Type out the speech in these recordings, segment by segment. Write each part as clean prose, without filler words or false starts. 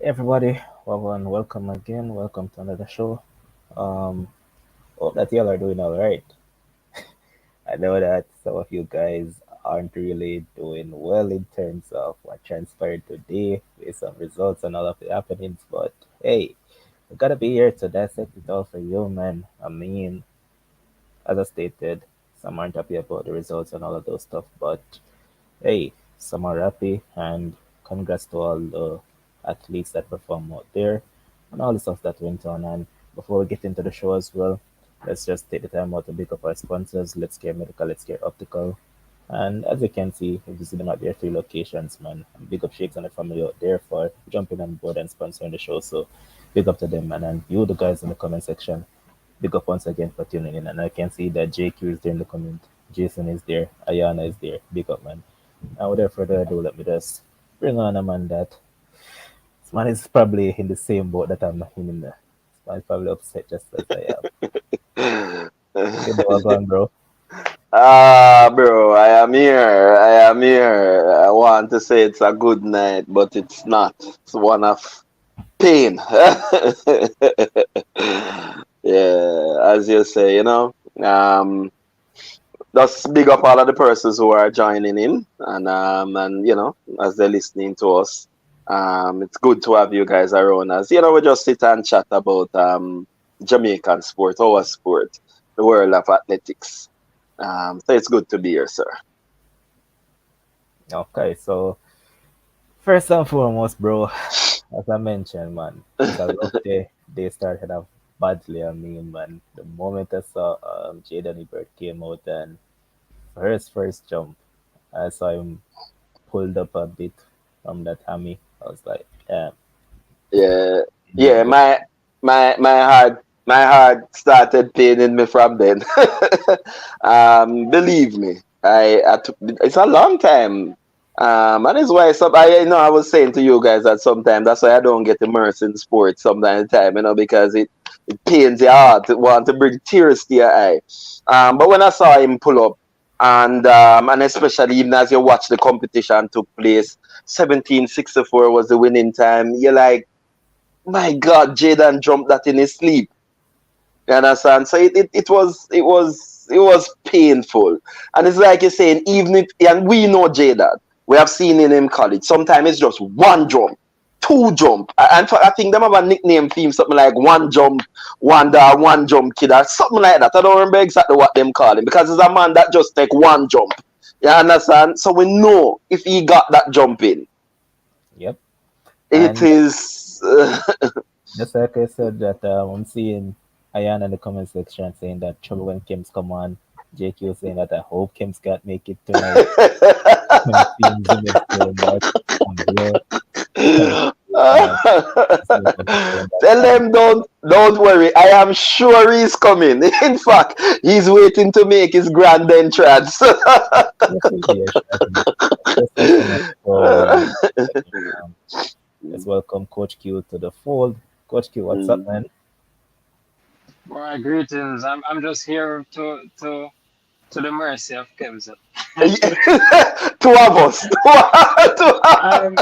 Everybody, well, and welcome again. Welcome to another show. Um, Hope that y'all are doing all right. I know that some of you guys aren't really doing well in terms of what transpired today with some results and all of the happenings, but hey, we gotta be here to dissect it all for you, man. I mean, as I stated, some aren't happy about the results and all of those stuff, but hey, some are happy, and congrats to all the athletes that perform out there and all the stuff that went on. And before we get into the show as well, let's just take the time out to pick up our sponsors. Let's Get Medical, Let's Get Optical. And as you can see, if you see them at their three locations, man, and big up Shakes and the family out there for jumping on board and sponsoring the show. So big up to them, man. And you, the guys in the comment section, big up once again for tuning in. And I can see that JQ is there in the comment. Jason is there. Ayana is there. Big up, man. And without further ado, let me just bring on a man that this man is probably in the same boat that I'm in. This man is probably upset just as I am. Okay, but go on, bro. Bro, I am here. I am here. I want to say it's a good night, but it's not. It's one of pain. Yeah, as you say, just big up all of the persons who are joining in, and as they're listening to us. It's good to have you guys around us. We just sit and chat about Jamaican sport, our sport, the world of athletics. So it's good to be here, sir. Okay, so first and foremost, bro, as I mentioned, man, it's a rough day. They started off badly. I mean, man, the moment I saw Jaden Ebert came out and first jump, I saw him pulled up a bit from that hammy. I was like, damn, Yeah, he yeah. not good. My heart started paining me from then. Believe me, it's a long time. And it's why I was saying to you guys that sometimes that's why I don't get immersed in sports sometimes time, because it pains your heart. It want to bring tears to your eye. But when I saw him pull up, and especially even as you watch the competition took place, 1764 was the winning time. You're like, my God, Jaden jumped that in his sleep. You understand? So it was painful. And it's like you're saying, even if, and we know Jaden, we have seen in him college, sometimes it's just one jump, two jump. I think them have a nickname for him, something like one jump, one jump kid, or something like that. I don't remember exactly what them call him, because it's a man that just take one jump. You understand? So we know if he got that jump in, Yep. it And is. just like I said, that I'm seeing Ayan in the comment section saying that trouble when Kim's come on. JQ saying that I hope Kim's can't make it tonight. I'm seeing Zimmer saying that. And bro, I'm seeing, someone saying that Tell them don't worry. I am sure he's coming. In fact, he's waiting to make his grand entrance. yes, we'll be here shortly. Let's welcome our again. Let's welcome Coach Q to the fold. Coach Q, what's up, man? Well, greetings. I'm just here to the mercy of Kemsa. Two of us. I'm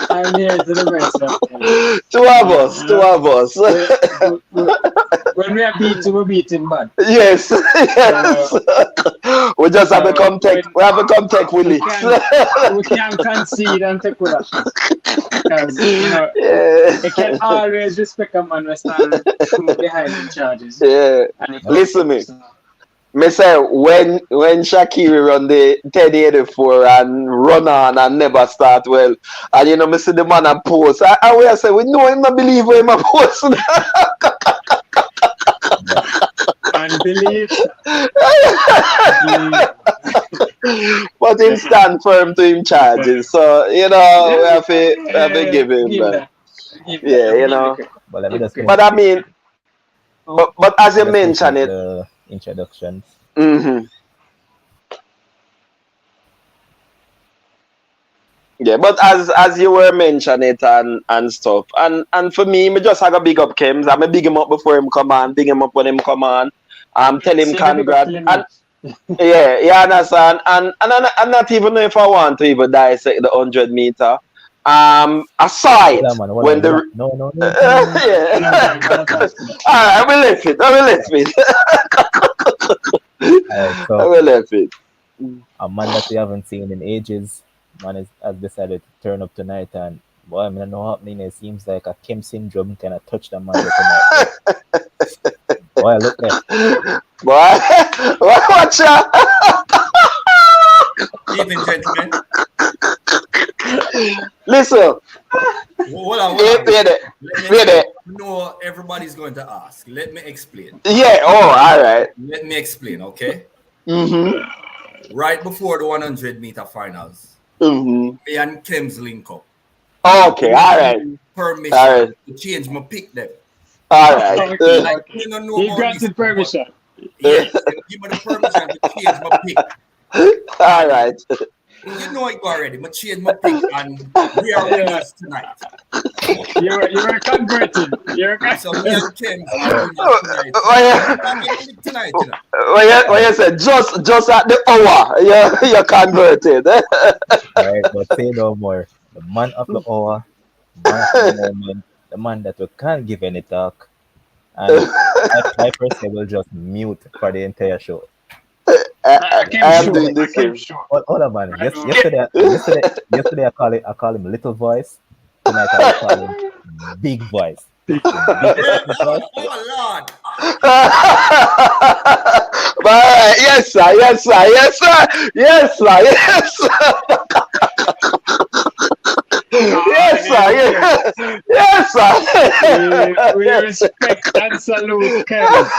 I'm here to the mercy of Kemsa. Two of You us. Two know, of us. we, we, we, when we are beaten, we're beaten bad. Yes. So Yes. We just have to so come take. We have to come take we Willie. can we can concede and take with us because Yeah. you can always respect a man who stand behind the charges Yeah. and he Yep. come Listen through. me. So Me say when Sha'Carri run the 1084 and run on and never start well, and me see the man a post. I will say we know him not believe him a post. Yep. unbelief, unbelief. But him stand firm to him charges. So we have to Yeah, give him give that. that. Give that. Yeah, I'm give the credit. But let me Give just credit. But I mean, but as let you me just mentioned complete it, the introductions. hmm yeah. But as you were mentioning it and stuff, and for me just have a big up Kems. I'm a big him up before him come on, big him up when him come on. Tell him See the big up congrats. till him And reach. yeah, you understand. And I'm not even know if I want to even dissect the 100 meter. I saw Hold it on, man. Hold when on. the. No, no, no, no, no, no. One of Yeah. them, one of them. I will left it. I will left it. All right, I so will left it. a man that we haven't seen in ages, has decided to turn up tonight, and boy, I mean, I don't know what happening. It seems like a Kim syndrome kind of touched the man there tonight. But boy, look there. Boy, watch out. Evening, gentlemen. Listen, Hold on, hold wait, on. wait, Let me wait, explain. No, everybody's going to ask. Let me explain. yeah, oh, all right. Let me explain, okay? Mm-hmm. Right before the 100-meter finals, Mm-hmm. me and Kems link up. Okay, all right. All Permission right. to change my pick them. All right. Okay, Like, okay. you don't know He about this, granted but permission. yes, give me the permission to change my pick. All right. You know it already. I change my pick, and we are Yeah, winners tonight. you were converted. So me and Kems are So, winners tonight. What I'm going to pick tonight, you know. you said? Just at the hour, you're converted. all right, but say no more. The man of the hour, the man of the moment, the man that we can't give any talk, and I personally will just mute for the entire show. I came I am sure. doing the I came same. sure. Hold on, man. Right now. Yesterday, I call him Little Voice. Tonight, I will call him Big Voice. The biggest of the voice. Oh, Lord. But yes, sir. Yes, sir. Yes, sir. Yes, sir. Yes, sir. Yes, sir. Yes, yes, We sir. respect and salute Kems.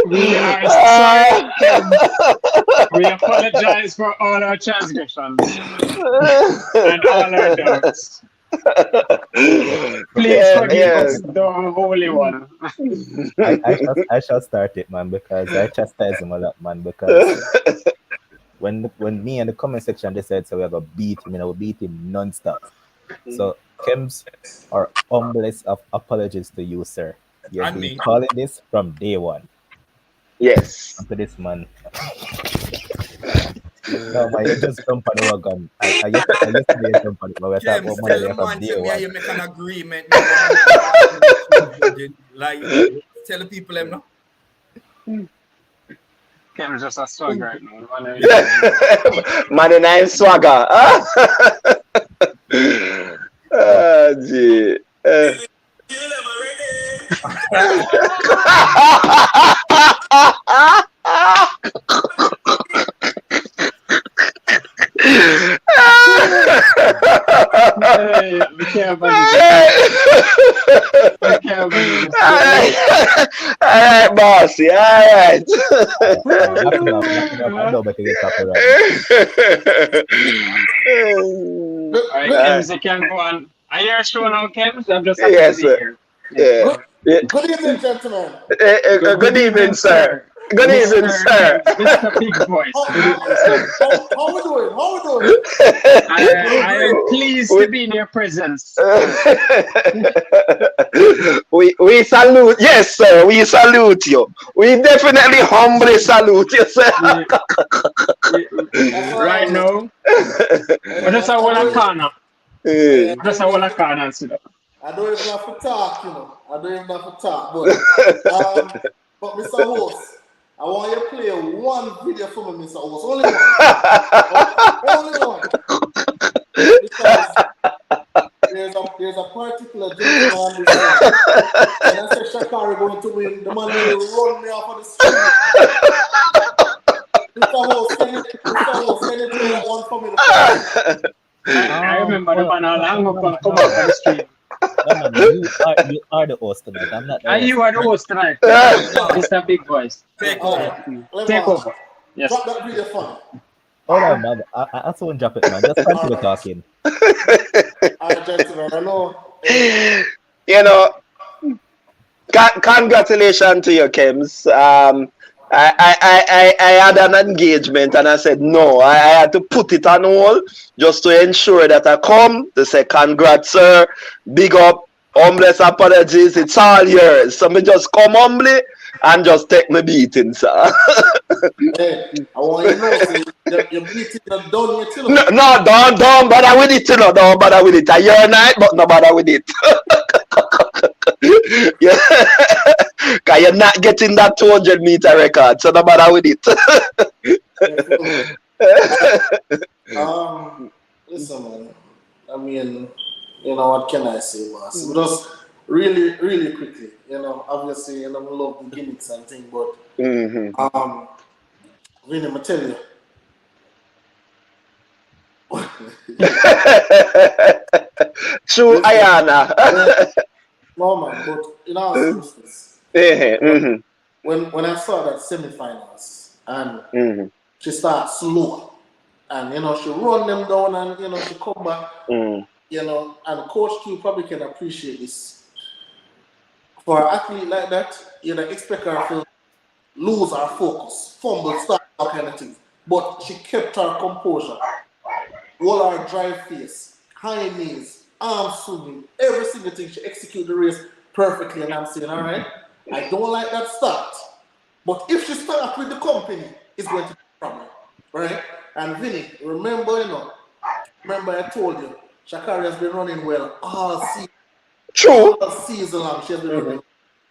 We are sorry, Kems. We apologize for all our transgressions and all our doubts. Please Yeah, forgive yeah. us, the Holy One. I shall start it, man, because I chastise him a lot, man, because when me in the comment section they said so we're gonna beat him, we'll beat him non-stop. So Kems, our humblest of apologies to you, sir. You've And been me. calling this from day one. Yes. And to this man. No, man, you just jump on the wagon. I yesterday you jump on it, but we're talking James, about money tell the there from man, day say me and one. you make an agreement. Me and like, tell the people them no. Kems just a swag right now. Man, and I'm swagger. Ah, gee. Hey, we can't believe this. We can't believe this. All right, bossy. All right. Knock it off. I know better get copyright. All right, Kems, you can go on. Are you sure now, Kems? I'm just happy to Yes, be sir. here. Yeah. Good evening, gentlemen. Good evening, sir. Good evening, Mr. sir. Kems, Mr. Big Voice. How, Good evening, how, sir. how we doing? How we doing? I am pleased to be in your presence. we salute, yes, sir. We salute you. We definitely humbly salute you, sir. Right now, I just want a corner. I just want a corner and sit down. I don't even have to talk, I don't even have to talk. But Mr. Host, I want you to play one video for me, Mr. Host. Only one. Only one. Because there's a particular gentleman on this side. And I said Sha'Carri going to win. The man will run me off of the street. Mr. Host, can you play that one for me? I remember the man all hang up and come up on the street. No, man, you are the host tonight. I'm not the And host. you are the host tonight, Mr. Big Voice. Take over. Take over. Yes. Drop that video for me. Hold on, man. I also won't drop it, man. Just continue talking. All right, gentlemen, I know. You know, congratulations to you, Kems. I had an engagement and I said no. I had to put it on hold just to ensure that I come to say congrats, sir. Big up, humblest apologies. It's all yours. So me just come humbly and just take my beating, sir. Hey, I want you to know, say, you're beating the done yet, you know. No, don't bother with it, you know. Don't bother with it. You're night, but no bother with it. Yeah. Because you're not getting that 200-meter record, so no bother with it. Listen, man. I mean, you know, what can I say, boss? Just really, really quickly, you know, obviously, you know, we love the gimmicks and things, but Vinny, I tell you. True, Ayana. No, man, but in all seriousness, when I saw that semi-finals and she starts slow and, you know, she run them down and, you know, she come back, you know, and Coach Q probably can appreciate this. For an athlete like that, you know, expect her to lose her focus, fumble, start, that kind of thing. But she kept her composure, all her drive face, high knees, arm swinging, every single thing. She executed the race perfectly, and I'm saying, all right, I don't like that start. But if she starts with the company, it's going to be a problem, right? And Vinny, remember I told you, Sha'Carri has been running well all season. True. All season long, she has been running.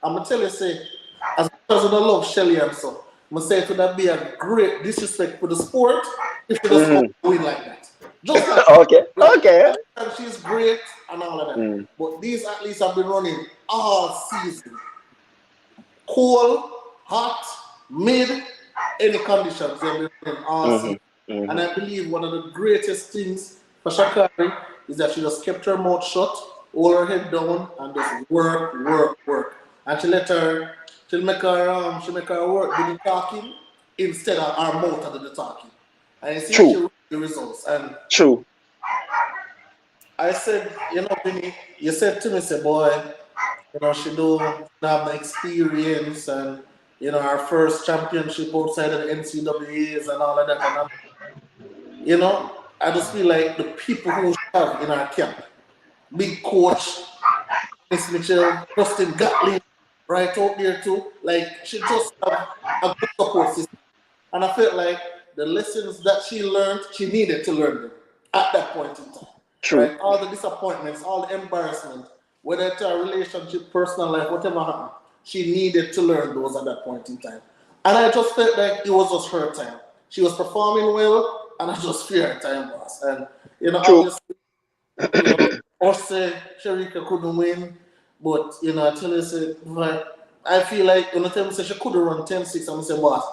I'm going to tell you, say, as much as I love Shelly and so, I'm going to say it would be a great disrespect for the sport if she doesn't win like that. Just like okay. And she's great and all of that. But these athletes have been running all season. Cold, hot, mid, any conditions they've been running all season. And I believe one of the greatest things for Sha'Carri is that she just kept her mouth shut, hold her head down, and just work. And she make her work with the talking instead of her mouth do the talking. And you see she reap the results. And true. I said, you know, Vinny, you said to me, say, boy, you know, she don't have the experience and, you know, her first championship outside of the NCAAs and all of that. And you know, I just feel like the people who have in our camp, big coach, Miss Mitchell, Justin Gatlin, right out there too, like she just have a good support system. And I felt like the lessons that she learned, she needed to learn them at that point in time. True. Right? All the disappointments, all the embarrassment, whether it's a relationship, personal life, whatever happened, she needed to learn those at that point in time. And I just felt like it was just her time. She was performing well, and I just fear her time pass. And, you know, obviously, you know, us Shericka couldn't win, but, you know, I tell you, say, I feel like, when I tell me say she could have run 10-6, I'm saying, boss,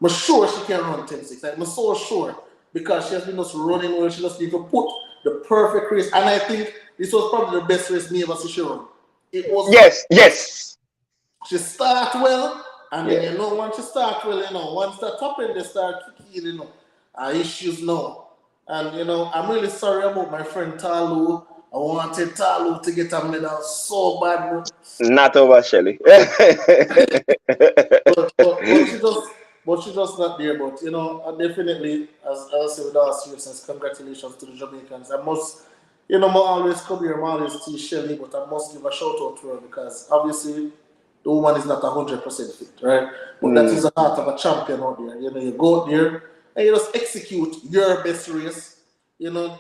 I'm sure she can run 10-6. Like, I'm so sure, because she has been just running well. She just need to put the perfect race. And I think this was probably the best race me ever see she run. It was. Yes. She start well, and then, you know, once she start well, you know, once the top end, they start kicking, you know, issues now. And, you know, I'm really sorry about my friend Talu. I wanted Talu to get a medal so bad, but not over Shelly. but she just not there. But, you know, definitely, as I say with all seriousness, congratulations to the Jamaicans. I must, you know, I always come here, I always tease Shelly, but I must give a shout out to her because obviously the woman is not 100% fit, right? But that is the heart of a champion out there. You know, you go out there and you just execute your best race. You know,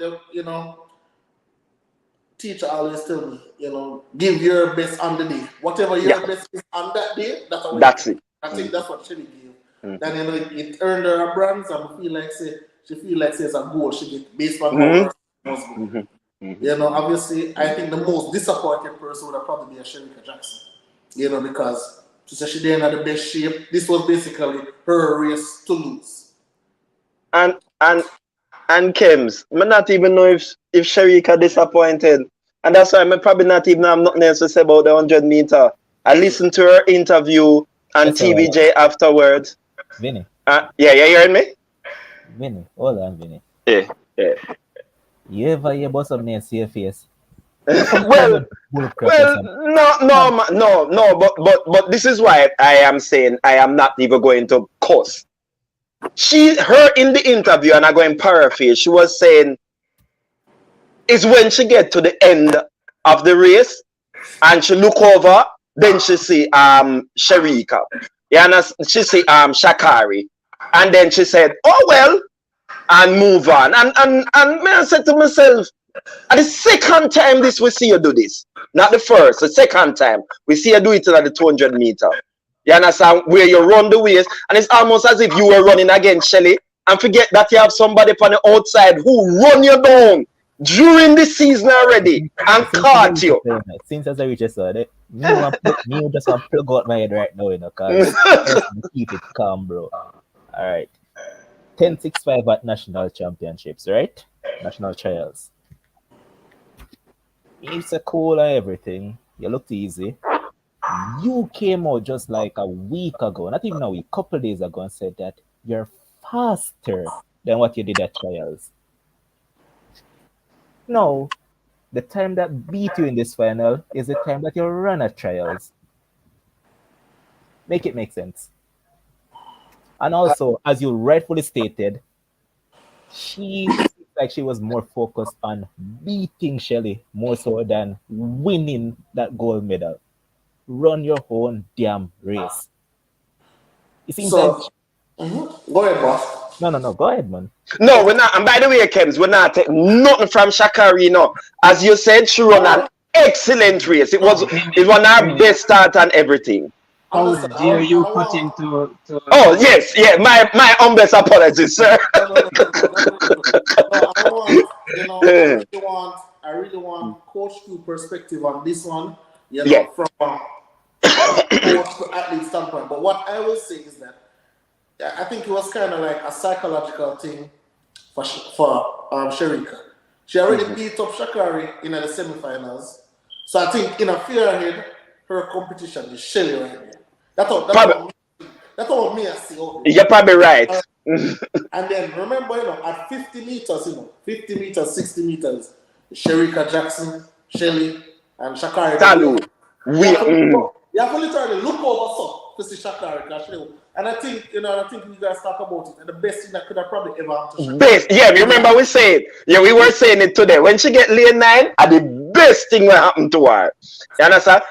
teacher always tell me, you know, give your best on the day. Whatever your best is on that day, that's it. I think that's what Shelly gave. Then, you know, it earned her a bronze and she feel like it's a goal she get based on her must go. You know, obviously, I think the most disappointed person would have probably been Shericka Jackson. You know, because she said she didn't have the best shape. This was basically her race to lose. And Kems, I not even know if Shericka disappointed. And that's why I probably not even have nothing else to say about the 100-meter. I listened to her interview on TVJ afterwards. Vinny. Yeah, you hearing me? Vinny, hold on, Vinny. Yeah. You ever hear about something and see your face? Well, no, but this is why I am saying I am not even going to curse. Her in the interview, and I'm going to paraphrase, she was saying, it's when she get to the end of the race and she look over, then she see Shericka. Yeah, and she said Sha'Carri, and then she said, "Oh well," and move on. And me I said to myself, at the second time this we see you do this, not the first, the second time we see you do it at the 200 meter. You understand where you run the waist, and it's almost as if you were running against Shelly, and forget that you have somebody on the outside who run you down during the season already and caught you. Since as a Richardson, me just want to plug out my head right now, cause keep it calm, bro. All right, 10-6-5 at national championships, right? National trials. It's a cool and everything. You looked easy. You came out just like a week ago, not even a week, couple days ago, and said that you're faster than what you did at trials. No, the time that beat you in this final is the time that you run at trials. Make it make sense. And also, as you rightfully stated, she seems like she was more focused on beating Shelly more so than winning that gold medal. Run your own damn race. It seems like So, go ahead, boss. no. Go ahead, man. No, we're not. And by the way, Kems, we're not taking nothing from Sha'Carri. No, as you said, she run an excellent race. It was our best start and everything. How Understand? dare you I cut want. into Oh yes, yeah. My humblest apologies, sir. No, I want, I really want coach Q perspective on this one, Yeah. from a coach to athlete standpoint. But what I will say is that I think it was kind of like a psychological thing for Shericka. She already beat up Sha'Carri in the semifinals. So I think in a fair head, her competition is Shelly right now. Probably, That's what me I see out there. you're probably right. And then remember, at 50 meters, 50 meters, 60 meters, Shericka Jackson, Shelly, and Sha'Carri. Salu. You have to literally look over so to see Sha'Carri. And I think, I think you guys talk about it. And the best thing that could have probably ever happened to Sha'Carri. Best. Yeah, remember we said. Yeah, we were saying it today. When she get lane 9, are the best thing will happen to her. You understand?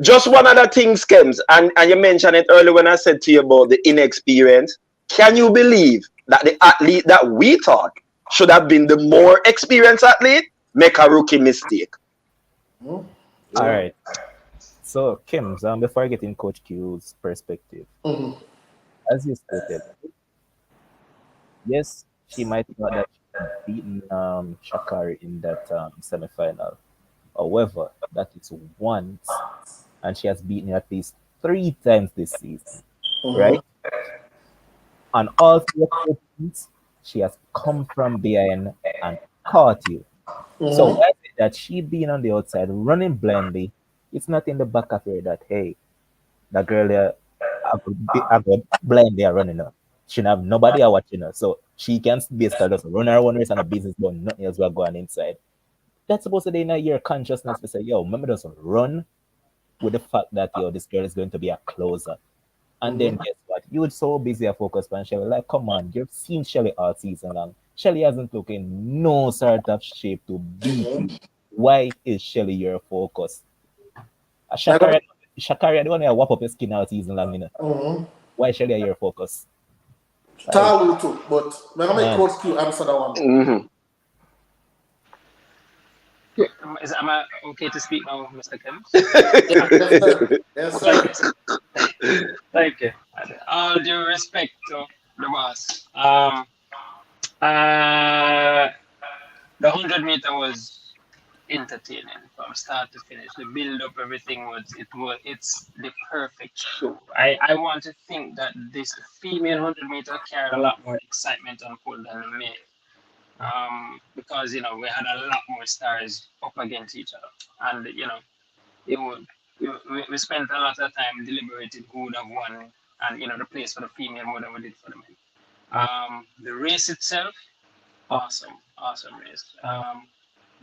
Just one other thing, Skems, and you mentioned it earlier when I said to you about the inexperience. Can you believe that the athlete that we thought should have been the more experienced athlete make a rookie mistake? All right. So, Kim, before I get in Coach Q's perspective, as you stated, yes, she might not have beaten Sha'Carri in that semifinal. However, that is once, and she has beaten you at least 3 times this season, right? On all 3 occasions, she has come from behind and caught you. So why is it that she being on the outside, running blindly, it's not in the back of her that, hey, that girl there, I got blind there running her. She have nobody watching her. So she can basically just run her own race and a business, but nothing else will go on inside. That's supposed to be in your consciousness to say, yo, remember just run with the fact that, yo, this girl is going to be a closer. And then guess what? You were so busy and focused on Shelly. Like, come on, you've seen Shelly all season long. Shelly hasn't looked in no sort of shape to beat you. Why is Shelly your focus? Sha'Carri the one who whop up your skin all season long, Why Shelly your focus? Talu too, but when I make Coach Q answer that one. Am I okay to speak now, Mr. Kim? Yes, sir. Thank you. All due respect to the boss. The 100-meter was entertaining from start to finish. The build up, everything it's the perfect show. I want to think that this female 100-meter carried a lot more excitement and pull than the male. Because we had a lot more stars up against each other, and it would we spent a lot of time deliberating who would have won, and the place for the female more than we did for the men. The race itself, awesome race.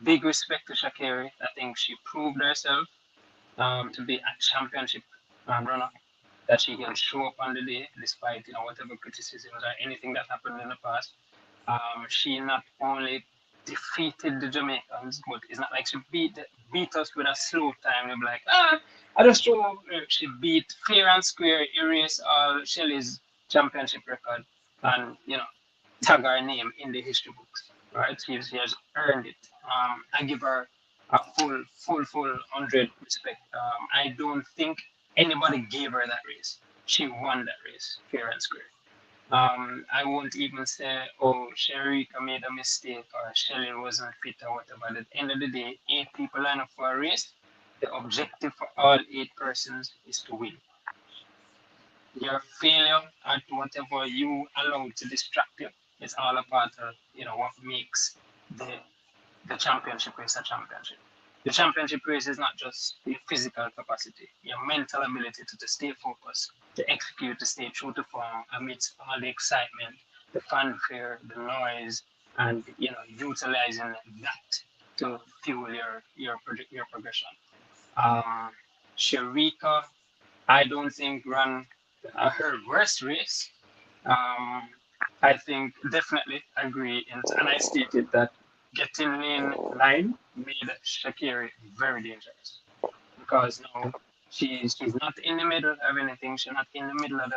Big respect to Sha'Carri. I think she proved herself to be a championship runner, that she can show up on the day despite whatever criticisms or anything that happened in the past. She not only defeated the Jamaicans, but it's not like she beat beat us with a slow time, they'll be like, ah, I just show she beat fair and square, erase all Shelley's championship record, and tag her name in the history books. Right? She has earned it. I give her a full 100 respect. I don't think anybody gave her that race. She won that race, fair and square. I won't even say, oh, Shericka made a mistake or Shelly wasn't fit or whatever. At the end of the day, 8 people line up for a race. The objective for all 8 persons is to win. Your failure at whatever you allow to distract you is all a part of what makes the the championship race a championship. The championship race is not just your physical capacity, your mental ability to stay focused, to execute, to stay true to form amidst all the excitement, the fanfare, the noise, and utilizing that to fuel your progression. Um, Shericka, I don't think ran her worst race. Um, I think definitely agree, and I stated that getting in line made Sha'Carri very dangerous because now she's not in the middle of anything. She's not in the middle of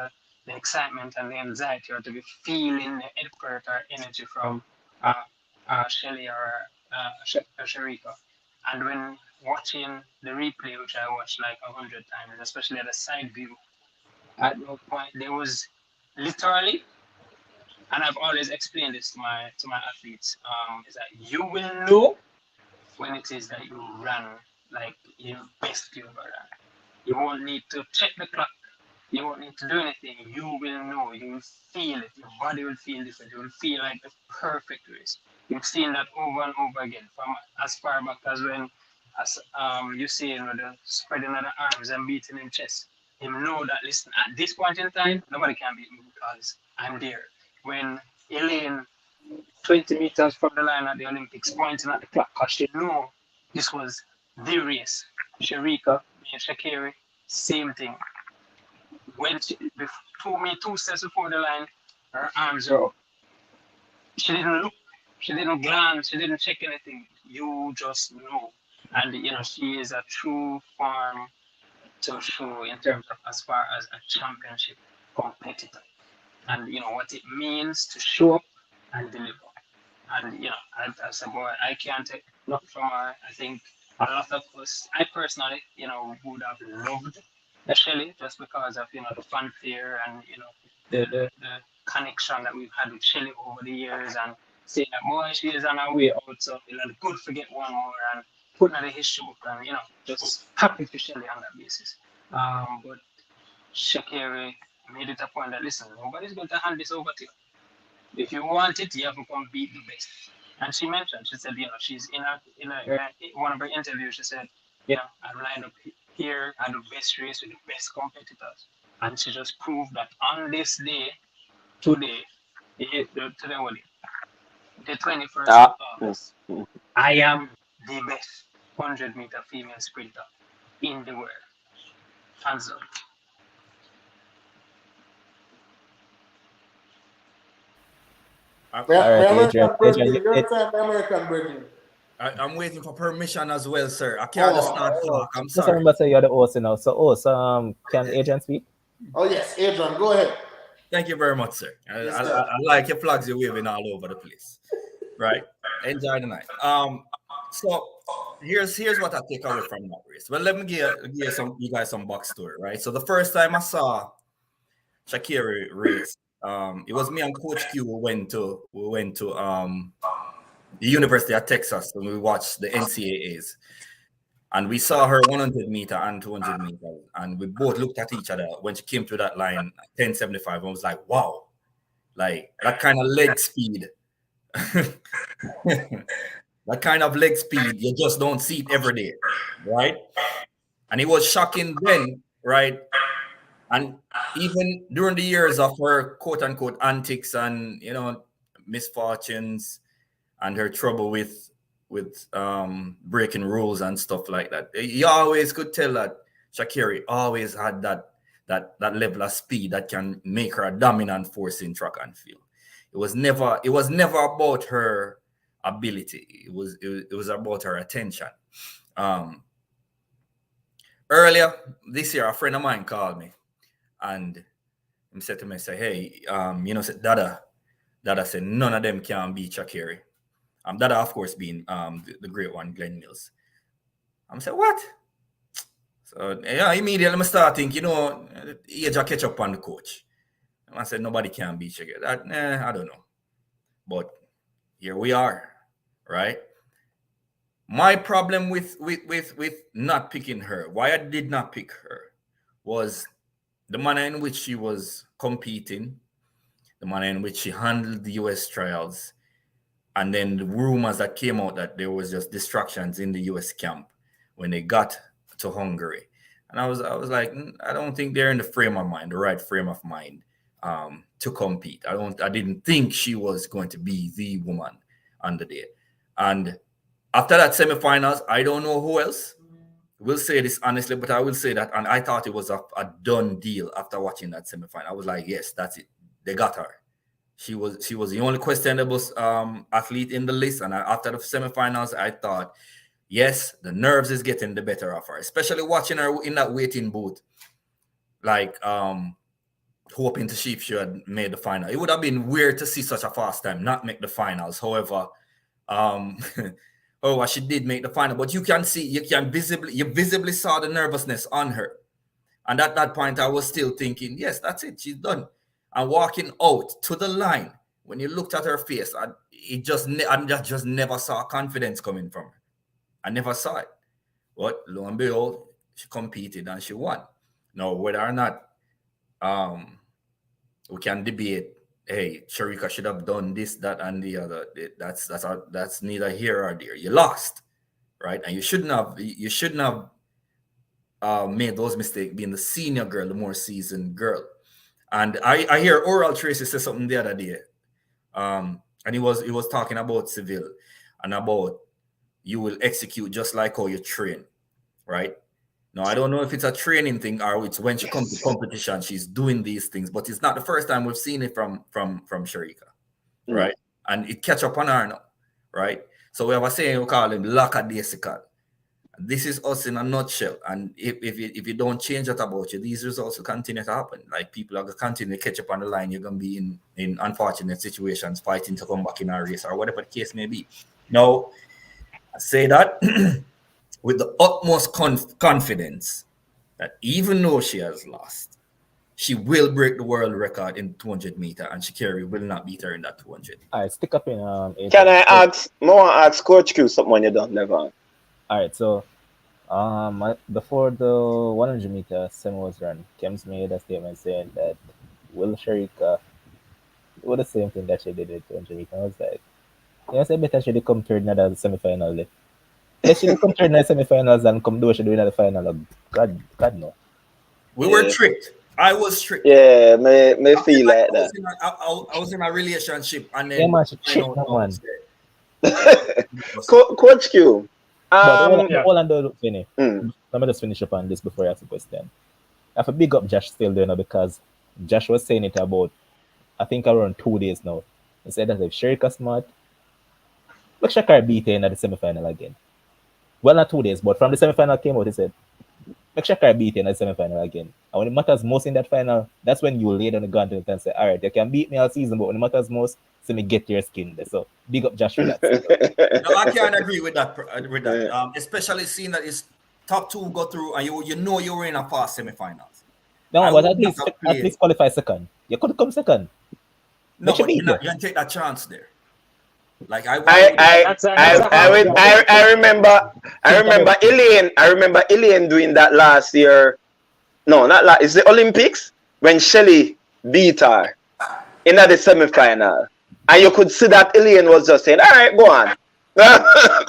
the excitement and the anxiety or to be feeling the effort or energy from uh, Shelly or Shericka. And when watching the replay, which I watched like 100 times, especially at the side view, at no point there was literally, and I've always explained this to my athletes, is that you will know when it is that you run like your best you ever ran. You won't need to check the clock. You won't need to do anything. You will know. You will feel it. Your body will feel different. You will feel like the perfect race. You've seen that over and over again from as far back as when, as you see, the spreading of the arms and beating in chest. Him know that, listen, at this point in time, nobody can beat me because I'm there. When Elaine 20 meters from the line at the Olympics, pointing at the clock because she knew this was the race. Shericka, me and Sha'Carri, same thing. When she, before me, 2 steps before the line, her arms are up. She didn't look, she didn't glance, she didn't check anything. You just know. And, she is a true form to show in terms of as far as a championship competitor. And, what it means to show up and deliver. And as a boy, I can't take nothing from her. I think a lot of us, I personally, would have loved Shelley just because of the fanfare and the connection that we've had with Shelley over the years, and saying that boy, she is on her way out, so good to get one more and putting her in the history book, and just happy for Shelley on that basis. But Sha'Carri made it a point that, listen, nobody's going to hand this over to you. If you want it, you have to come beat the best. And she mentioned, she said, she's in one of her interviews. She said, I'm lined up here at the best race with the best competitors, and she just proved that on this day, today, today what the 21st of Ah, August, I am the best 100-meter female sprinter in the world. Hansle. I, The, All right, the Adrian. American Adrian, brethren, your time, the American brethren. I'm waiting for permission as well, sir. I can't just Oh, start oh, talk. I'm just sorry. remember, say you're the host now. So, host, can Adrian speak? oh yes, Adrian, go ahead. Thank you very much, sir. I, Yes, I, sir. I like your flags you're waving all over the place. Right. Enjoy the night. So here's what I take away from that race. Well, let me give you guys some backstory, right? So the first time I saw Sha'Carri race, it was me and Coach Q we went to the University of Texas and we watched the NCAAs. And we saw her 100-meter and 200-meter, and we both looked at each other when she came to that line, 10:75, and was like, "Wow, like that kind of leg speed, that kind of leg speed, you just don't see it every day, right?" And it was shocking then, right? And even during the years of her quote unquote antics and misfortunes and her trouble with breaking rules and stuff like that, you always could tell that Sha'Carri always had that level of speed that can make her a dominant force in track and field. It was never about her ability. It was about her attention. Um, Earlier this year, a friend of mine called me and he said to me, say, hey, said Dada said none of them can beat Sha'Carri. Dada, of course, being the great one, Glenn Mills. I said, what? So yeah, immediately I start thinking, age I catch up on the coach. I said nobody can beat Sha'Carri. I don't know. But here we are, right? My problem with not picking her, why I did not pick her, was the manner in which she was competing, the manner in which she handled the US trials, and then the rumors that came out that there was just distractions in the US camp when they got to Hungary. And I was like, I don't think they're in the right frame of mind to compete. I didn't think she was going to be the woman on the day. And after that semifinals, I don't know who else will say this honestly, but I will say that, and I thought it was a done deal after watching that semifinal. I was like, yes, that's it. They got her. She was the only questionable athlete in the list, and after the semifinals, I thought, yes, the nerves is getting the better of her, especially watching her in that waiting booth, like hoping to see if she had made the final. It would have been weird to see such a fast time not make the finals. However, she did make the final, but you visibly saw the nervousness on her. And at that point, I was still thinking, yes, that's it, she's done. And walking out to the line, when you looked at her face, I just never saw confidence coming from her. I never saw it. But lo and behold, she competed and she won. Now, whether or not we can debate, hey, Shericka should have done this, that, and the other. That's neither here or there. You lost, right? And you shouldn't have made those mistakes being the senior girl, the more seasoned girl. And I hear Oral Tracy say something the other day, and he was talking about Seville and about you will execute just like how you train, right? Now I don't know if it's a training thing or it's when she comes to competition she's doing these things, but it's not the first time we've seen it from Shericka, right? And it catch up on her now, right? So we have a saying we call him lackadaisical. This is us in a nutshell. And if you don't change that about you, these results will continue to happen. Like people are going to continue to catch up on the line. You're going to be in unfortunate situations, fighting to come back in our race or whatever the case may be. Now, I say that with the utmost confidence that even though she has lost, she will break the world record in 200 meter, and Sha'Carri will not beat her in that 200. All right, stick up in Can I ask Coach Q something when you're done, Never? All right, so before the 100 meter semi was run, Kems made a statement saying that will Shericka do the same thing that she did in 200 meter. I was like, I said better she did come third in the semi-final. Let she did come third in the semi-finals and come do what she do in the final. God no. We were tricked. I was tricked. Yeah, may feel like that. I was in a relationship and then man, she tricked no man. Coach Q. But hold on, Vinny. Let me just finish up on this before I ask the question. I have to big up Josh still there now because Josh was saying it about, I think around 2 days now. He said that if Shericka smart, look Sha'Carri beat her in the semi-final again. Well, not 2 days, but from the semi-final came out, he said, make Sha'Carri beat her in the semi-final again. And when it matters most in that final, that's when you lay down the gauntlet and say, all right, you can beat me all season, but when it matters most, see me get your skin there. So big up Josh for that. No, I can't agree with that. Especially seeing that it's top two go through and you know you're in a fast semi-finals. No, but at least qualify second. You could come second. No, but you can take that chance there. Like I remember Elaine doing that last year. No, not last. It's the Olympics when Shelley beat her in the semi-final, and you could see that Elaine was just saying, "All right, go on." No,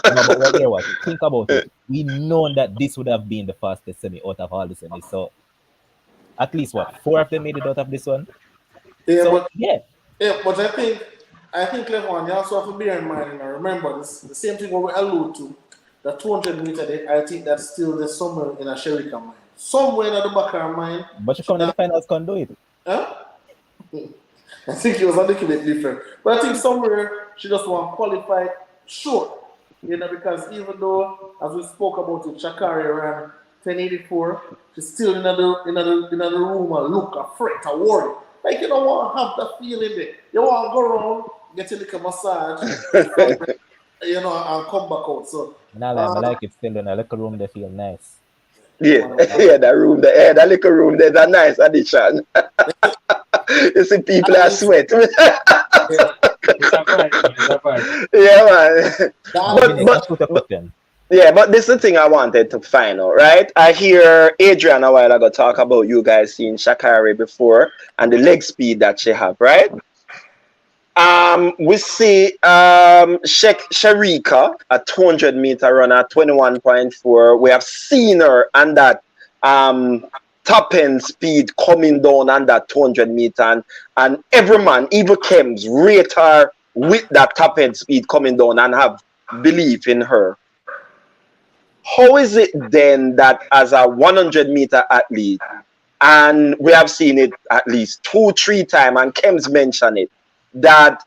but what? Think about it. We know that this would have been the fastest semi out of all the semis. So at least 4 of them made it out of this one. Yeah, so, but I think Levon, you also have to bear in mind, and remember this, the same thing what we allude to, the 200 meter, I think that's still there somewhere in a Shericka mind. Somewhere in the back of her mind. But she come to the finals, can't do it. Huh? I think it was a little bit different. But I think somewhere she just want to qualify, sure. You know, because even though, as we spoke about it, Sha'Carri ran 1084, she's still in the room and look, a fret, a worry. Like, you don't want to have that feeling there. You want to go around, get a little massage, you know, and come back out. So, Nah, like, I um, like it still in a little room. They feel nice. Yeah, man, yeah, that room, that little room, there's a nice addition. You see people at are least, sweat. yeah, It's a vibe, man. It's a vibe. Yeah, man. that Dominic, But that's what I put them. yeah, but this is the thing I wanted to find out, right? I hear Adrian a while ago talk about you guys seeing Sha'Carri before and the leg speed that she have, right? We see Shericka, a 200-meter runner, 21.4. We have seen her on that um, top end speed coming down on that 200-meter, and every man, even Kems, rate her with that top end speed coming down and have belief in her. How is it then that as a 100-meter athlete, and we have seen it at least 2-3 times, and Kems mentioned it, that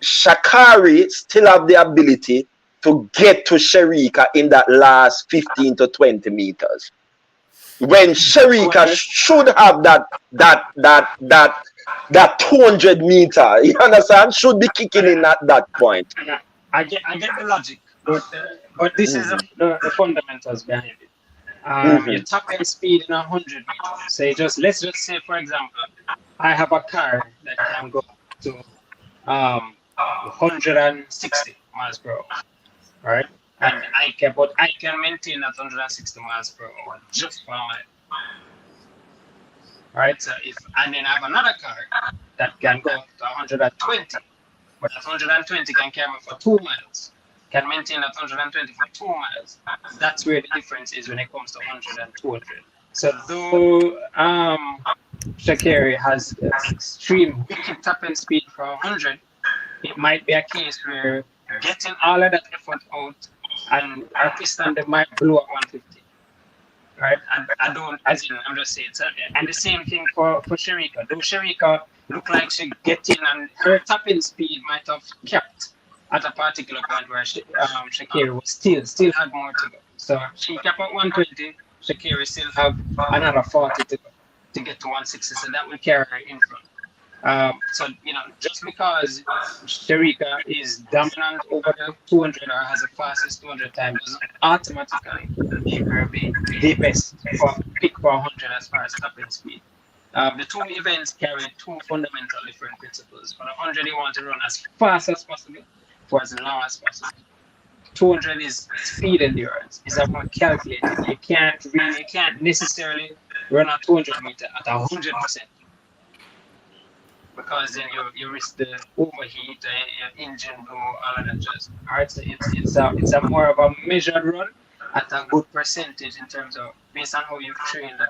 Sha'Carri still have the ability to get to Shericka in that last 15 to 20 meters. When Shericka Well, should have that 200-meter, you understand, should be kicking in at that point. yeah, I get the logic, but this is Mm-hmm. the fundamentals behind it. Your Mm-hmm. top end speed in 100 meters. Say just let's just say, for example, I have a car that can go to 160 miles per hour, right? And I can maintain that 160 miles per hour just for a mile, right? So if and then I have another car that can go to 120, but that 120 can carry me for 2 miles, can maintain that 120 for 2 miles. That's where the difference is when it comes to 100 and 200. So though Sha'Carri has extreme wicked top end speed for 100, it might be a case where getting all of that effort out and our piston they might blow at 150. Right? And I don't, as in, I'm just saying. So, and the same thing for Shericka. Though Shericka look like she get in and her tapping speed might have kept at a particular point where Sha'Carri was still had more to go. So she kept at 120. Sha'Carri still have another 40 to go to get to 160. So that will carry her in front. So just because Shericka is dominant over the 200 or has the fastest 200 time doesn't automatically make her be the best for pick for 100 as far as top end speed. The two events carry two fundamental different principles. For the 100, you want to run as fast as possible for as long as possible. 200 is speed endurance. It's more calculated. You can't necessarily run a 200 meter at 100%, because then you risk the overheat, your engine blow, all of that jazz. All right, so it's a more of a measured run at a good percentage in terms of based on how you've trained a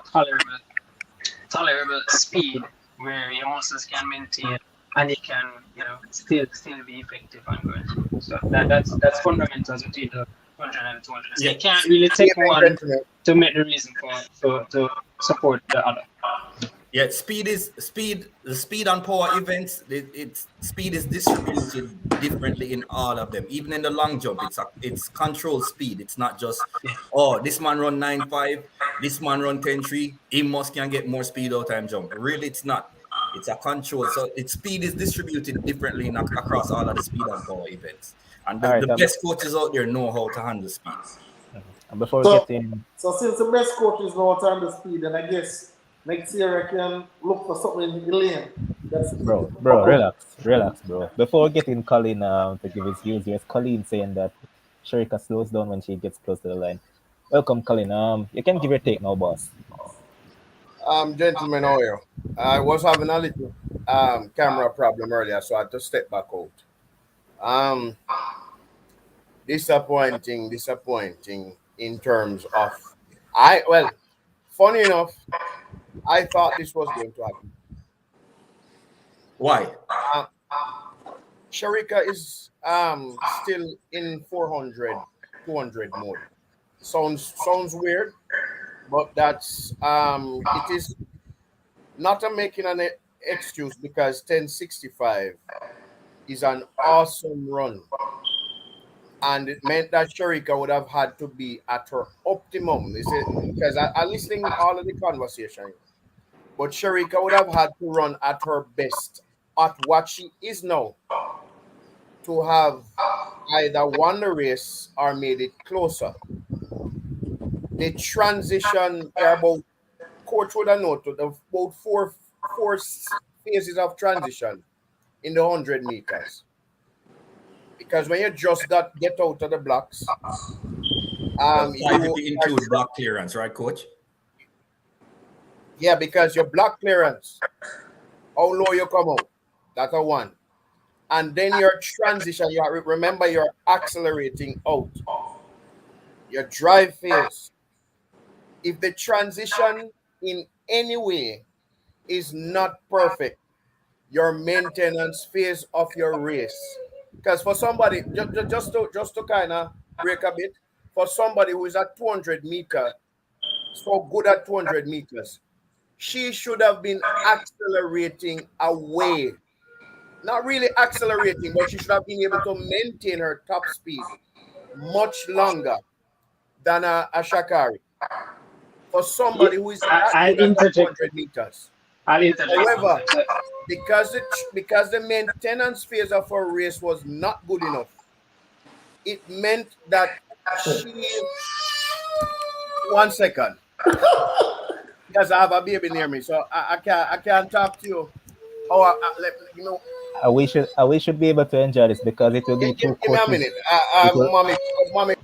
tolerable speed where your muscles can maintain and it can still be effective and going through. So that's fundamentals between the 100 and 200. So Yeah. you can't really take one to make the reason for to support the other. Yeah, the speed on power events. It's speed is distributed differently in all of them. Even in the long jump, it's controlled speed. It's not just Yeah. this man run 9.5, this man run 10.3. He must can get more speed out time jump. Really, it's not. It's a control. So its speed is distributed differently across all of the speed on power events. And All right. the best coaches out there know how to handle speed. And before we so, get in, so since the best coaches know how to handle speed, then I guess next year I can look for something in the lane. That's bro, relax, bro. Before we get in, Colin to give his views, here's Colleen saying that Shericka slows down when she gets close to the line. Welcome, Colin. You can give your take now, boss. Gentlemen, how are you? I was having a little camera problem earlier, so I had to step back out. Um, disappointing in terms of funny enough, I thought this was going to happen. Why? Uh, Shericka is still in 400, 200 mode. Sounds weird, but that's it is not a making an excuse because 1065 is an awesome run. and it meant that Shericka would have had to be at her optimum. Is it because I listening all of the conversation, but Shericka would have had to run at her best at what she is now to have either won the race or made it closer. The transition there about coach would have noted about four phases of transition in the 100 meters. Because when you just get out of the blocks, Well, five if you you are include block clearance, right, coach? yeah, because your block clearance, how low you come out, that's a one. And then your transition, remember you're accelerating out. Your drive phase. If the transition in any way is not perfect, your maintenance phase of your race. Because for somebody, just to kind of break a bit, for somebody who is at 200 meter, so good at 200 meters, she should have been accelerating away. Not really accelerating, but she should have been able to maintain her top speed much longer than a Sha'Carri. For Yeah, somebody who is that I'll good at that interject. 200 meters. I'll interject one However, second. because the maintenance phase of her race was not good enough, it meant that she 1 second, because I have a baby near me, so I can't talk to you. Oh, let you know. We should be able to enjoy this because it will be Give, two give me a coaches. minute, It will mommy.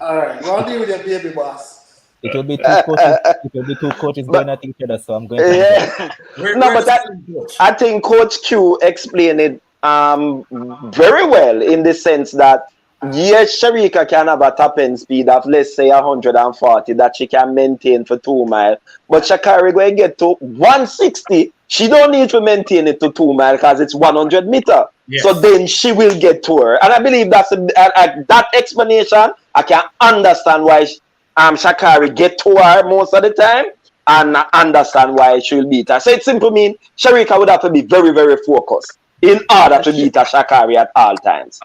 All right, go on deal with your baby boss. it will be two coaches. It will be two coaches But going at each other. So I'm going to enjoy. yeah, no, Where but does it stand, coach? I think Coach Q explained it very well in the sense that yes, Shericka can have a top end speed of let's say 140 that she can maintain for 2 miles, but Sha'Carri going to get to 160. She don't need to maintain it to 2 miles because it's 100 meter. So Yes. then she will get to her, and I believe that explanation. I can understand why Sha'Carri get to her most of the time and understand why she will beat her. So it simply means Shericka would have to be very, very focused in order to beat a Sha'Carri at all times.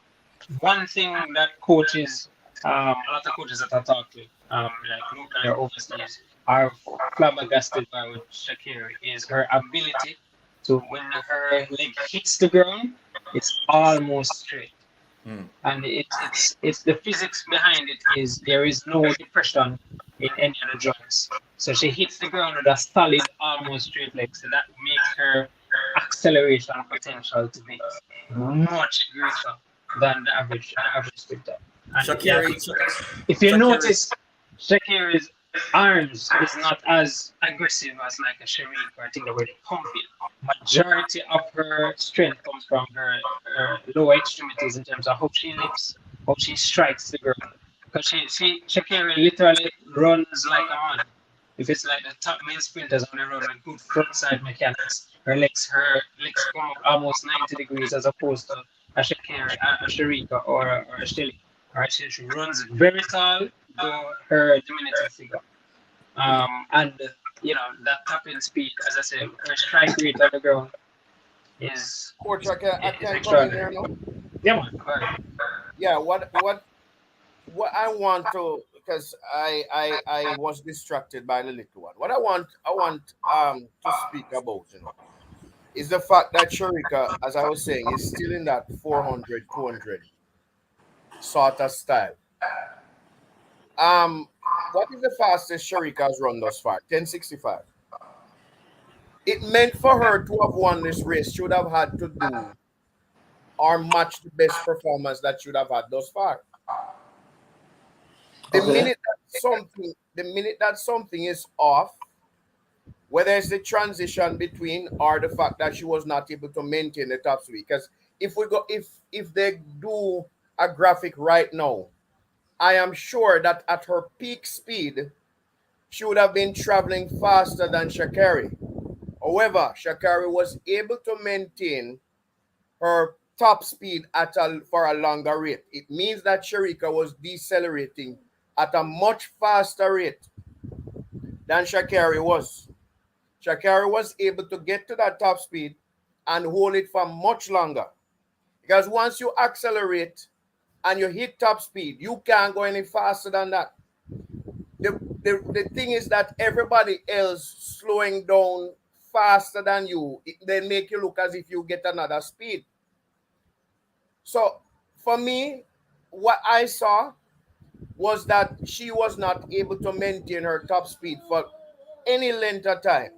One thing that coaches, a lot of coaches that I talk to, like locally or overseas, are flabbergasted by with Sha'Carri is her ability to, when her leg hits the ground, it's almost straight. Mm. And it's the physics behind it is there is no depression in any of the joints. So she hits the ground with a solid, almost straight leg. So that makes her acceleration potential to be much greater than the average sprinter. And yeah, Sha'Carri, if you Sha'Carri, notice, Shakira's arms is not as aggressive as like a Shericka or thing that where they pump it. Majority of her strength comes from her lower extremities in terms of how she lifts, how she strikes the ground. Because Shakira literally runs like a man. If it's like the top main sprinters on the run with good front side mechanics, her legs come up almost 90 degrees as opposed to a Shericka or a Shelly. Right, she runs very tall, though her diminutive figure. And that tapping speed, as I said, her strike rate on the ground is Coach, is, I is can come in extraordinary. here now. Yeah, man. All right. Yeah, what I want to, because I was distracted by the little one. What I want to speak about, is the fact that Shericka, as I was saying, is still in that 400, 200 sort of style. Um, what is the fastest Shericka has run thus far? 10:65. It meant for her to have won this race, she would have had to do or match the best performance that she would have had thus far. The Okay. minute that something is off, whether it's the transition between or the fact that she was not able to maintain the top speed. Because if they do a graphic right now, I am sure that at her peak speed, she would have been traveling faster than Sha'Carri. However, Sha'Carri was able to maintain her top speed for a longer rate. It means that Shericka was decelerating at a much faster rate than Sha'Carri was. Sha'Carri was able to get to that top speed and hold it for much longer. Because once you accelerate and you hit top speed, you can't go any faster than that. The thing is that everybody else slowing down faster than you, they make you look as if you get another speed. So for me, what I saw was that she was not able to maintain her top speed for any length of time.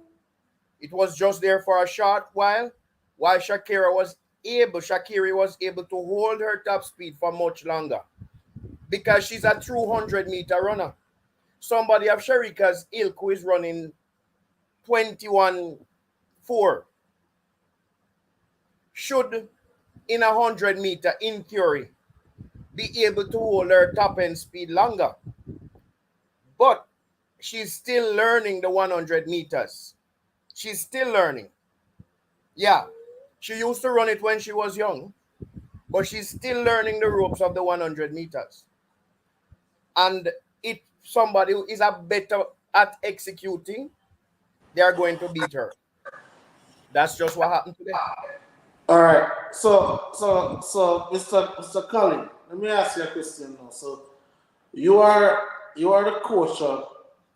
It was just there for a short while Sha'Carri was able to hold her top speed for much longer because she's a true 100-meter runner. Somebody of Shericka's ilk who is running 21.4 should, in 100-meter, in theory, be able to hold her top end speed longer. But she's still learning the 100 meters. She's still learning. Yeah, she used to run it when she was young, but she's still learning the ropes of the 100 meters. And if somebody who is a better at executing, they are going to beat her. That's just what happened today. All right. Mr. Cullen, let me ask you a question now. So you are you are the coach of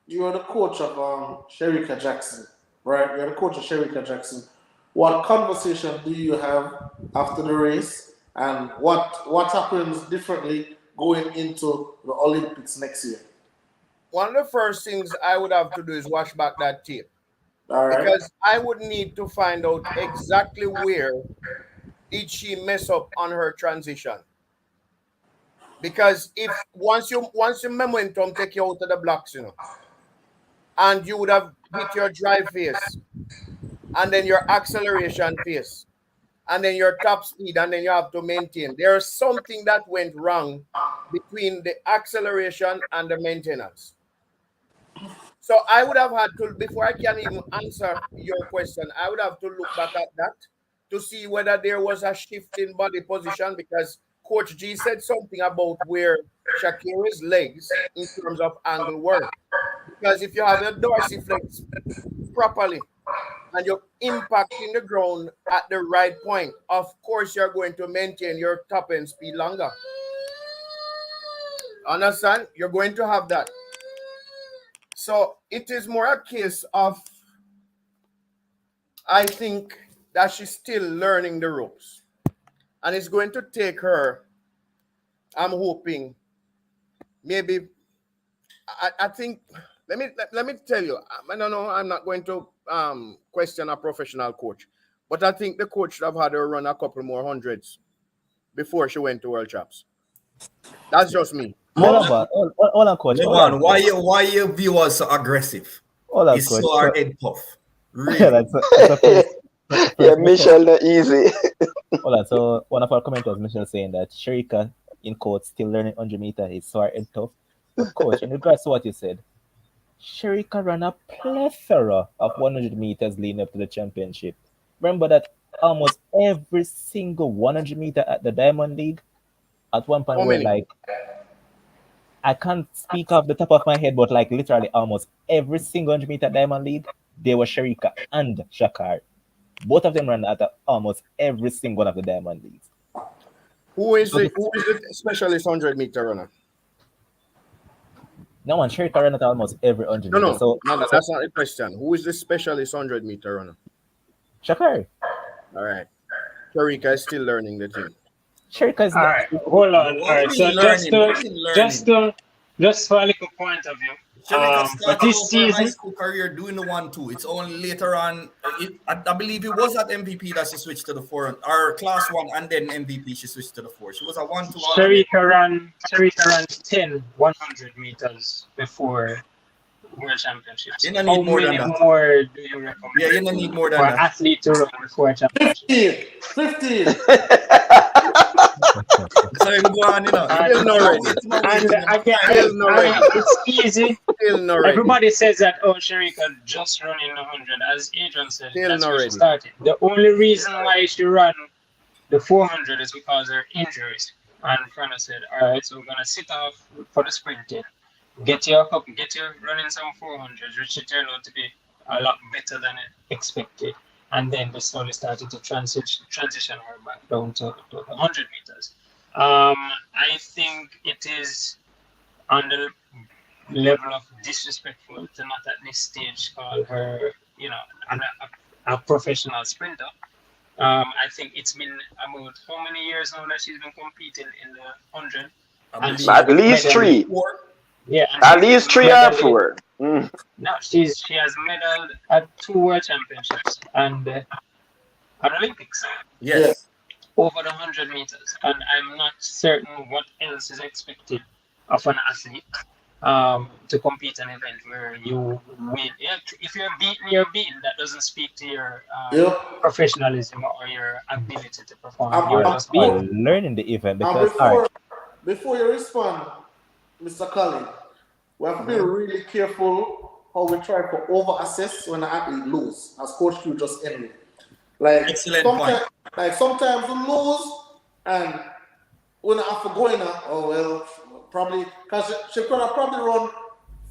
Shericka Jackson, right? You're the coach of Shericka Jackson. What conversation do you have after the race, and what happens differently going into the Olympics next year? One of the first things I would have to do is watch back that tape All right. because I would need to find out exactly where did she mess up on her transition. Because if once your momentum take you out of the blocks, and you would have hit your drive phase, and then your acceleration phase, and then your top speed, and then you have to maintain. There's something that went wrong between the acceleration and the maintenance. So I would have had to, before I can even answer your question, I would have to look back at that to see whether there was a shift in body position because Coach G said something about where Sha'Carri's legs in terms of angle were. Because if you have your dorsiflex properly and you're impacting the ground at the right point, of course you're going to maintain your top end speed longer. Understand? You're going to have that. So it is more a case of, I think that she's still learning the ropes. And it's going to take her, I'm hoping, maybe, I think, let me tell you, I don't know, I'm not going to question a professional coach, but I think the coach should have had her run a couple more hundreds before she went to World Champs. That's just me. Hold on, but hold on, coach. Hold Levan, on, why your viewers so aggressive? hold on, It's coach. so our head puff. Yeah, Really? that's a Yeah, first mission. Michelle, not easy. Hold on. So one of our commenters, Michelle, saying that Shericka in quotes still learning 100 meter is sore and tough. But coach, in regards to what you said, Shericka ran a plethora of 100 meters leading up to the championship. Remember that almost every single 100 meter at the Diamond League at one point How were many? like, I can't speak off the top of my head, but like literally almost every single 100 meter Diamond League, they were Shericka and Sha'Carri. Both of them ran at almost every single one of the Diamond Leagues. Who is So the this, specialist 100-meter runner? no one Shericka ran at almost every 100 No, meters. no, So, no, so that's not the question. Who is the specialist 100-meter runner? Sha'Carri. All right. Shericka is still learning the thing. Shericka is All not. right, hold But on. All what right, been so learning? What been learning? just for a little point of view, Shericka for started this off her high season, school career doing the 1-2. It's only later on. I believe it was at MVP that she switched to the 4, or class 1, and then MVP she switched to the 4. She was a 1-2 all the way. Shericka ran 10 100 meters before World Championships. You don't need How more than many that. more do you Yeah, recommend you don't need more for than an that. athlete to run before championships? 15. So him go on, And Still not ready. It's my way and to them. again, Still not ready. it's easy. Still not ready. Everybody says that, oh, Shericka just running the 100. As Adrian said, Still that's not where she ready. started. The only reason why she ran the 400 is because of her injuries. And Frana said, all right, so we're going to sit off for the sprinting. Get you running some 400s, which it turned out to be a lot better than expected. And then they slowly started to transition her back down to the 100 meters. I think it is on the level of disrespectful to not at this stage call her, a professional sprinter. I think it's been about how many years now that she's been competing in the 100, I and believe she's At least medaled. three. four. Yeah, and At she's least been 3 or medaled. 4. Mm. No, she has medaled at two World Championships and an Olympics Yeah. Yes. over the 100 meters. And I'm not certain what else is expected of an athlete to compete an event where you win. Yeah, if you're beaten, you're beaten. That doesn't speak to your Yep. professionalism or your ability to perform. And, You're Or and, just or beaten. learning the event and because all right, before you respond, Mr. Collins, we have to be really careful how we try to over assess when an athlete lose, as Coach Q just ended. Like Excellent point. sometimes, sometimes we lose, and we not have to go in. Oh well, probably because she could have probably run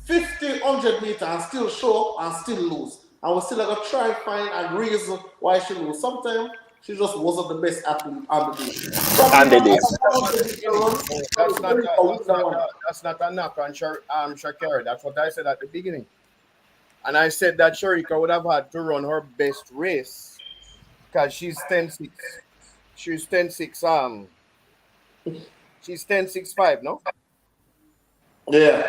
50, 100 meters and still show up and still lose, and we still gonna try and find a reason why she lose. Sometimes she just wasn't the best athlete on the day. Probably And they not did. a 100 meter run. Probably That's not very a, a that's winner not one. a, that's not a knock on Sha'Carri. That's what I said at the beginning. And I said that Shericka would have had to run her best race because she's 10-6. She's 10-6. She's 10-6-5, no? Yeah.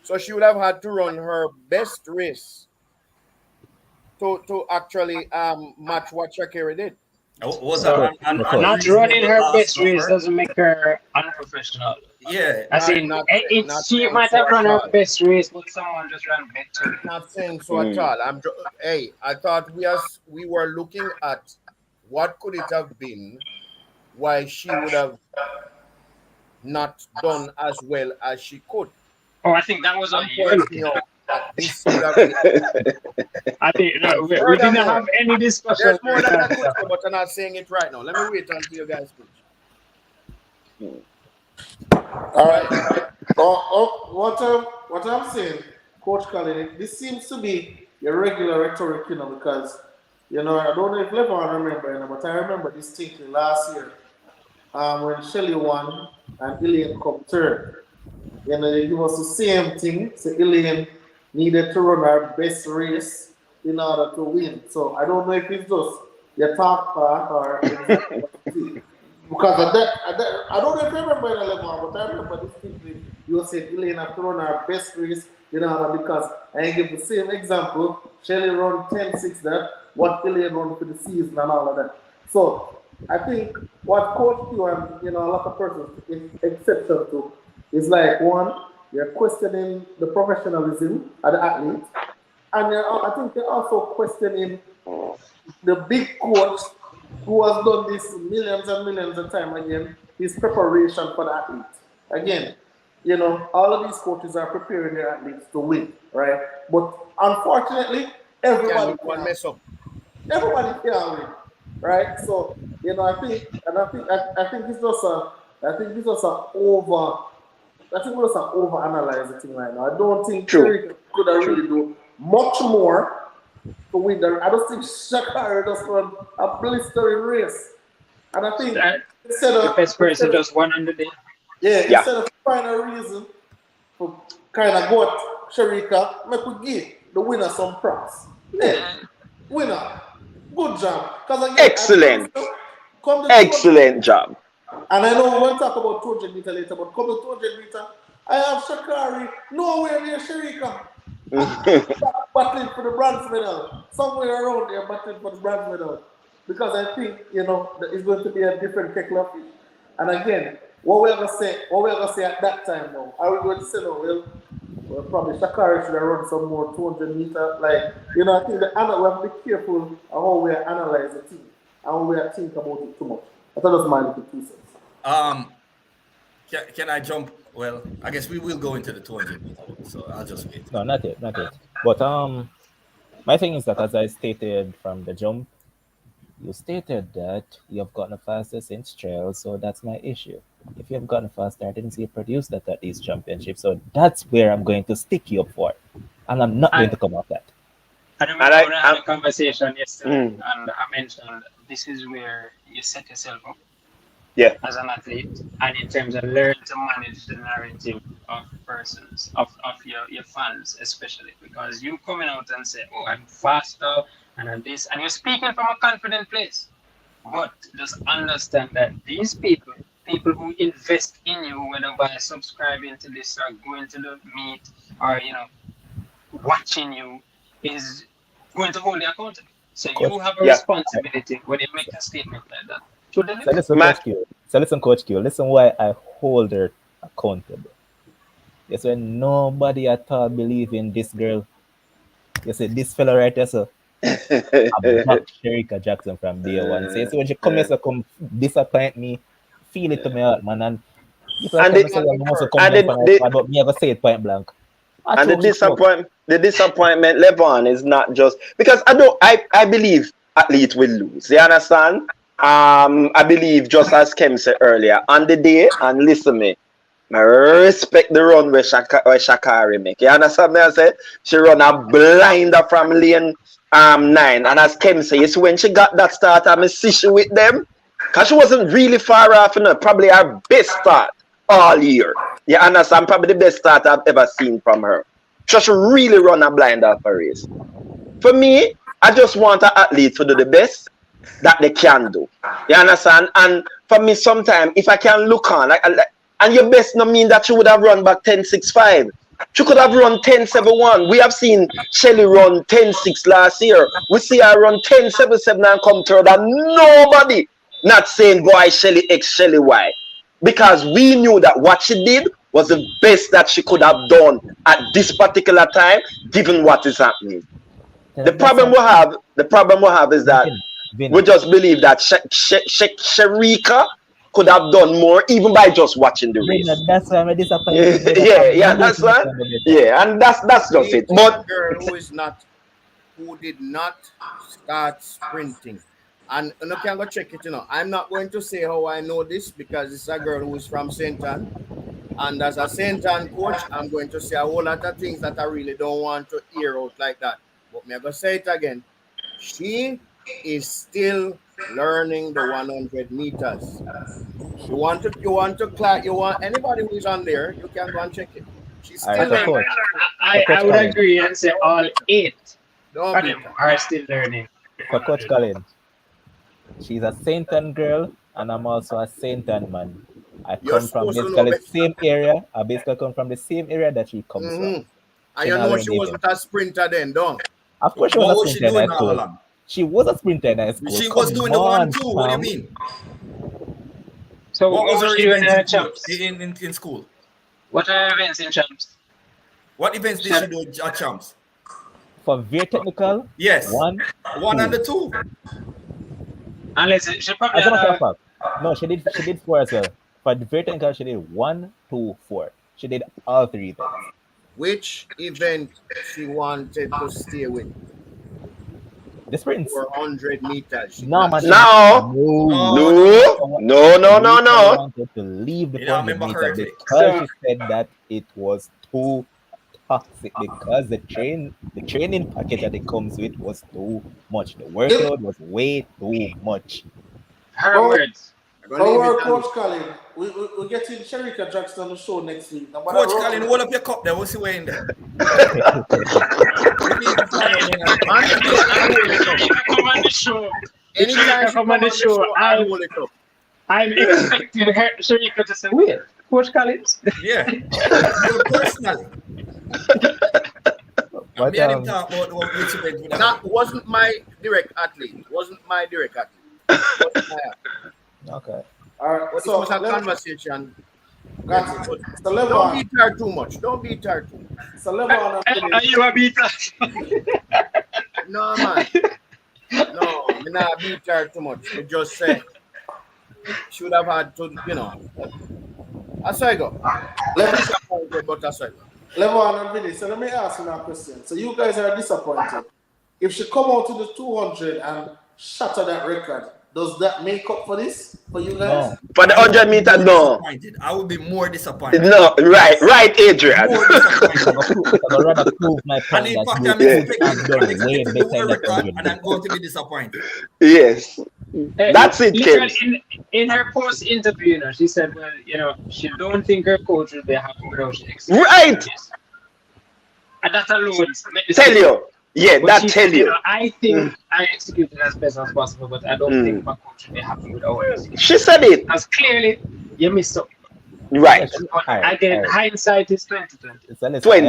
So she would have had to run her best race to actually match what Sha'Carri did. Was So an but coach, not running unreasonable her ask best of race her. doesn't make her unprofessional. Yeah. As in, Not she saying might so have run at her all. best race, but someone just ran better. Not saying so at Mm. all. Hey, I thought we were looking at what could it have been why she would have not done as well as she could. Oh, I think that was what I'm you were pointing looking out at. that this could have been. I think no, we didn't Furthermore, have any discussion there's more that I regarding could that say, one. but I'm not saying it right now. Let me wait until you guys finish. All Right? right. What I'm saying, Coach Collins, this seems to be your regular rhetoric, because I don't know if Levon remember, but I remember distinctly last year, when Shelley won and Ilian come third. It was the same thing. So Ilian needed to run her best race in order to win. So I don't know if it's just your talk part or exactly what you see. Because I don't know if you remember in 11, but I remember distinctly you said Elaine have to run her best race, because I give the same example. Shelley run 10-6 that, what Elaine run for the season and all of that. So I think what Coach Q and a lot of persons exception to is like one, you're questioning the professionalism of the athlete, and I think you're also questioning the big coach who has done this millions and millions of times again, his preparation for the athlete. Again, all of these coaches are preparing their athletes to win, right? But unfortunately, Can everybody which one can't. mess up? Everybody can't win, right? So I think it's just a, I think it's just a over. I think we're just over analyze the thing right now. I don't think True. Shericka could have True. really do much more to win the. I don't think Sha'Carri just run a blistering race. And I think That instead the of best person instead of just won on the day. yeah, Yeah. instead of finding a reason for kind of go at Shericka, make we give the winner some props. Hey, Yeah. winner, good job. Because again, I promise Excellent. you, come the 200 Excellent meter, job. and I know we won't talk about 200 meter later, but come the 200 meter, I have Sha'Carri nowhere near Shericka. And battling for the bronze medal. Somewhere around there battling for the bronze medal. Because I think, that it's going to be a different kettle of fish. And again, what we're gonna say at that time now, are we going to say no, well probably Sha'Carri should have run some more 200 meter. Like, I think we have to be careful of how we analyze the team and how we think about it too much. I thought that's my little 2 cents. Um, can I jump? Well, I guess we will go into the 200 meter one, so I'll just wait. no, not yet, not yet. But my thing is that as I stated from the jump, you stated that you have gotten faster since trail, so that's my issue. If you have gotten faster, I didn't see you produce that at these championships, so that's where I'm going to stick you up for, and I'm not going And to come off that. I And remember when I had a conversation yesterday, mm, and I mentioned this is where you set yourself up. Yeah. as an athlete, and in terms of learn to manage the narrative of persons, of your fans, especially because you coming out and say, "Oh, I'm faster and I'm this," and you're speaking from a confident place. But just understand that these people who invest in you, whether by subscribing to this or going to the meet or watching you, is going to hold you accountable. So Coach, you have a Yeah. responsibility when you make a statement like that to so deliver. listen, Man, Coach Q. So listen, Coach Q. Listen why I hold her accountable. Yes, when nobody at all believe in this girl. You see, this fella right there, so I back Shericka Jackson from day one. So you see, when she come here, so come disappoint me, feel it to my heart, man. And people are and telling the me, say, well, I must come and down for my the squad, but me, I go say it point blank. I and choke me choke. the disappointment Levon is not just because I believe athletes will lose. You understand? I believe just as Kem said earlier, on the day and listen me. I respect the run where Sha'Carri make. You understand me? I said she run a blinder from lane 9. And as Kem said, it's when she got that start, I'm a issue with them. Because she wasn't really far off, probably her best start all year. You understand? Probably the best start I've ever seen from her. So she really run a blind off a race. For me, I just want an athlete to do the best that they can do. You understand? And for me, sometimes if I can look on, and your best not mean that you would have run back 10.65. She could have run 10.71. We have seen Shelly run 10.6 last year. We see her run 10.77 and come third, and nobody not saying boy Shelly X Shelly Y. Because we knew that what she did was the best that she could have done at this particular time, given what is happening. The That's problem a we have, is that Vin. we Vin. just believe that Shericka could have done more even by just watching the Vin, race. that's why I'm disappointed, brother. Yeah, From yeah, you that's to one. understand the better. Yeah, and that's just it. Meeting But a girl who did not start sprinting. And you can go check it, I'm not going to say how I know this because it's a girl who is from St. Anne. And as a St. Anne coach, I'm going to say a whole lot of things that I really don't want to hear out like that. But I'm going to say it again. She is still learning the 100 meters. You want anybody who is on there, you can go and check it. She's All right, still so learning. coach. So I coach would Colin. agree and say all eight Don't of beat them her. are still learning. So coach Colin. She's a Saint Anne girl, and I'm also a Saint Anne man. I You're come from supposed to know basically the better. same area. I basically come from the same area that she comes from. Mm-hmm. And She you not know learn she anything. wasn't a sprinter then, don't? Of So course, she was a what was she sprinter in high doing all school. along? She was a sprinter in high school. She was Come doing the 1 on, 2. What do you Sam. mean? So What was what was her she doing in events her in school? champs? In school? What are her events in champs? What events did Shall, she do at champs? For very technical, Yes, one, 1 and two. the 2. unless she probably As a had matter of a fact, no, she did four as well. For the very technical, she did one, two, four. She did all three events. Which event she wanted to stay with? The sprints. 400 meters. She No, man, not. she want now, no. No, no, no. Shericka wanted to leave the You don't 400 remember meter correctly. because so she said that it was too toxic because the training package that it comes with was too much. The If, workload was way too much. her oh, words. I'm gonna leave it on. Coach Colin, we're getting Shericka Jackson on the show next week. Now, but Coach Colin, hold up your cup there. We'll see where in there. We need to find out when Honestly, I hold it up. If you come on the show, if Anytime Sherika she come come on the on the show, show, I hold it up. I'm expecting her Sherika to say, wait, Coach Collins. Yeah. You personally. And But me and him talk about which event we That wasn't my direct athlete. Wasn't my direct athlete. Wasn't my athlete. okay. All right, But this so was a conversation. got it. But So don't Levon, beat her too much. Don't beat her too much. so Levon and Are finish. you a beater? No, man. No, me not beat her too much. Me just say should have had to. I say go. Disappointed, but I say go. Levon and Vinny, so let me ask you now a question. So you guys are disappointed. If she come out to the 200 and shatter that record, does that make up for this for you guys? No. for the I would 100 be meter, more no. disappointed. I would be more disappointed. No, right, Adrian. More disappointed. I would rather prove my And point in that fact, you I'm Yeah. could expecting have done way to better do a in that record 100 and I'm meter. going to be disappointed. Yes. That's it, Literally, Kim. in her post interview, she said, well, she don't think her coach will be happy with how she executed Right. this. And that alone make me Tell say, you. Yeah, but that she tell said, you. I think I executed as best as possible, but I don't think Mm. my coach will be happy with how I She executed said this. it. Because clearly you missed up. Right. Yes. But All right. again, All right. hindsight is 2020. So listen, 20.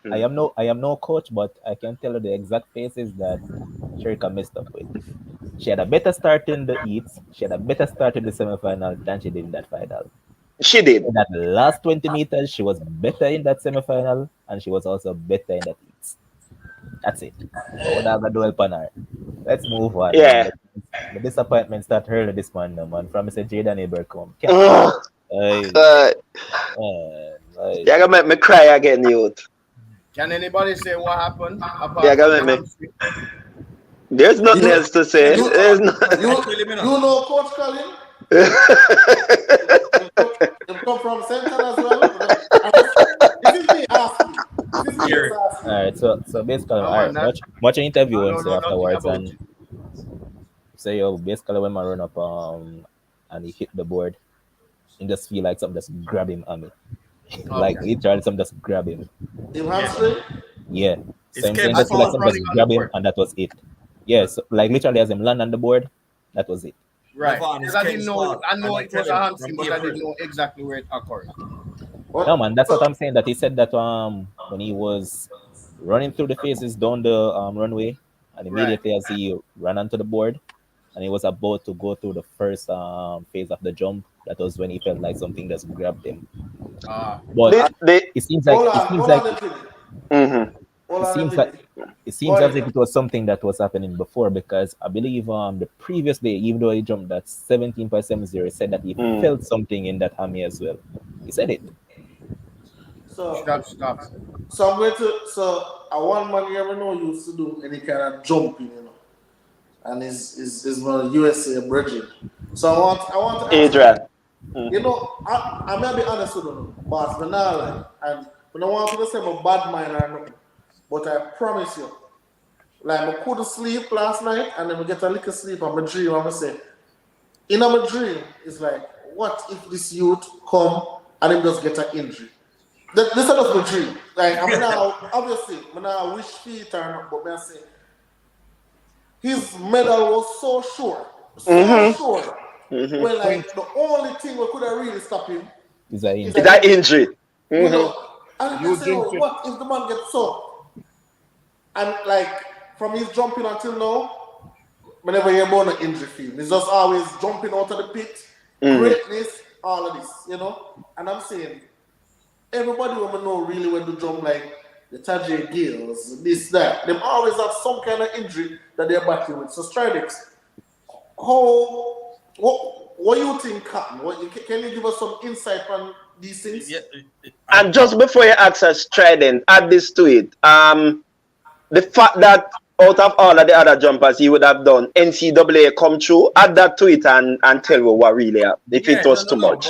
I am no coach, but I can tell you the exact phases that Shericka messed up with. She had a better start in the Eats. She had a better start in the semifinal than she did in that final. She did. In that last 20 meters, she was better in that semifinal, and she was also better in that Eats. That's it. But we're not gonna dwell upon her. Let's move on, man. Yeah. The disappointment start early this man, no, man. From Mr. Jaden Abercombe. Ugh. Hey, Uh, like, you're gonna make me cry again, youth. Can anybody say what happened You're apart from gonna the make me. hamstring? There's nothing You, else to say. you, There's not. you, I tell him, you know Coach Colin? Him come from Central as well. This is me asking. This is me Here. just asking. all right. So basically, all No, right. man, that Watch an interview I and don't say know nothing afterwards, about and it. say, yo, basically when I run up, and he hit the board, and just feel like something just grab him on me, like Okay. literally something just grab him. Him Yeah. hamstring? Yeah. So It's I'm saying Kem's just As he feel like was fault. something running just on the grab him, board. and that was it. Yeah. So like literally as him land on the board, that was it. Right. Levon, Because it's I didn't Kem's know. fault. I And know I it tell was a him hamstring, from but I didn't April. know exactly where it occurred. What? No man, that's So, what I'm saying. That he said that when he was running through the phases down the runway, and Right. immediately as he ran onto the board, and he was about to go through the first phase of the jump, that was when he felt like something just grabbed him. Ah. But they, hold on a minute. mm-hmm. Hold it on a seems like minute. it Go seems as if ahead. it was something that was happening before, because I believe the previous day, even though he jumped that 17.70, he said that he Mm. felt something in that hammy as well. He said it. You should So, have stopped. so I'm going to. So, a one man you ever know used to do any kind of jumping, and is my USA bridging. So I want to ask you. Adrian. I may be honest with you, boss, but not lie. And I don't want to say I'm a bad mind or nothing. But I promise you, like I couldn't sleep last night and then I get a little sleep and my dream, I'm gonna say, in my dream, it's like, what if this youth come and him just get an injury? This is just my dream. Like I mean now, obviously, I now wish feet or not, but I say his medal was so sure. So Mm-hmm. sure. Mm-hmm. When like the only thing we could have really stopped him Is that is injury? That an injury. you Mm-hmm. know, and I You say, jinx oh, it. what if the man gets up? And like from his jumping until now, whenever you're born an injury field, he's just always jumping out of the pit, Mm. greatness, all of this. And I'm saying everybody will know really when to jump like the Tajay Gills, this, that. They always have some kind of injury that they're battling with. So Stridex, what you think happened? Can you give us some insight on these things? Yeah, And just before you ask us, Trident, add this to it. The fact that out of all of the other jumpers you would have done, NCAA come through, add that to it and tell me what really happened, if yeah, it was too no. much.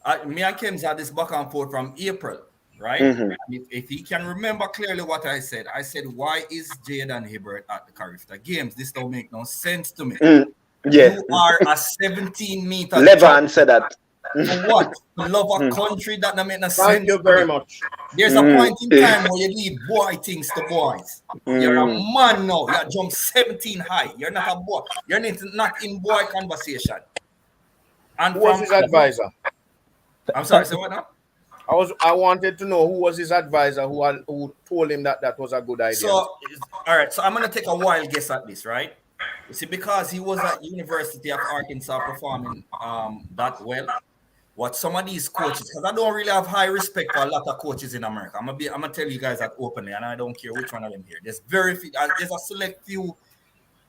But me and Kim's had this back and forth from April, right? Mm-hmm. And if he can remember clearly what I said, why is Jaden Hibbert at the Carifta Games? This don't make no sense to me. Mm. Yeah. You are a 17-meter Levan jump. said that. For what? To love a country that don't make no Thank sense you to very me. much. There's a point in time where you leave boy things to boys. You're a man now. You jump 17 high. You're not a boy. You're not in boy conversation. And Who was his advisor? I'm sorry, say what now? I wanted to know who was his advisor who told him that was a good idea. So, all right. So I'm gonna take a wild guess at this, right? You see, because he was at University of Arkansas performing that well. What some of these coaches, because I don't really have high respect for a lot of coaches in America. I'm gonna tell you guys that openly, and I don't care which one of them here. There's very few. There's a select few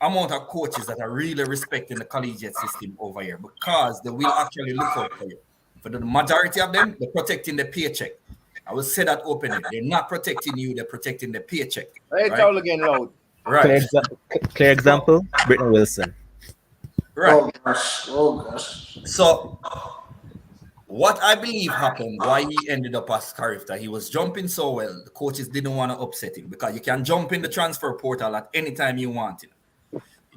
amount of coaches that are really respecting the collegiate system over here because they will actually look out for you. For the majority of them, they're protecting the paycheck. I will say that openly. They're not protecting you, they're protecting the paycheck. Hey, Right? tell again loud. Clear, Right. clear example, Brittany Wilson. Right. Oh gosh. So what I believe happened, why he ended up as Carifta, he was jumping so well, the coaches didn't want to upset him because you can jump in the transfer portal at any time you want it.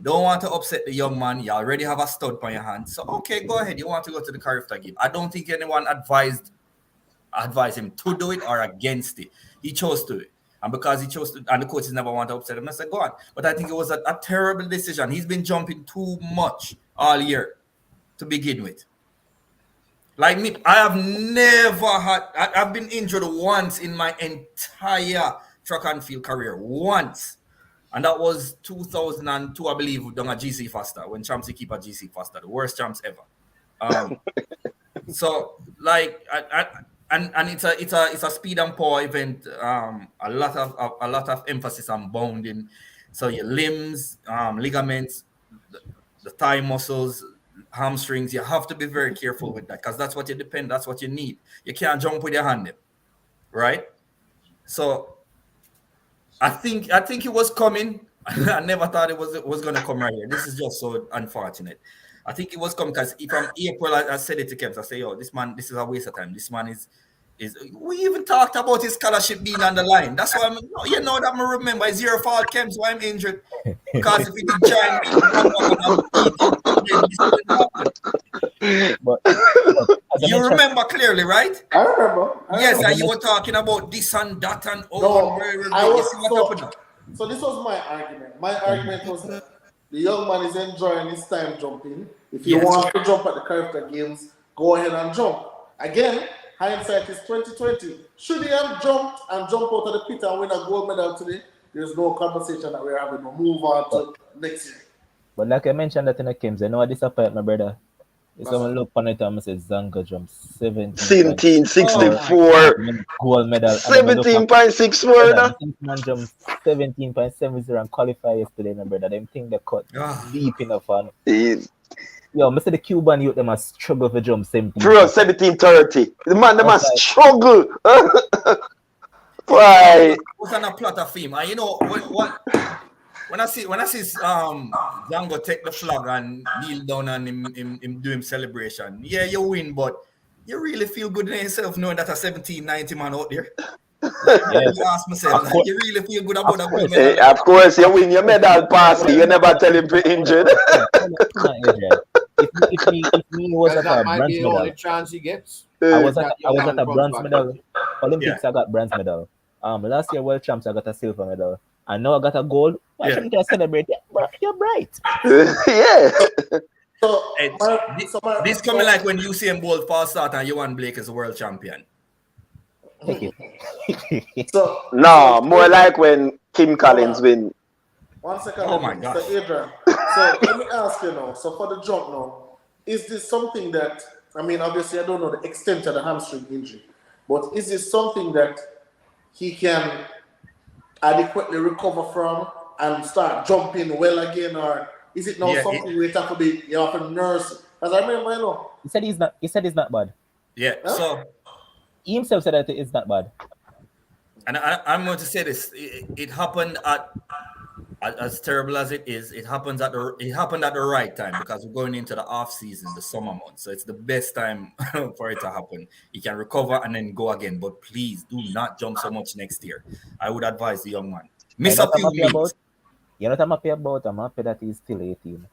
You don't want to upset the young man. You already have a stud on your hands. So, okay, go ahead. You want to go to the Carifta game. I don't think anyone advised him to do it or against it. He chose to do it. And because he chose to, and the coaches never want to upset him, I said, go on. But I think it was a terrible decision. He's been jumping too much all year to begin with. Like me, I have never had, I've been injured once in my entire track and field career. Once. And that was 2002, I believe, done a GC Faster, when champs keep a GC Faster, the worst champs ever. So, like, and it's a speed and power event. A lot of emphasis on bounding. So your limbs, ligaments, the thigh muscles, hamstrings, you have to be very careful with that because that's what you depend. That's what you need. You can't jump with your hand, right? So I think it was coming. I never thought it was going to come right here. This is just so unfortunate. I think it was coming because from April, I said it to Kems. I say, yo, this man, this is a waste of time. This man is. We even talked about his scholarship being on the line. That's why you know that I remember. It's your fault, Kems, why I'm injured. Because if he did try But you remember clearly, right? I remember. Yes, and you were talking about this and that and So this was my argument. My argument was that the young man is enjoying his time jumping. If he wants to jump at the Carifta Games, go ahead and jump. Again, hindsight is 2020. Should he have jumped and jump out of the pit and win a gold medal today? There's no conversation that we're having. We'll move on to next year. But like I mentioned that in the games, I know I disappoint my brother. If someone look on it and say Zango jumped 17.64 gold medal. 17.64. Man jumped 17.70 and qualify yesterday, my brother. Them thing they cut deep enough on. Yo, I say the Cuban youth, they must struggle for jump 17. Bro, 17.30. The man, they must struggle. Why? What's on a plot of fame? And you know when I see Zango take the flag and kneel down and him do him celebration. Yeah, you win, but you really feel good in yourself knowing that a 1790 man out there. Yes. You ask myself, like, you really feel good about that gold medal? Of course, you win your medal pass. You never tell him to injured. If me was at a bronze medal, only chance he gets. I was at a bronze medal. Olympics, I got bronze medal. Last year World Champs, I got a silver medal. And now I got a gold. Why shouldn't I celebrate? You're bright. Yeah. So, this coming like when Usain Bolt falls out and Johan Blake is a world champion. Take it. No, more like when Kim Collins win. 1 second. Oh my God. So Adrian, so let me ask you now. So for the jump now, is this something that, I mean, obviously I don't know the extent of the hamstring injury, but is this something that he can adequately recover from and start jumping well again, or is it now something you have to nurse? Because I remember, you know. He said it's not bad. Yeah. Huh? So he himself said that it's not bad. And I'm going to say this: it happened at, as terrible as it is, it happened at the right time because we're going into the off season, the summer months. So it's the best time for it to happen. You can recover and then go again. But please do not jump so much next year. I would advise the young man. Miss a few meets. You know what I'm happy about? I'm happy that he's still 18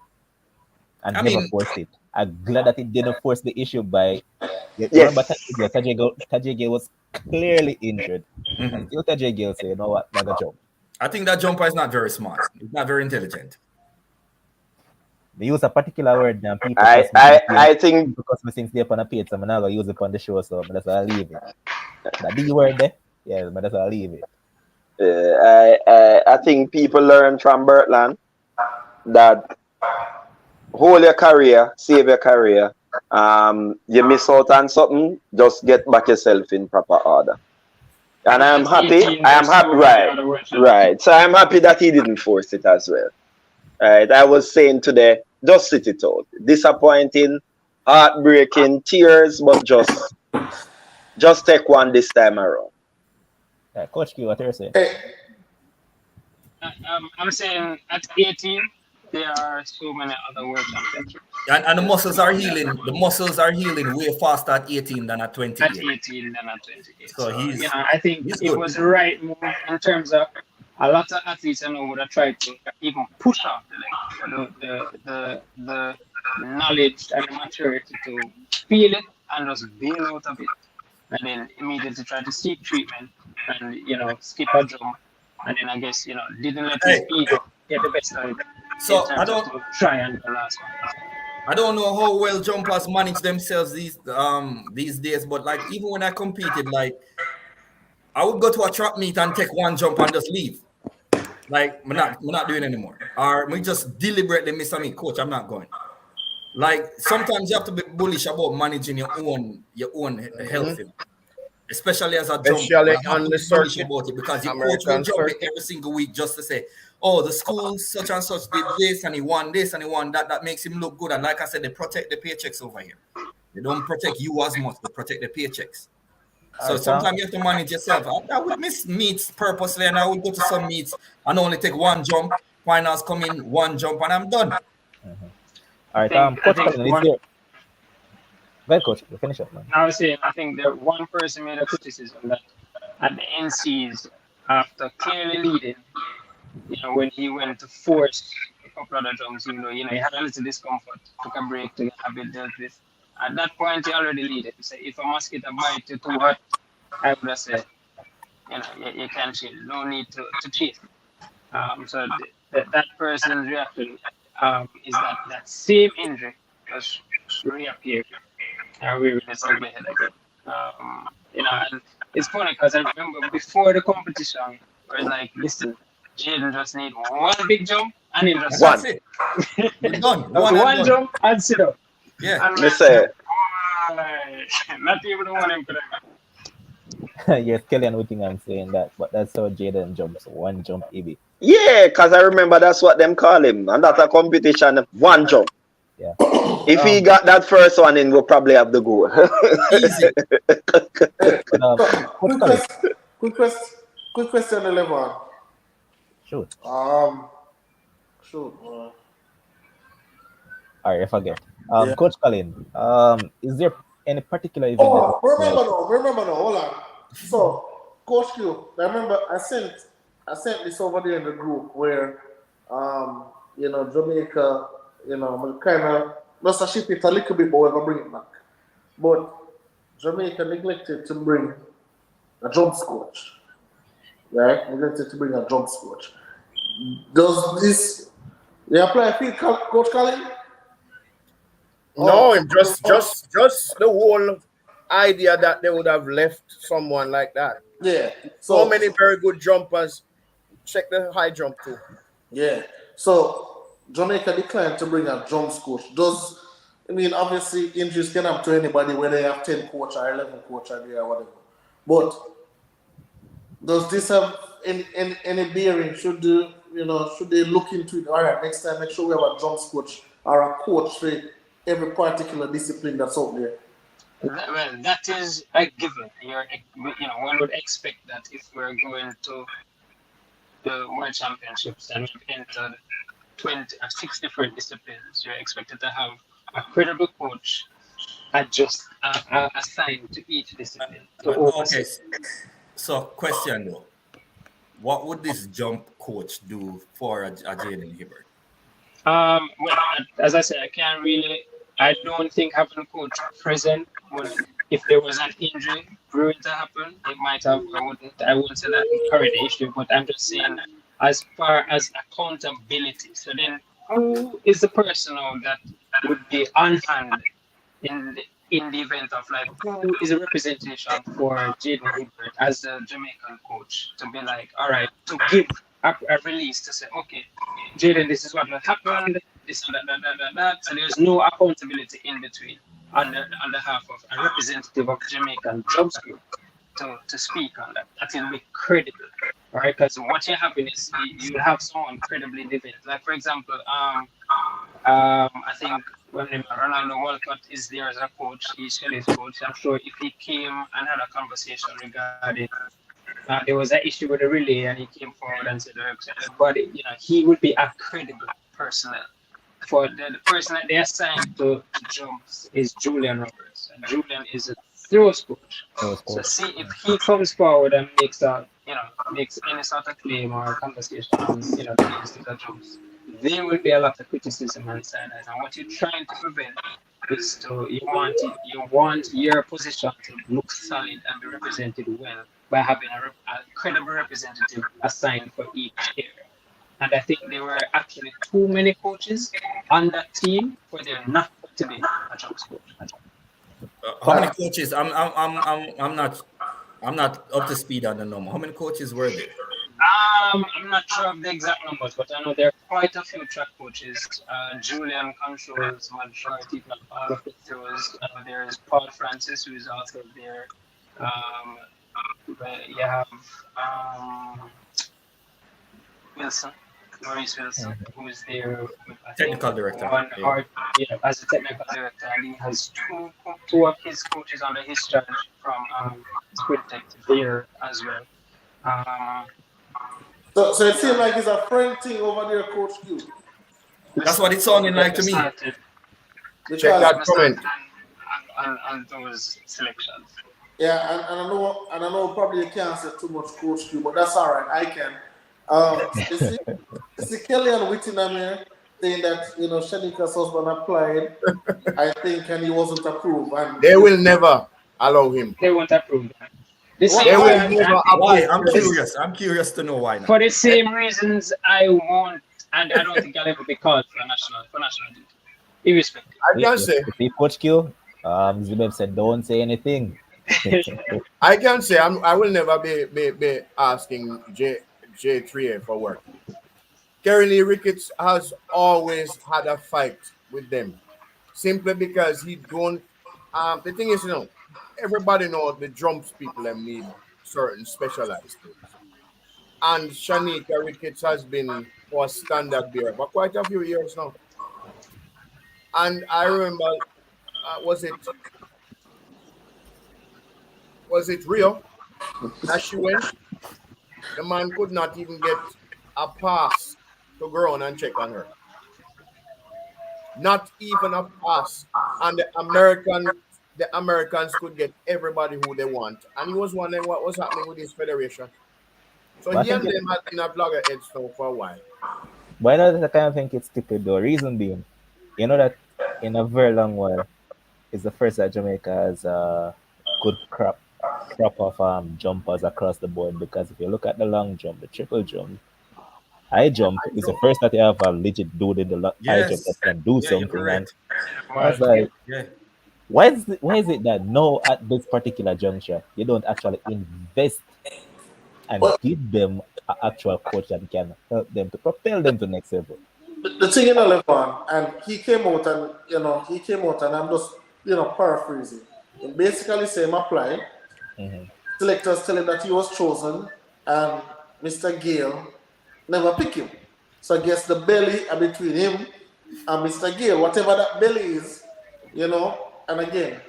and never forced it. I'm glad that it didn't force the issue by. Remember, Tajay was clearly injured. And still Tajay say, you know what, not a jump. I think that jumper is not very smart. He's not very intelligent. They use a particular word now. People I think because we since they're on a page, so I'm not gonna use it on the show, so that's why I leave it. That D word there, yeah, but that's why I leave it. I think people learn from Bertland that hold your career, save your career. You miss out on something, just get back yourself in proper order. And I am happy. Right. So I'm happy that he didn't force it as well. Right. I was saying today, just sit it out. Disappointing, heartbreaking, tears, but just take one this time around. Coach Q, what are you saying? I'm saying at 18, there are so many other world championships. And the muscles are healing. The muscles are healing way faster at 18 than at 28. At 18 than at 28. So he's, I think it was the right move in terms of a lot of athletes I know would have tried to even push off the leg, but the knowledge and the maturity to feel it and just bail out of it, and then immediately try to seek treatment and skip a jump, and then I guess didn't let his Hey, ego get the best of him in so terms of to try and the last one. I don't know how well jumpers manage themselves these days, but like even when I competed, like I would go to a track meet and take one jump and just leave. Like we're not doing anymore. Or we just deliberately miss a meet. Coach, I'm not going. Like sometimes you have to be bullish about managing your own health, especially as a jumper. Especially You have on to the be bullish circuit, about it because your coach will American jump it circuit. every single week just to say, oh, the school such and such did this and he won this and he won that. That makes him look good. And like I said, they protect the paychecks over here. They don't protect you as much. They protect the paychecks. All So right, Tom. sometimes you have to manage yourself. I would miss meets purposely, and I would go to some meets and only take one jump. Finals come in, one jump, and I'm done. All I right, think I Coach think Colin, is one. there? Well, Coach, you finish up, man. I was saying I think that one person made a criticism that at the NCs after clearly leading, when he went to force a couple of the jumps, he had a little discomfort, took a break to have it dealt with. At that point, he already leaded. He said, if a mosquito bite you too hot, I would have said, you can chill. No need to chase. So that person's reaction is that same injury just reappeared and we really ugly head again. And it's funny because I remember before the competition, we're like, listen, Jaden just need one big jump and he'll just That's One. it. We're done. One and one done. jump and sit up. Yeah. And Me say, not even the one him could have. Yes, Kelly and Whittingham saying that, but that's how Jaden jumps. One jump, EB. yeah, because I remember that's what them call him. And that's a competition, one jump. Yeah. If he Um, got that first one in, we'll probably have the goal. Easy. but Coach quick Colin, question, quick question, 11. shoot. Shoot. All right, I forget. Yeah. Coach Colin, is there any particular event that Oh, remember now. Hold on. So, Coach Q, I remember I sent this over there in the group where, Jamaica, kind of just a ship it a little bit, but we're gonna bring it back. But Jamaica neglected to bring a jumps coach. Right? Neglected to bring a jumps coach. Does this they apply for Coach Colin? No, just the whole idea that they would have left someone like that. Yeah. So many very good jumpers. Check the high jump too. Yeah. So Jamaica declined to bring a jumps coach. Obviously injuries can happen to anybody whether they have 10 coach or 11 coach or whatever. But does this have any bearing? Should they look into it? All right, next time make sure we have a jumps coach or a coach for every particular discipline that's out there. Well, that is a given. One would expect that if we're going to the World Championships and we've entered 6 different disciplines, you're expected to have a credible coach assigned to each discipline to oversee. Okay. So, question though. What would this jump coach do for a Jaden Hibbert? Well, as I said, I don't think having a coach present if there was an injury brewing to happen, it might have. I wouldn't say that encourage the issue, but I'm just saying as far as accountability. So then, who is the person that would be on hand in the event of like who is a representation for Jaden Hibbert as the Jamaican coach to be like, all right, to give a release to say, okay, Jaden, this is what happened, this and that. So there's no accountability in between on the half of a representative of Jamaican jobs group to speak on that. That will be credible, all right? Because what will happen is you have someone credibly in the event. Like for example, I think when Ronaldo Walcott is there as a coach, he's Shelly's coach. I'm sure if he came and had a conversation regarding there was an issue with the relay and he came forward and said, but he would be a credible personnel. For the person that they assigned to jumps is Julian Roberts, and Julian is a throws coach. So see if he comes forward and makes a makes any sort of claim or conversation on the instance of jokes, there will be a lot of criticism and sadness. And what you're trying to prevent is you want your position to look solid and be represented well by having a credible representative assigned for each area. And I think there were actually too many coaches on that team for there not to be a jokes coach. How many coaches? I'm not up to speed on the number. How many coaches were there? I'm not sure of the exact numbers, but I know there are quite a few track coaches. Julian controls majority, if not all of the throws. There's Paul Francis, who is also there. Um, but you have Wilson, Maurice Wilson, who is there with, I think, Technical director. one Yeah. or as a technical director, and he has two of his coaches under his charge from Sprint Tech there as well. Um, So it seems like it's a friend thing over there, Coach Q. That's what it's sounding like to me. started Check that Because comment. on those selections. yeah, and I know probably you can't say too much, Coach Q, but that's all right. I can. You see Kelly and Whittingham here saying that Shericka's husband applied, I think, and he wasn't approved. And They will never allow him. They won't approve that. The Why- same They will why- never Why? approve. I'm curious. I'm curious to know why now. for the same reasons I won't, and I don't think I'll ever be called for national duty, irrespective. I can say, You see, Coach Q, Zubeb said, don't say anything. I will never be asking J3A for work. Kerry Ricketts has always had a fight with them, simply because he don't. The thing is, everybody knows the drums people them need certain specialized skills. And Sha'Carri Ricketts has been for a standard bearer for quite a few years now. And I remember, was it Rio that she went? The man could not even get a pass to go on and check on her. Not even a pass. And the Americans could get everybody who they want. And he was wondering what was happening with his federation. So But I he and think them had been a blogger heads now for a while. But I know that I kind of think it's stupid though. Reason being, you know that in a very long while, it's the first that Jamaica has a good crop of jumpers across the board. Because if you look at the long jump, the triple jump, high jump is the first that you have a legit dude in the high jump that Yes. can do Yeah, you're something. And correct. I was like, Yeah. why is it that no at this particular juncture you don't actually invest and Well, give them an actual coach that can help them to propel them to next level? the thing in the left one, and he came out and I'm just paraphrasing. And basically saying apply. Mhm. Selectors tell him that he was chosen, and Mr. Gale never pick him. So I guess the belly are between him and Mr. Gale, whatever that belly is, And again,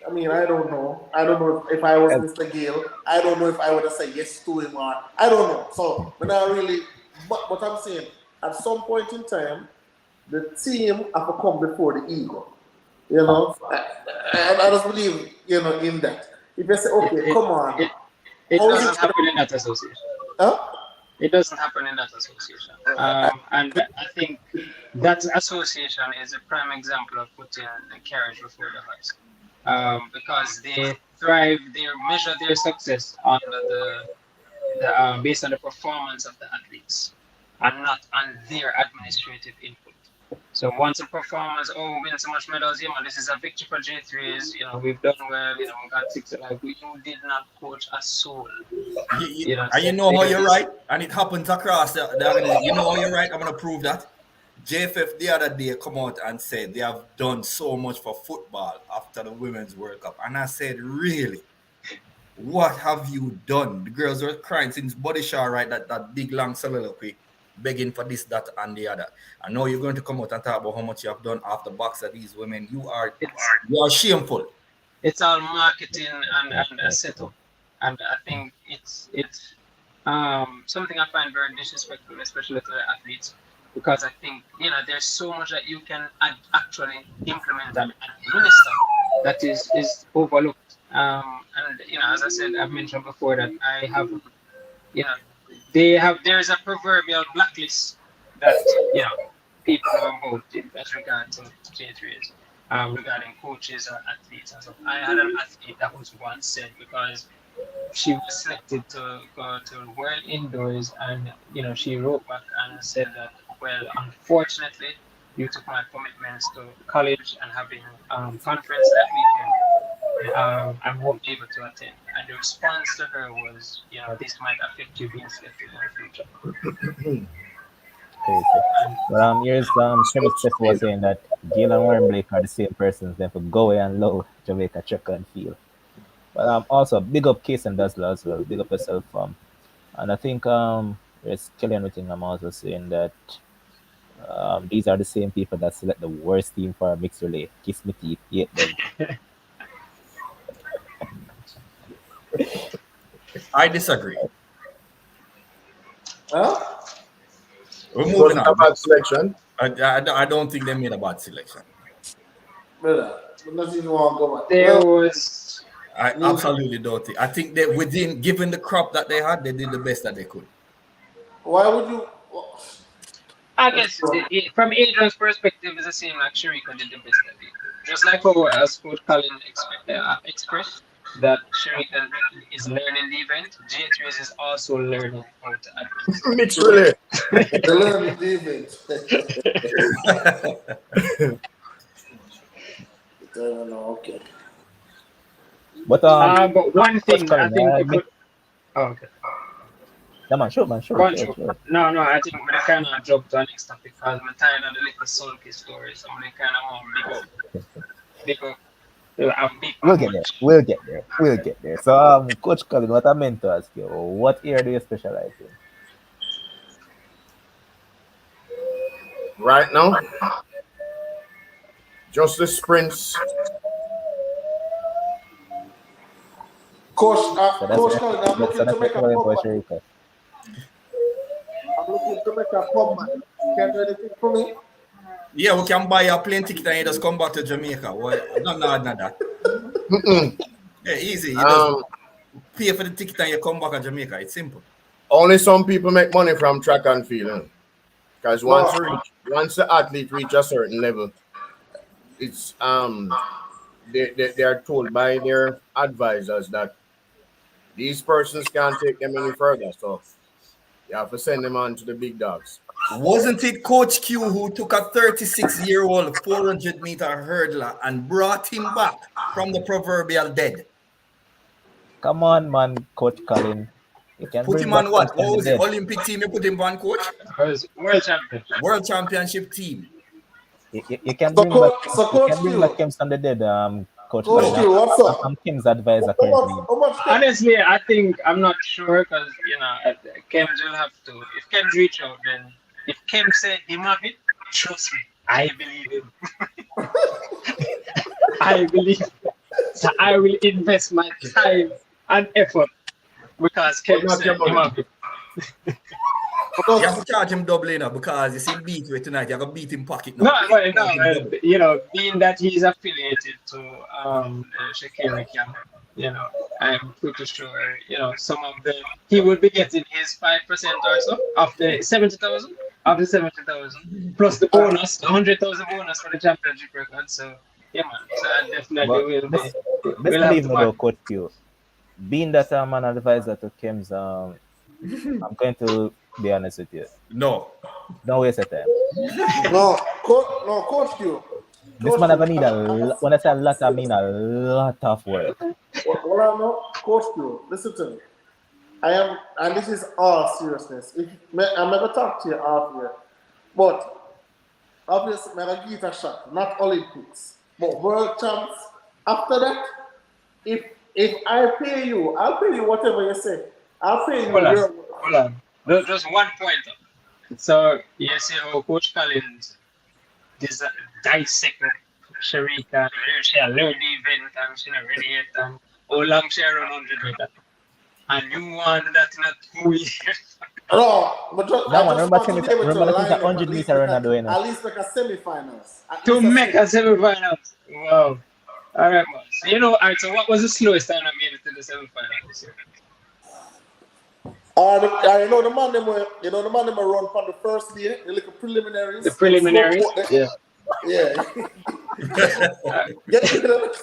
I mean, I don't know. I don't know if I was Mr. Gale. I don't know if I would have said yes to him or I don't know. So, but not really. But I'm saying, at some point in time, the team have to come before the ego. I just believe, in that. If you say, okay, come on. It How is doesn't it? happen in that association. Huh? It doesn't happen in that association. And I think that association is a prime example of putting the carriage before the horse. Because they thrive, they measure their success on the based on the performance of the athletes and not on their administrative input. So once a performance, we win so much medals, this is a victory for J3s, we've done well, we got six alive. You did not coach a soul. And you know how you're right, and it happens across the organization. You know how you're right. I'm gonna prove that. JFF the other day come out and said they have done so much for football after the Women's World Cup, and I said, really, what have you done? The girls were crying since Body Shaw, right? That big long soliloquy, begging for this, that, and the other. I know you're going to come out and talk about how much you have done after box of these women. You are shameful. It's all marketing and a setup. And I think it's something I find very disrespectful, especially to the athletes, because I think there's so much that you can actually implement and administer that is overlooked. And And as I said, I've mentioned before that I have, you know, there's a proverbial blacklist that people know about it as regard to J3s, regarding coaches or athletes and stuff. I had an athlete that was once said because she was selected to go to the World Indoors, and she wrote back and said that, well, unfortunately, due to my commitments to college and having conference that weekend, I won't be able to attend. And the response to her was, this might affect you being selected in the future. Crazy. And But here's Travis Steph was saying that Gail and Warren Blake are the same persons. Then for go away and low Jamaica check and feel. But also big up Case and Dazzler as well. Big up yourself. And I think there's Kelly and everything. I'm also saying that these are the same people that select the worst team for a mixed relay. Kiss me teeth, hate them. I disagree. Huh? We're It moving wasn't a on. bad selection. I don't think they made a bad selection. Brother, not even want to go back. there was, I absolutely don't think. I think that given the crop that they had, they did the best that they could. Why would you? I guess, from Adrian's perspective, it's the same like Shericka did the best that they could. Just like how, as Coach Colin expressed, that Shericka is learning the event, J3 is also learning how to advance. Mixed relay. The learning David. I don't know. Okay. But But one thing I Colin, think we could. Oh, okay. yeah, man, sure. Go on, sure. No, I think we kind of jump to the next topic because I'm tired of the little sulky story. So we kind of want big up. We'll get there. So Coach Colin, what I meant to ask you, what area do you specialize in? Right now, just the sprints. Coach, So that's Coach Colin, I'm looking to make a for comeback. Shericka. I'm looking to make a comeback. Can you do anything for me? Yeah, we can buy a plane ticket and you just come back to Jamaica. Well, no, that. Yeah, easy. You just pay for the ticket and you come back to Jamaica. It's simple. Only some people make money from track and field. Because once the athlete reach a certain level, it's they are told by their advisors that these persons can't take them any further. So you have to send them on to the big dogs. Wasn't it Coach Q who took a 36-year-old 400-meter hurdler and brought him back from the proverbial dead? Come on, man, Coach Colin. You can Put bring him back on what? from What the was it? dead. Olympic team you put him on, Coach? World Championship. World Championship team. You can So, bring Coach, back so Coach Kim Q, from the dead, Coach Coach Colin. Q, what's up? I'm Kim's advisor How currently. much? Honestly, I think I'm not sure because Kems will have to. If Kems reach out, then if Kems say him have it, trust me, I believe him. I believe. So I will invest my time and effort because Kems said him have it. You have to charge him double enough because you see him beat you tonight. You have to beat him pocket now. No, being that he's affiliated to Sha'Carri camp, I'm pretty sure, some of them he will be getting his 5% or so of the 70,000, plus the bonus, the 100,000 bonus for the championship record. So yeah, man. So I definitely will be. Best We'll have believe to me though, Coach Q. Being that I'm an advisor to Kim's, I'm going to be honest with you. No. Don't waste your time. No, Coach Q. This man ever need when I say a lot, I mean a lot of work. Well, I know, Coach Q, listen to me. I am, and this is all seriousness. I'm never talk to you off here, but obviously, I'm gonna give it a shot. Not Olympics, but World Champs. After that, if I pay you, I'll pay you whatever you say. I'll pay you. Hold on. Just one point. So you see how Coach Collins dissect Shericka, she learned the event and she not ready yet, and how long she run 100 meter. And you want that in a 2 years. No, but just, No, I man, just want to be able to remember line the up 100 meter runner doing at least like a semi-finals. To make a semi-finals. Wow. All right, man. So, all right. So, what was the slowest time that made it to the semi-final this year? You know the man them the man them run from the first day, the little The preliminaries, them slow preliminaries. court there. Yeah. Yeah. Uh, get me that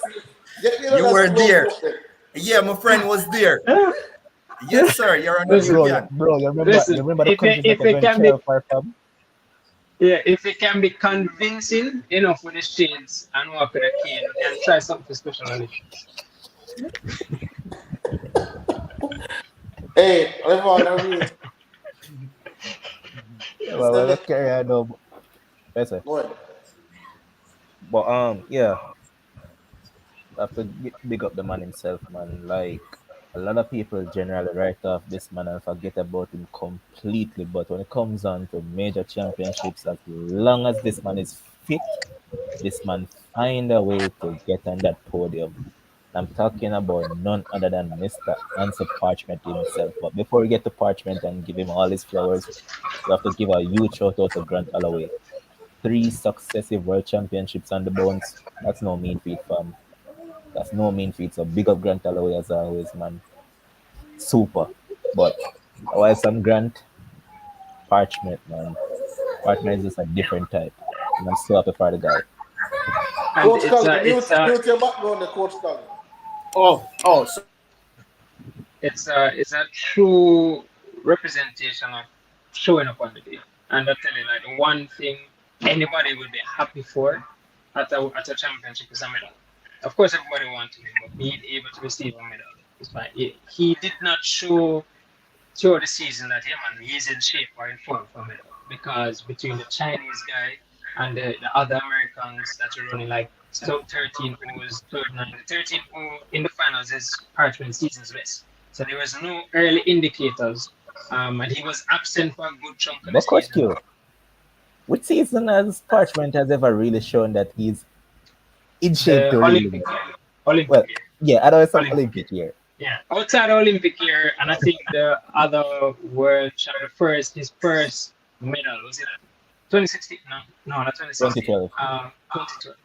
get me You that were slow there. court there. Yeah, my friend was there. uh, Yes, sir. You're an listen, Olympian. You listen. remember the countries that If you're it going to can be, cheer for, fam? yeah, if it can be convincing enough with the shades and walk with a cane, we can try something special on it. Hey, everyone, I mean, Yeah, well, send let's it. carry on now. That's it. Go ahead. But yeah, I have to big up the man himself, man. Like a lot of people generally write off this man and forget about him completely. But when it comes on to major championships, as long as this man is fit, this man find a way to get on that podium. I'm talking about none other than Mr. Answer Parchment himself. But before we get to Parchment and give him all his flowers, we have to give a huge shout out to Grant Holloway. Three successive world championships on the bones. That's no mean feat, fam. That's no mean feat. So big up Grant Holloway as always, man. Super. But while some Grant, Parchment, man. Parchment is just a different type. And I'm so happy for the guy. And Coach Cully, mute your background there, Coach Cully. Oh, it's a true representation of showing up on the day. And I tell you, like the one thing anybody would be happy for at a championship is a medal. Of course, everybody wants to win, but being able to receive a medal is fine. He did not show throughout the season that yeah, man, he's in shape or in form for medal because between the Chinese guy and the other Americans that are running like 13 who was third nine, the 13 who in the finals is Parchment season's best. So there was no early indicators, and he was absent for a good chunk of the But Coach season. Q, which season has Parchment has ever really shown that he's in shape The to really Olympic win? year, Olympic Well, year, yeah, I know it's some Olympic year. Olympic year. Yeah, outside the Olympic year, and I think the other the first his first medal was it 2016? No, not 2016. 2012. 2012.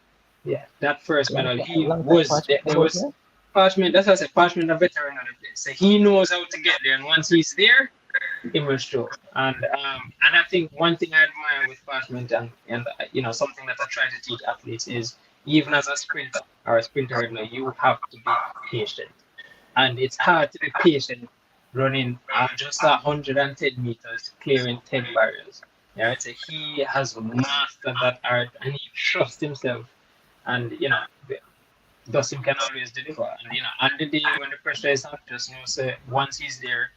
Yeah, that first medal. He Long time was there. Parchment There about was here. Parchment. That's what I said. Parchment, a veteran of the place. So he knows how to get there, and once he's there, he will show. And I think one thing I admire with Parchment and something that I try to teach athletes is even as a sprinter or a sprinter, you have to be patient, and it's hard to be patient running just 110 meters, clearing 10 barriers. Yeah, so he has mastered that art, and he trusts himself, and Dustin can always deliver. And on the day when the pressure is up, just know say once he's there,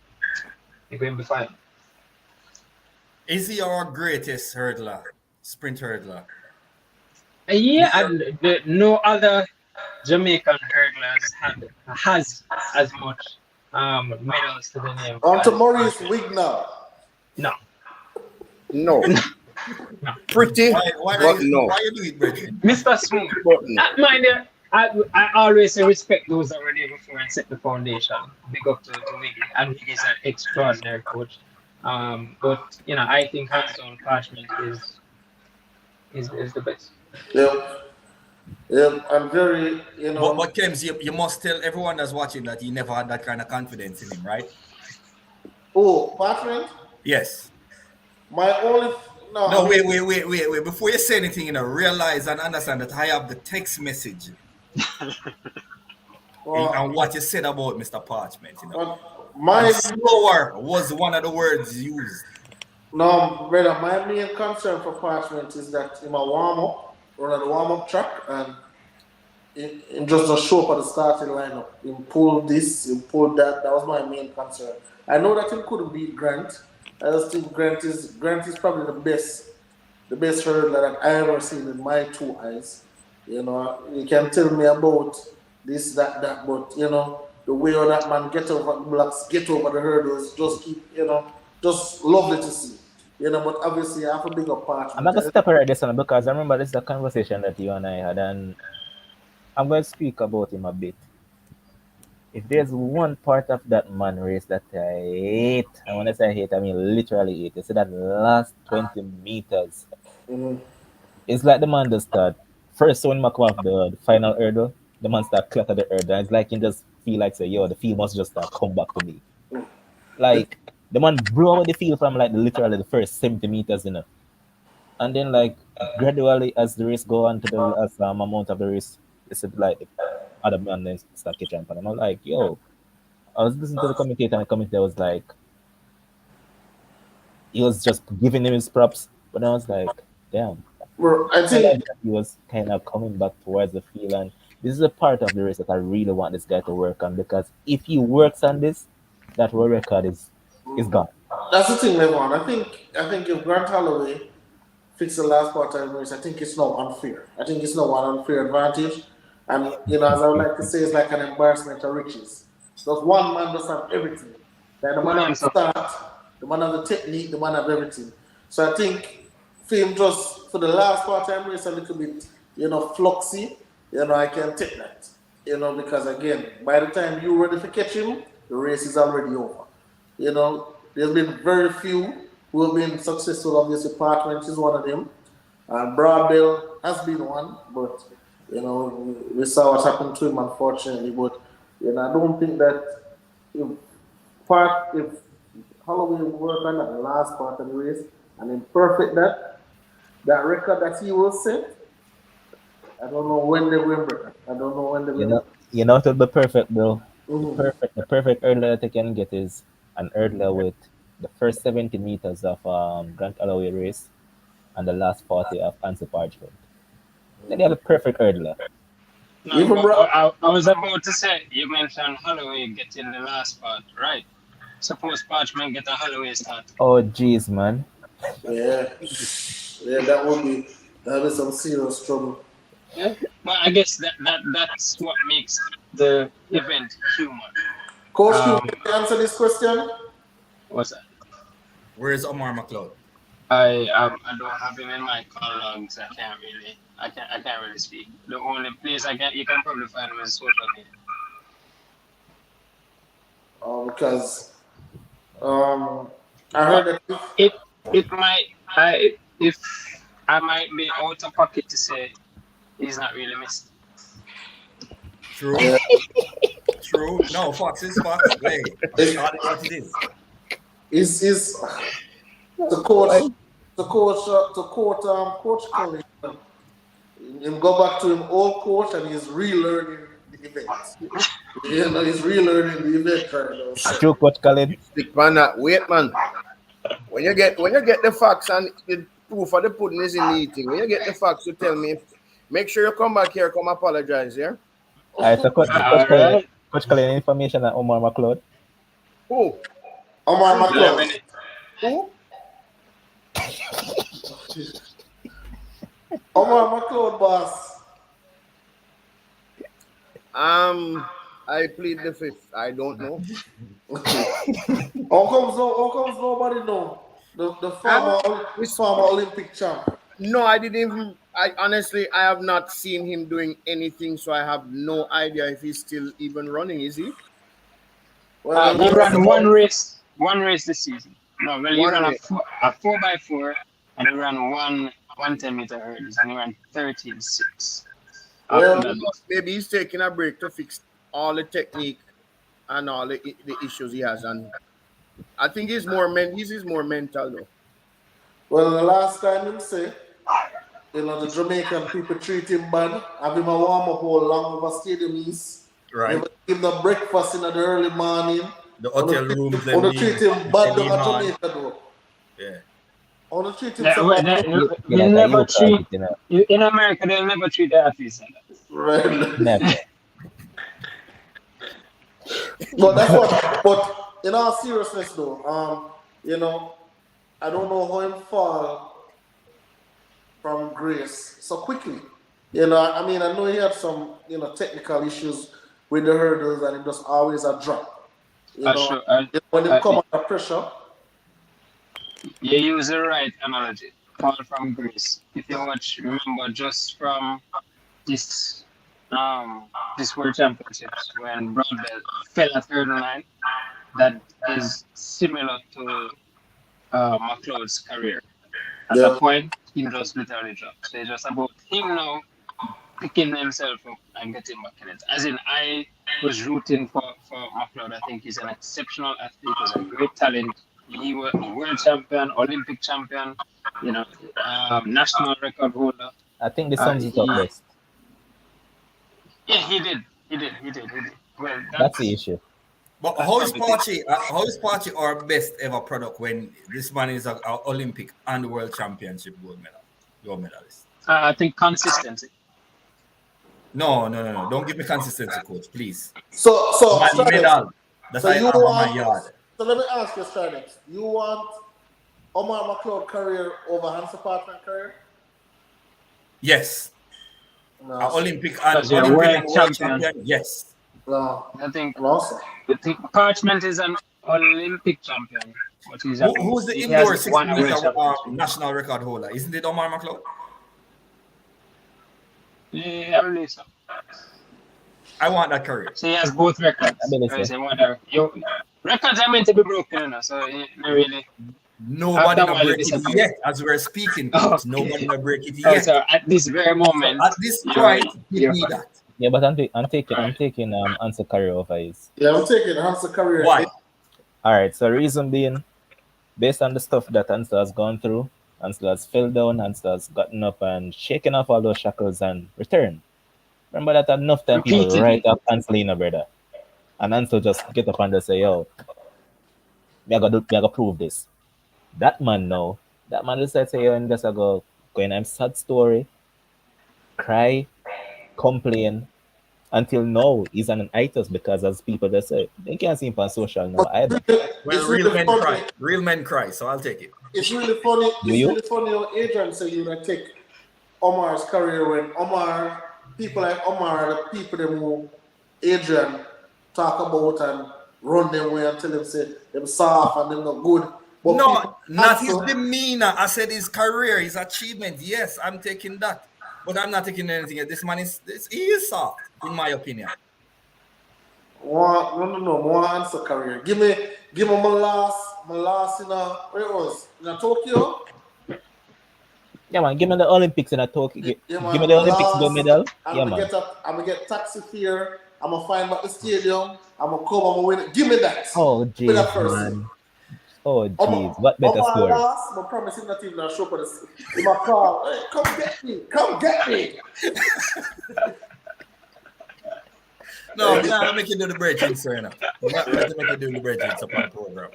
he's going to be fine. Is he our greatest hurdler, sprint hurdler? Yeah, and no other Jamaican hurdlers has as much medals to the name On to as Maurice Parchment. Wigner. No, no. no. Pretty, Why but no. why you do it, Bridget? Mr. Smooth. But no. Mind you, I always say respect those that were there before and set the foundation. Big up to Wiggy. And Wiggy is an extraordinary coach. But I think hands on Parchment is the best. Yeah. Yeah, I'm very, But Kems, you must tell everyone that's watching that he never had that kind of confidence in him, right? Oh, Parchment? Yes. My only, no, No, I mean, wait. Before you say anything, realize and understand that I have the text message and what you said about Mr. Parchment, And my, slower was one of the words used. no, brother, my main concern for Parchment is that in my warm up, run on the warm up track, and in just a show up at the starting lineup. He pulled this, he pulled that. That was my main concern. I know that he couldn't beat Grant. I just think Grant is probably the best hurdler that I ever seen in my two eyes. You can tell me about this, that, but the way how that man get over the blocks, get over the hurdles, just keep, just lovely to see. But obviously I have a bigger part. I'm not gonna stop right this one because I remember this is a conversation that you and I had, and I'm going to speak about him a bit. If there's one part of that man race that I hate, and when I say I hate, I mean literally hate. You see that last 20 meters. Mm-hmm. It's like the man that start first when I come off the final hurdle, the man start clutter the earth. And it's like you just feel like say, yo, the field must just start come back to me. Like the man blew away the field from like literally the first 70 meters, And then like gradually as the race go on to the last amount of the race, you see like the other man then start catching up. And I'm like, yo, I was listening to the commentator and the commentator was like, he was just giving him his props. But I was like, damn. Bro, I I think like that he was kind of coming back towards the field, and this is a part of the race that I really want this guy to work on because if he works on this, that world record is gone. that's the thing, Levon. I think if Grant Holloway fix the last part time race, I think it's not unfair. I think it's not one unfair advantage. And as I would like to say, it's like an embarrassment of riches. Because one man does have everything. Like the man have the start, the man have the technique, the man have everything. So I think for him just for the last part time race a little bit, fluxy, I can take that. Because again, by the time you're ready to catch him, the race is already over. There's been very few who have been successful. Obviously, Parchment is one of them. Broadbell has been one, but we saw what happened to him, unfortunately. But I don't think that if if Holloway worked on that last part of the race and imperfect that record that he will set, I don't know when they will break it. I don't know when they You will. know, it will be perfect, bro. Mm-hmm. The perfect hurdler that you can get is an hurdler with the first 70 meters of Grant Holloway race and the last 40 of Hansle Parchment. Then you have a perfect hurdler. No, Even but bro, I was about to say, you mentioned Holloway getting the last part, right? Suppose Parchment get a Holloway start. Oh, jeez, man. yeah, yeah, that would be some serious trouble. Yeah, but I guess that's what makes the event human. Coach, Q, Um, can you answer this question? what's that? Where is Omar McLeod? I don't have him in my call logs. I can't really speak. The only place you can probably find him is social media. Because I heard that. It it might I if I might be out of pocket to say he's not really missed. True. Yeah, True. No, Fox is Fox. Hey, it's, call it what it is. is the coach, Coach Cully. Him go back to him old coach and he's relearning the event. He's relearning the event right now. So. True, Coach Colin. Stick man, wait man. When you get the facts and the proof of the pudding is in the eating, when you get the facts, you tell me. Make sure you come back here, come apologize, yeah? All right, so All right. Coach Colin, information on Omar McLeod. Who? Omar Yeah, I McClure. mean, Who? Omar McClure, boss. I plead the fifth. I don't know. How comes nobody know? The former Olympic champ. No, I didn't even. I honestly, I have not seen him doing anything, so I have no idea if he's still even running. Is he? Well, he yes, ran one race this season. No, well, he One ran way. a 4x4 and he ran one 10-meter hurdles and he ran 13.6. After well, that, Maybe he's taking a break to fix all the technique and all the issues he has, and I think he's more more mental though. well, the last time him say, the Jamaican people treat him bad, have him a warm up all long over stadium east. Right. Never give him the breakfast in the early morning. The hotel rooms On the treat him bad down at Jamaica though. Yeah. On the treat him that, so well, bad. that, You they'll like a never you call treat it, in America. They'll never treat the athletes like that. Right. Never. But that's what. But in all seriousness, though, I don't know how him fall from grace so quickly. I mean, I know he had some, technical issues with the hurdles, and it just always a drop. Sure, When he come under pressure. you use the right analogy. Fall from grace. If you remember just from this this World Championships when Broadbell fell at hurdle line, that is similar to McLeod's career. At a Yeah. point, he just literally dropped. So it's just about him now picking himself up and getting back in it. As in, I was rooting for McLeod. I think he's an exceptional athlete, was a great talent. He was world champion, Olympic champion, you know, national record holder. I think this sums it up He, best. yeah, he did. Well, That's the that's issue. But that's probably it. How is Pachi our best ever product when this man is a Olympic and World Championship gold medalist? I think consistency. No. Don't give me consistency, coach, please. So My Stridex, medal that so I you have on my want, yard. so let me ask you, Stridex, you want Omar McLeod career over Hansle Partner career? Yes. No, Olympic Because and you're a Olympic world and World champion. Champion. Yes. no, I think no, sir. Parchment is an Olympic champion, but Who's the he indoor hasn't 60 won a meter world championship. national record holder? Isn't it Omar McLeod? Yeah, I believe so. I want that career. So he has both I records. believe Right? so. So records are meant to be broken, you know. So not really. Nobody After a not while, it break it disappears. yet as we're speaking, Oh, coach. Nobody not break it oh, yet. so at this very So moment, at this you're point, give you're me fine. that. Yeah, but I'm Right. taking answer career over his. Yeah, I'm taking Hansle career. Why? All right. So reason being, based on the stuff that Hansel has gone through, Hansel has fell down, Hansel has gotten up and shaken off all those shackles and returned. Remember that enough time people write Repeatedly. up Hansel in a brother, and Hansel just get up and just say, "Yo, me I gotta prove this." That man now, that man just say, "Yo, and just I go in a sad story, cry, complain." Until now, he's on an itis because, as people just say, they can't see him on social now either. It's Well, real really men funny. cry. Real men cry, so I'll take it. It's really funny. Do It's you? really funny how Adrian said you would take Omar's career when people like Omar, are the people them who Adrian talk about and run them way and tell them say them soft and them not good. But people No, not his answer, demeanor. I said his career, his achievement. Yes, I'm taking that. But I'm not taking anything. This man he is soft, in my opinion. more answer career. Give me my last in where it was in Tokyo. Yeah, man, give me the Olympics in a Tokyo. Yeah, Give me man, the my Olympics gold last. medal. I'm Yeah, gonna man. get taxi fare. I'm gonna find out the stadium. I'm gonna come. I'm gonna win it. Give me that. Oh, Give me that jeez, first thing. man. Oh, jeez. Omar, What better Omar story? last. I promise him not even a show for this. In my car. Hey, come get me. Come get me. No, I'm not make you do the bridging, sir. No. I'm not going to make you do the bridging upon program.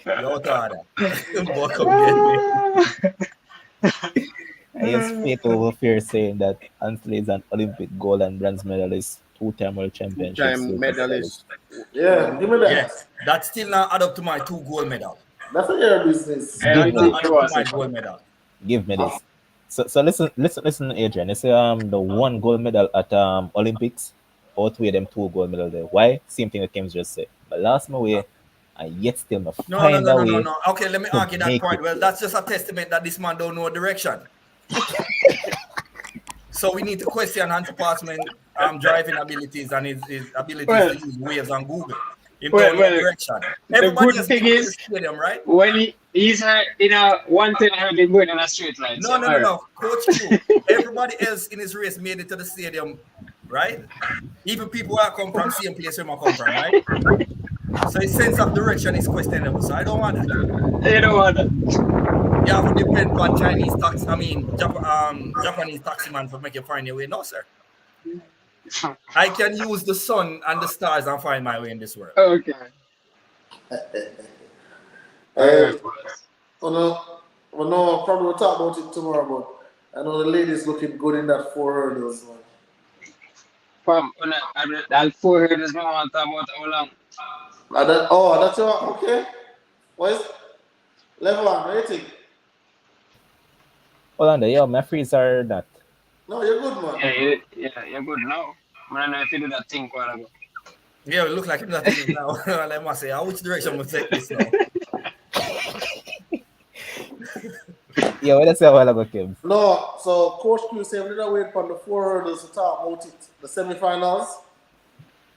You're out of that. But come get me. I hear people over fear saying that Hansel is an Olympic gold and bronze medalist, two-time world championship Two-time silver medalist. medalist. Yeah, give me that. Yes, that still not add up to my 2 gold medal. That's a your business. I Give don't me Not think this. add he up to was my it. gold medal. Give me this. So listen, Adrian. You say the one gold medal at Olympics outweigh them 2 gold medal there. Why? Same thing that Kim just said. But last my way, and yet still me No, no, find no, a no, no, way no. Okay, let me to argue that make point. it. Well, that's just a testament that this man don't know direction. So we need to question Hans Passman driving abilities and his abilities Well, to use Waves on Google. Him well, don't know well. direction. The Everybody good has thing been to the is stadium, right? when he's in a 110 going in a straight line. No, So no, all no, right. no. Coach Q. Everybody else in his race made it to the stadium, right? Even people who come from same place where I come from, right? So his sense of direction is questionable. So I don't want that. You know what? You have to depend on Japanese taxi man for making find your way. No, sir. I can use the sun and the stars and find my way in this world. Okay. All Hey, right, boys. probably we'll talk about it tomorrow, but I know the ladies looking good in that 4 hurdles, man. I'll forward this moment about how long. That's your okay. What is level one rating? Hold on there, yo, my freeze are that. No, you're good, man. You're good now. I don't know if you do that thing quite ago. Yeah, it look like him that thing now. Let me say, which direction we take this now? Yeah, what that's a while ago, Kim. No, so Coach Q said we need to wait for the 4 hurdles to talk about it. The semi-finals.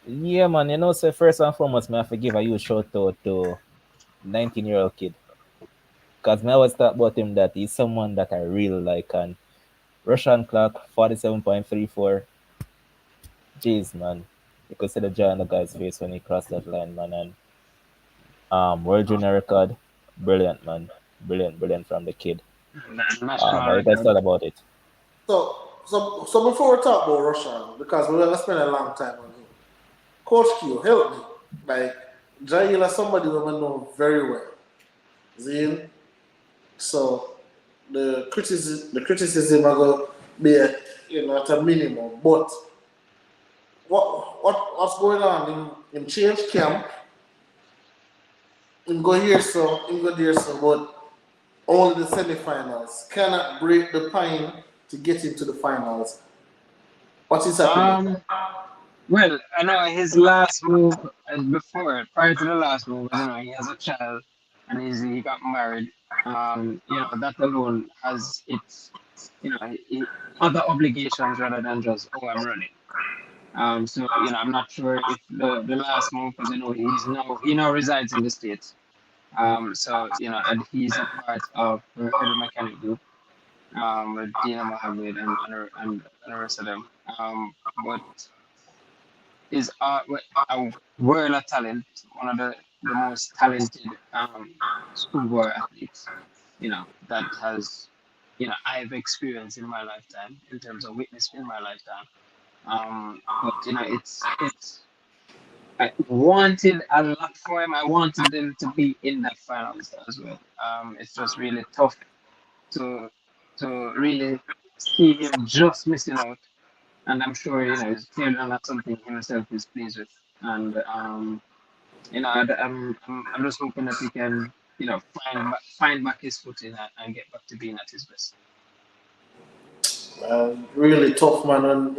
Yeah, man, you know, so first and foremost, I have to give a huge shout out to 19-year-old kid. Because I always talk about him that he's someone that I really like. And Russian clock 47.34. Jeez, man. You could see the joy on the guy's face when he crossed that line, man. And world junior record, brilliant, man. Brilliant, brilliant from the kid. National How you guys record. thought about it? So before we talk about Russia, because we're gonna spend a long time on him, Coach Q, help me. Like Jail is somebody we know very well. Zin. So the criticism are gonna be at a minimum. But what's going on? In change camp, in go here so, in go there so, but only the semi-finals. Cannot break the pine to get into the finals. What is happening? Um, well, I know his last move prior to the last move, was, he has a child and he got married. That alone has its, other obligations rather than just, oh, I'm running. I'm not sure if the last move, because he now resides in the States. And he's a part of the Hurdle Mechanic Group, with Dina Mohammed and the rest of them. But is a world of talent, one of the most talented schoolboy athletes, that has, I've experienced in my lifetime, in terms of witness in my lifetime. But I wanted a lot for him. I wanted them to be in that finals as well. It's just really tough to really see him just missing out. And I'm sure, it's clearly not something himself is pleased with. And I'm just hoping that he can, find back his footing and get back to being at his best. Really tough, man. And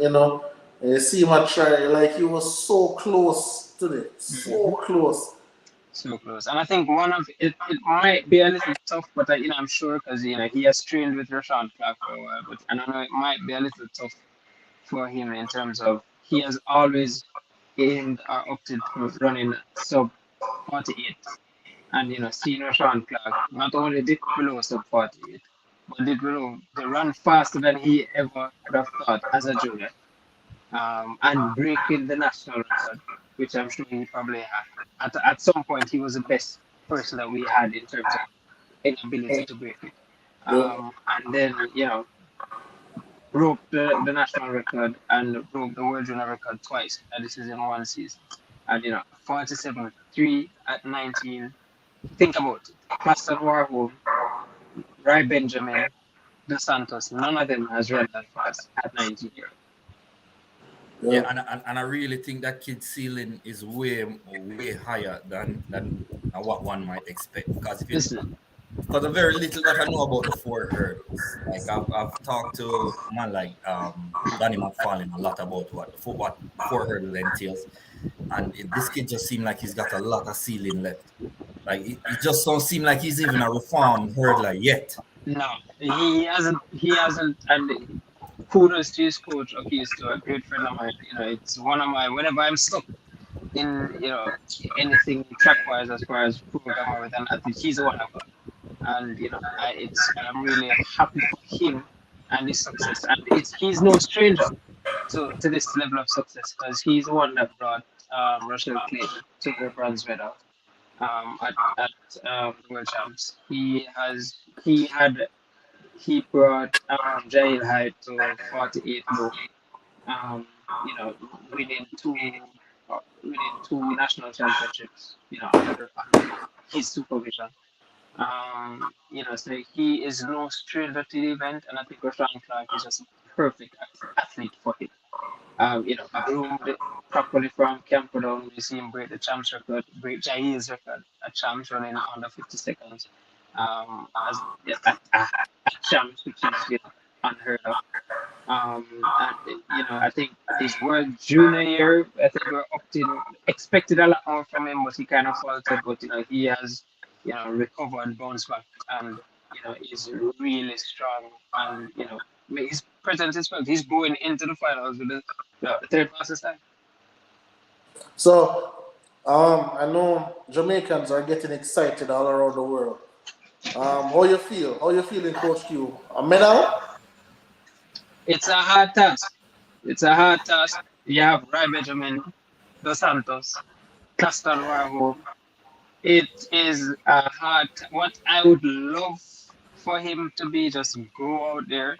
you see him at try, like he was so close to it, so Hmm. close. So close. And I think one of it might be a little tough, but I'm sure, because he has trained with Rashawn Clark for a while. But and I know it might be a little tough for him, in terms of he has always aimed or opted for running sub 48. And seeing Rashawn Clark not only did below sub 48, but did below the run faster than he ever could have thought as a junior, and breaking the national record, which I'm sure he probably had. At some point, he was the best person that we had in terms of inability to break it. Yeah. And then, broke the national record and broke the world junior record twice. And this is in one season. And, 47-3 at 19. Think about it. Preston Warholm, Ray Benjamin, Dos Santos, none of them has run that fast at 19 years. Yeah. Yeah, and I really think that kid's ceiling is way higher than what one might expect. Listen, Because the very little that I know about the four hurdles, like I've talked to a man like Danny McFarlane a lot about what the four hurdle entails, and this kid just seemed like he's got a lot of ceiling left. Like it just don't seem like he's even a reformed hurdler yet. no, he hasn't. He hasn't. And kudos to his coach, to a great friend of mine. It's one of my, whenever I'm stuck in, anything track wise as far as program or with an athlete, he's the one I got. And I'm really happy for him and his success. And he's no stranger to this level of success, because he's the one that brought Russell Clayton to the bronze medal at the World Champs. He brought Jail Hyde to 48 low, um, you know, winning two national championships, under his supervision. So he is no stranger to the event, and I think Rashawn Clark is just a perfect athlete for him. Groomed properly from camp down. We see him break the champs record, break Jair's record at champs running under 50 seconds. As yeah, at champs, which is unheard of. And I think his world junior year, I think we're expected a lot more from him, but he kind of faltered. But he has recovered, bounced back, and he's really strong. And his presence is felt. He's going into the finals with the third fastest time. So I know Jamaicans are getting excited all around the world. How you feel? How you feeling, Coach Q? A medal? It's a hard task. It's a hard task. You have Ray Benjamin, Dos Santos, Castle Warhol. It is a hard. What I would love for him to be just go out there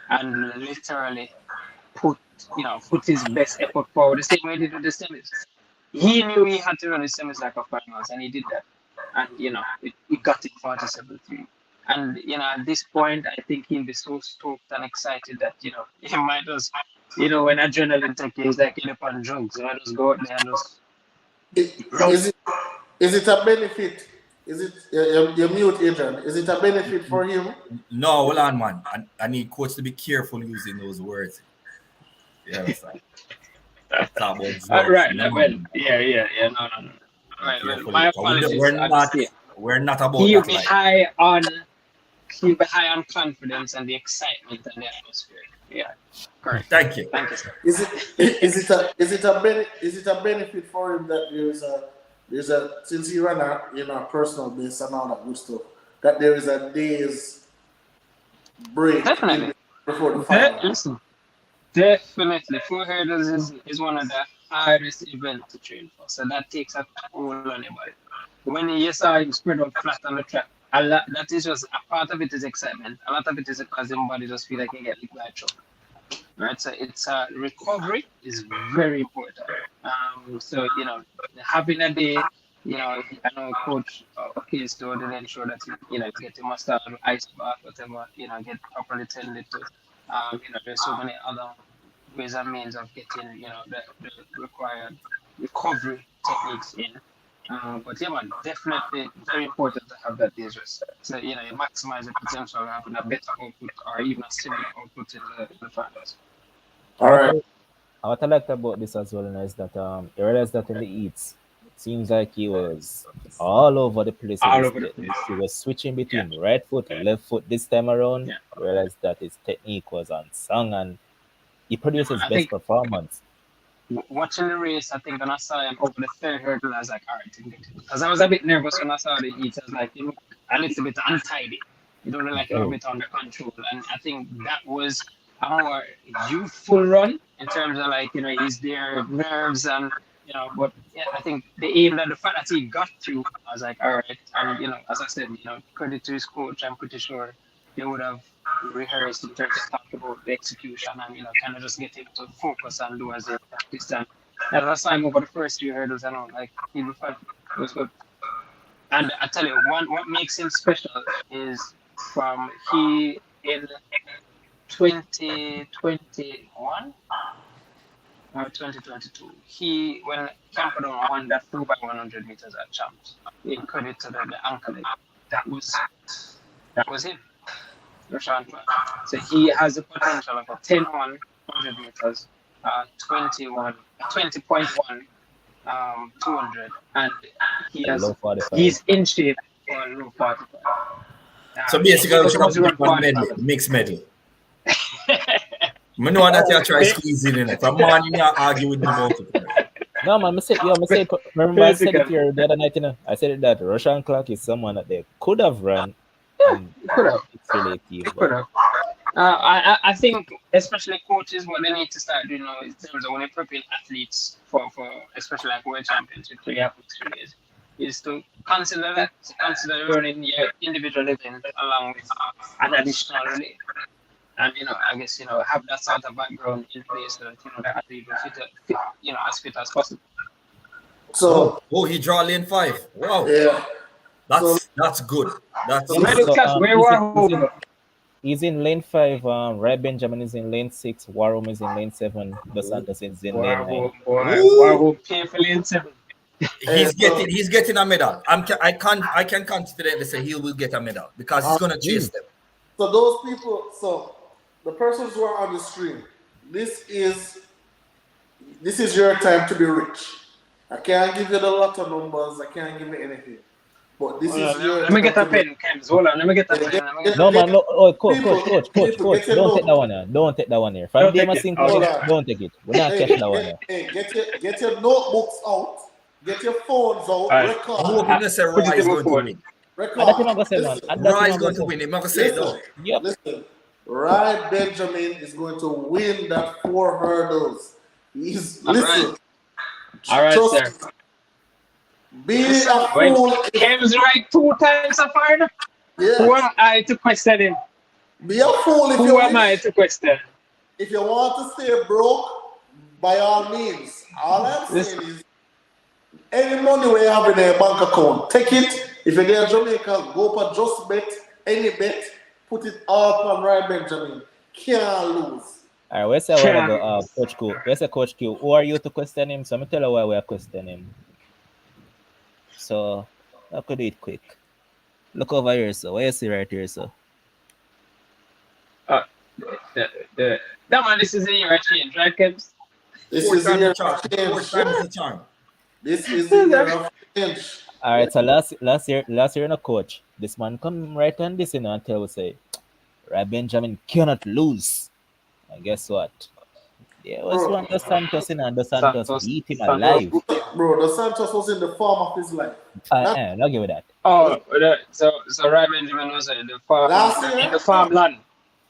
and literally put put his best effort forward the same way he did with the semis. He knew he had to run the semis like a finals, and he did that. And he got it 47-3. And at this point, I think he'll be so stoked and excited that he might just when adrenaline takes you, he's like up on drugs. I just go out there and just run. Is it a benefit? Is it your mute, Adrian? Is it a benefit for him? No, hold on, man. I need coach to be careful using those words. Yeah, that's right. Right. Well, yeah. No. Right. Well, my apologies. We're not about he'll that. Be high on. He'll be high on confidence and the excitement and the atmosphere. Yeah, correct. Thank you. Thank you, sir. Is it a benefit for him that there's a since he ran a personal base and all that good stuff, that there is a day's break Definitely before the final? Listen, definitely 4 hurdles is one of the hardest events to train for, so that takes a toll on your body. When you saw him spread out flat on the track, that is just a part of it is excitement. A lot of it is because his body just feel like he get licked by a truck. Right, so it's recovery is very important. So having a day, I know Coach Kisto didn't ensure that get him a start ice bath, whatever, get properly tended to. There's so many other ways and means of getting the required recovery techniques in. But yeah, man, definitely very important to have that day's rest. So you maximize the potential of having a better output or even a similar output in the finals. All right. What I liked about this as well is that you realize that in the heats, it seems like he was all over the place. He was switching between right foot and left foot this time around. Yeah. You realize that his technique was unsung and he produced his best performance. Watching the race, I think when I saw him over the third hurdle, I was like, all right, because I was a bit nervous when I saw the heat. I was like, you look a little bit untidy. You don't look like you're a bit under control. And I think that was a more youthful run in terms of he's there, nerves and but yeah, I think the aim and the fact that he got to, I was like, all right. And as I said, credit to his coach, I'm pretty sure they would have rehearsed in terms of talk about the execution and kind of just get him to focus and do as they practiced. And as I saw him over the first 3 hurdles, he was fun. It was good. And I tell you, what makes him special is from he in 2021 or 2022, when Camperdown won that 4x100 meters at Champs, in credit to the ankle leg, that was him. So he has the potential of a 10-1 100 meters, 20.1 200, and he's in shape for a low 45. So basically, we should have one medley, mixed medley. I know that you try squeezing in it. From man, you not argue with me about it. No, man, remember I said it here the other night, I said that Russian Clock is someone that they could have run. Could have. It's relative. Could have. I think, especially coaches, what they need to start doing now in terms of when they're preparing athletes for especially like World Championship, 3 days, is to consider running your individual event along with an additional relay. And I guess have that sort of background in place so that the athlete will fit as fit as possible. So he draw lane 5. Wow. Yeah. That's good. He's in lane 5. Ray Benjamin is in lane 6. Warhol is in lane 7. Dos Santos is in lane 9. Warhol pay for lane 7. He's getting a medal. I can confidently say he will get a medal because he's gonna chase them. So those people, the persons who are on the stream, this is your time to be rich. I can't give you the lot of numbers. I can't give you anything. But this is your. Let me get a pen, Kems. Hold on. Let me get a pen. No, man. No. Oh, coach. Don't take that one here. Don't take that one here. From the Machine Coach, don't take it. We're not catching that one here. Hey, get your notebooks out. Get your phones out. Record. I'm hoping to say Roy is going to win. Record. That's what I'm going to say, man. Roy is going to win. I'm going to say it though. Yep. Listen. Ryan Benjamin is going to win that 4 hurdles. Listen, All right, trust sir. me, be a When fool if Kem's right 2 times so far, who yeah, am I to question him? be a fool if Who you am I wish. to question? If you want to stay broke, by all means. All I'm Listen, saying is any money we have in a bank account, take it. If you're there in Jamaica, go for just bet, any bet, put it all on Ryan Benjamin. Can't lose. All right, where's a while ago, chance. Coach Q? Where's a Coach Q? Who are you to question him? So I'm tell you why we are questioning him. So I could do it quick. Look over here, so what you see right here, so Uh, the, the, that man, this is a year of change, right, Kems? This Fourth is the time the year charm. of change. Fourth time is the charm. This is the year of change. all right, so last year in a coach, this man come right on this and tell us say Right Benjamin cannot lose. And guess what? There was Bro, one Dos Santos and Dos Santos beat him Santos. alive. bro, the Santos was in the form of his life. I'll give you that. Oh, so Ryan Benjamin was in the farm Last year, in the farmland.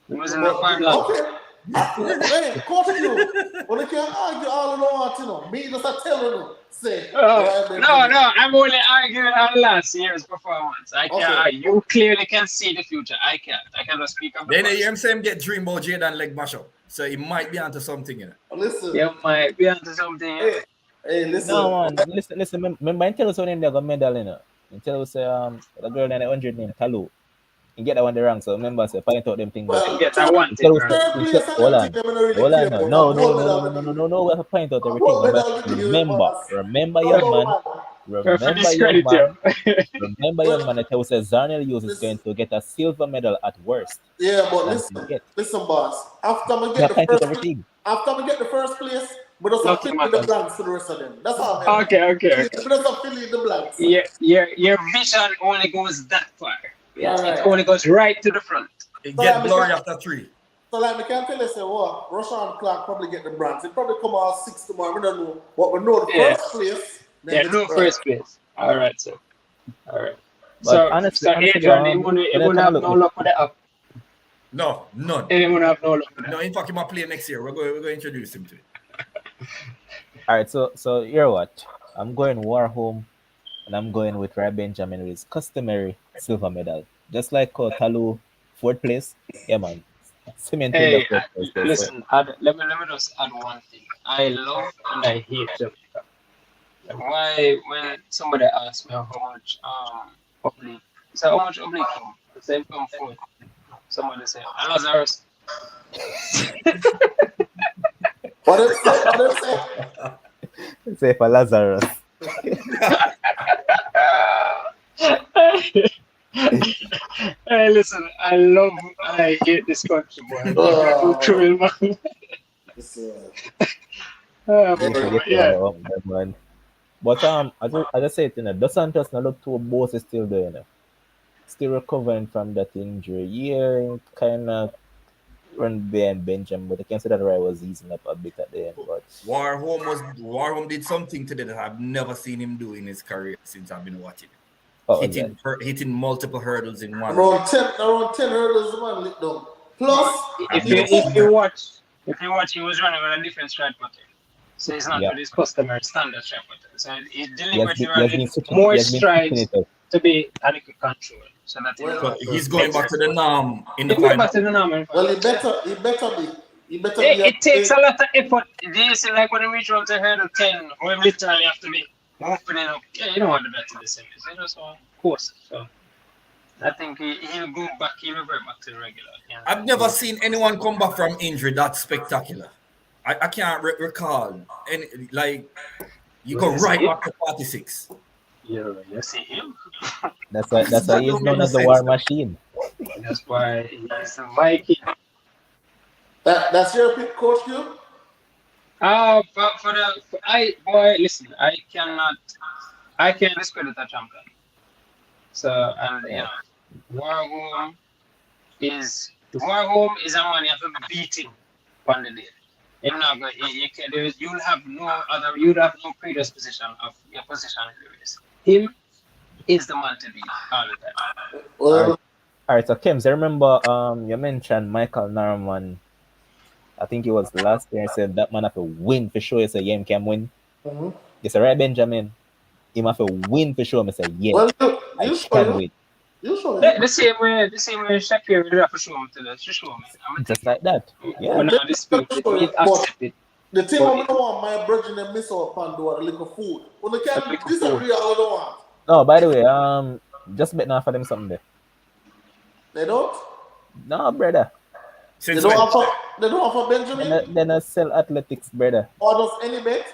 He was in the farmland. okay. Hey, Coach Q, but you can't argue all you want, you know. Me just a tell you, say, Oh, Ryan no, Benjamin. I'm only arguing on last year's performance. I can't Okay. argue. You clearly can see the future. I can't. I cannot speak of the Then you past. hear him say him get dream about Jaden leg mashup. So he might be onto something, you know. Listen, You might be onto something. hey, No listen. man, listen. Remember, I tell us when they got medal, you know. I tell us the girl in the 100 named Talu. You get that one the wrong. So remember, say find out them thing there. You Well, get that one thing, right? third place and Hold everything, on. I don't really Hold care on. No, about. no, A no, gold no, no, medal no, with no, no, you. no, no. We have to point out A everything. gold medal with you, boss. Remember, young Number man. one. For Remember, young discredit man. you. Remember, young But man. I tell you, say Zarnel Hughes is going listen, to get a silver medal at worst. yeah, but Don't forget. listen, boss. After I We get have the to point out first place, everything. after I get the first place, we just have to Nothing fill in the matters. blanks to the rest of them. That's all, man. Okay. We just have to fill in the blanks. Your vision only goes that far. All It right. only goes right to the front. It So get like, blurry after 3. so like, we can tell you, say, what? Roshan Clark probably get the bronze. It probably come out 6 tomorrow. We don't know. But we know the Yeah. first place, then Yeah, the no third. first place. All right, sir. All right. But So honestly, Adrian, you when I wouldn't come have look, no luck with the app. No, none. You wouldn't have no luck with No, that. in fact, he might play next year. We're going to introduce him to it. all right. So you're what? I'm going War Home, and I'm going with Ray Benjamin with his customary silver medal, just like Talu, fourth place. Yeah, man. Cementing the Hey, fourth place there. So listen, let me just add one thing. I love and I hate Jamaica. Why, when somebody asks me how much oblique, so how much oblique come? The same come fourth. Somebody say, Lazarus. What they say? What they say? say for Lazarus. Hey, listen, I love and I hate this country, boy. Go through it, man. It's, Oh, Don't boy, forget but yeah. up there, man. But as I said, you know, Dos Santos now look to both is still there, you know. Still recovering from that injury. Yeah, kind of run behind Benjamin, but I can say that Ray was easing up a bit at the end. But Warhome did something today that I've never seen him do in his career since I've been watching. what was that? Hitting multiple hurdles in one. around 10 hurdles, man, lit down. Plus, If you watch, he was running with a different stride pattern. So it's not Yeah. with his customer standard stride pattern. So he deliberately He has running been switching. more He has been switching strides it up. to be adequate control. So that he Well, So he's going back to the norm in the He went final. back to the normal. well, he better be. He better be. It takes a lot of effort. This is like when you reach around to hurdle 10, or literally have to be opening up. Yeah, you don't want the bet to the same. You know, so of course. So I think he'll go back, he'll revert back to the regular. Yeah. I've never seen anyone come back from injury that spectacular. I can't recall any, like, you go right back to 46. You see him. That's why That he's don't make known no as the sense. War Machine. That's why he's the Viking. That's your pick, Coach Q? Listen, I can't discredit a champion. So, and you know, War is a man you have to beat him on the day. You'll have no predisposition of your position in the race. Him is the man to beat all the time. Well, All All right, so Kims, I remember you mentioned Michael Norman. I think it was last year. I said that man have to win for sure. You say yeah, him can win. Mm-hmm. You say right, Benjamin. Him have to win for sure. I say yeah, Well, I you show can you. win. You show you. The same way Sha'Carri did have to show him to the she show me. I'm Just take it. like that. We Yeah. Maybe not I dispute it. show Me you. But accept it. the team But I don't want my brethren them miss out upon do a little food. When they a can little food. disagree all they want. No, by the way, just bet now for them something there. They don't. No, brother. They Since don't when? offer. They don't offer Benjamin They not sell athletics, brother. or does any bet.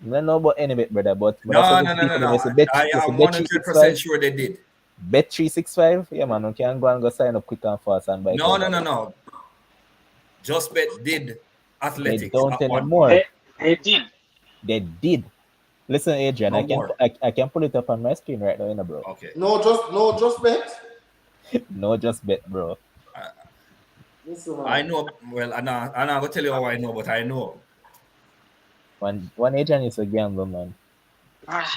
I don't know about any bit, brother, but I No, no, suggest no, no, people them, no. you say I'm bet 100% 365, sure they did. bet 365. Yeah, man, you can go and go sign up quick and fast and buy No, no, cover. no, no. Just Bet did They athletics don't at one point. anymore. They did. They did. Listen, Adrian, No more. I can pull it up on my screen right now, bro. Okay. No, just bet. No, just bet, bro. Listen, I man. know. Well, I'm not gonna tell you how I know, but I know. One Adrian is a gamble, man.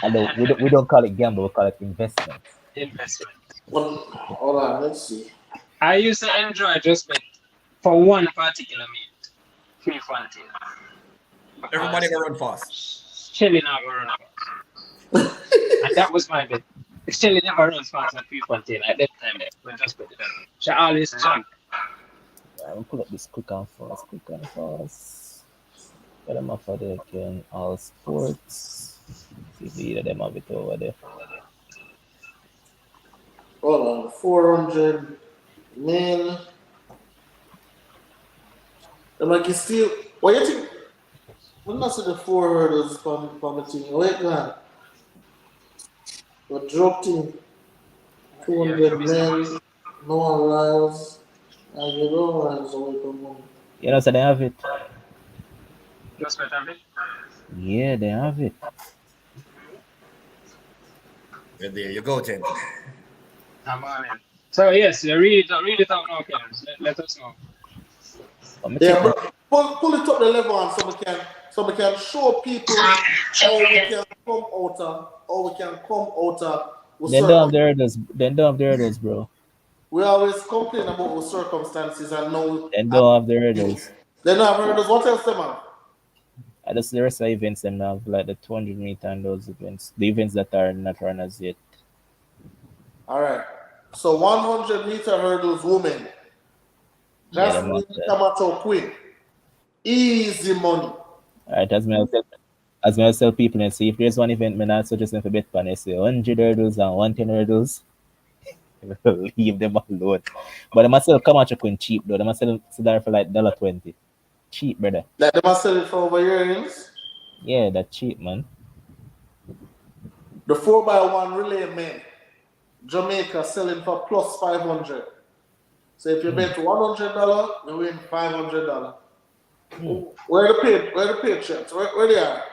Although we don't call it gamble, we call it investment. Investment. Well, hold on. Let's see. I used to enjoy just bet for one particular meet, free Fontaine. Everybody Because gonna run fast. Shelly never run fast. And that was my bet. Shelly never runs fast at free Fontaine at that time. When just bet it. She always jump. I'll pull up this quick and fast, quick and fast. Get them off of there again. All sports. See if either of them have it over there. Hold on. 400 men. I'm like, you still. What you think? I'm not saying the 4 hurdles from the team. Wait, man. But drop team. 200 men. No one lives. And you don't lives away from home. You know, so they have it. Just bet of it. Yeah, they have it. Well, there you go, gentlemen. I'm on it. So yes, you really don't know, Kenneth. Let us know. Let me Yeah, check bro. that. Pull it up the level and so we can show people how we can come out with They don't have the circumstances. hurdles. They don't have the hurdles, bro. We always complain about the circumstances and now They don't have the hurdles. they don't have heard us. What else them have? Just the rest of the events them have like the 200 meter and those events. The events that are not run as yet. Alright. So 100-meter hurdles women. Yeah, That's them have the that. Camacho Queen. Easy money. Alright, as I tell people and see if there's one event me not suggest them for bet pan, I say 100 hurdles and 110 hurdles. Leave them alone. But they must sell Camacho Queen cheap though. They must sell that for like $20. Cheap, brother. Like they must sell it for over years. Yeah, that cheap, man. The 4x1 relay men. Jamaica selling for plus 500. So if you bet $100, you win $500. Where the Patriots? Where they are?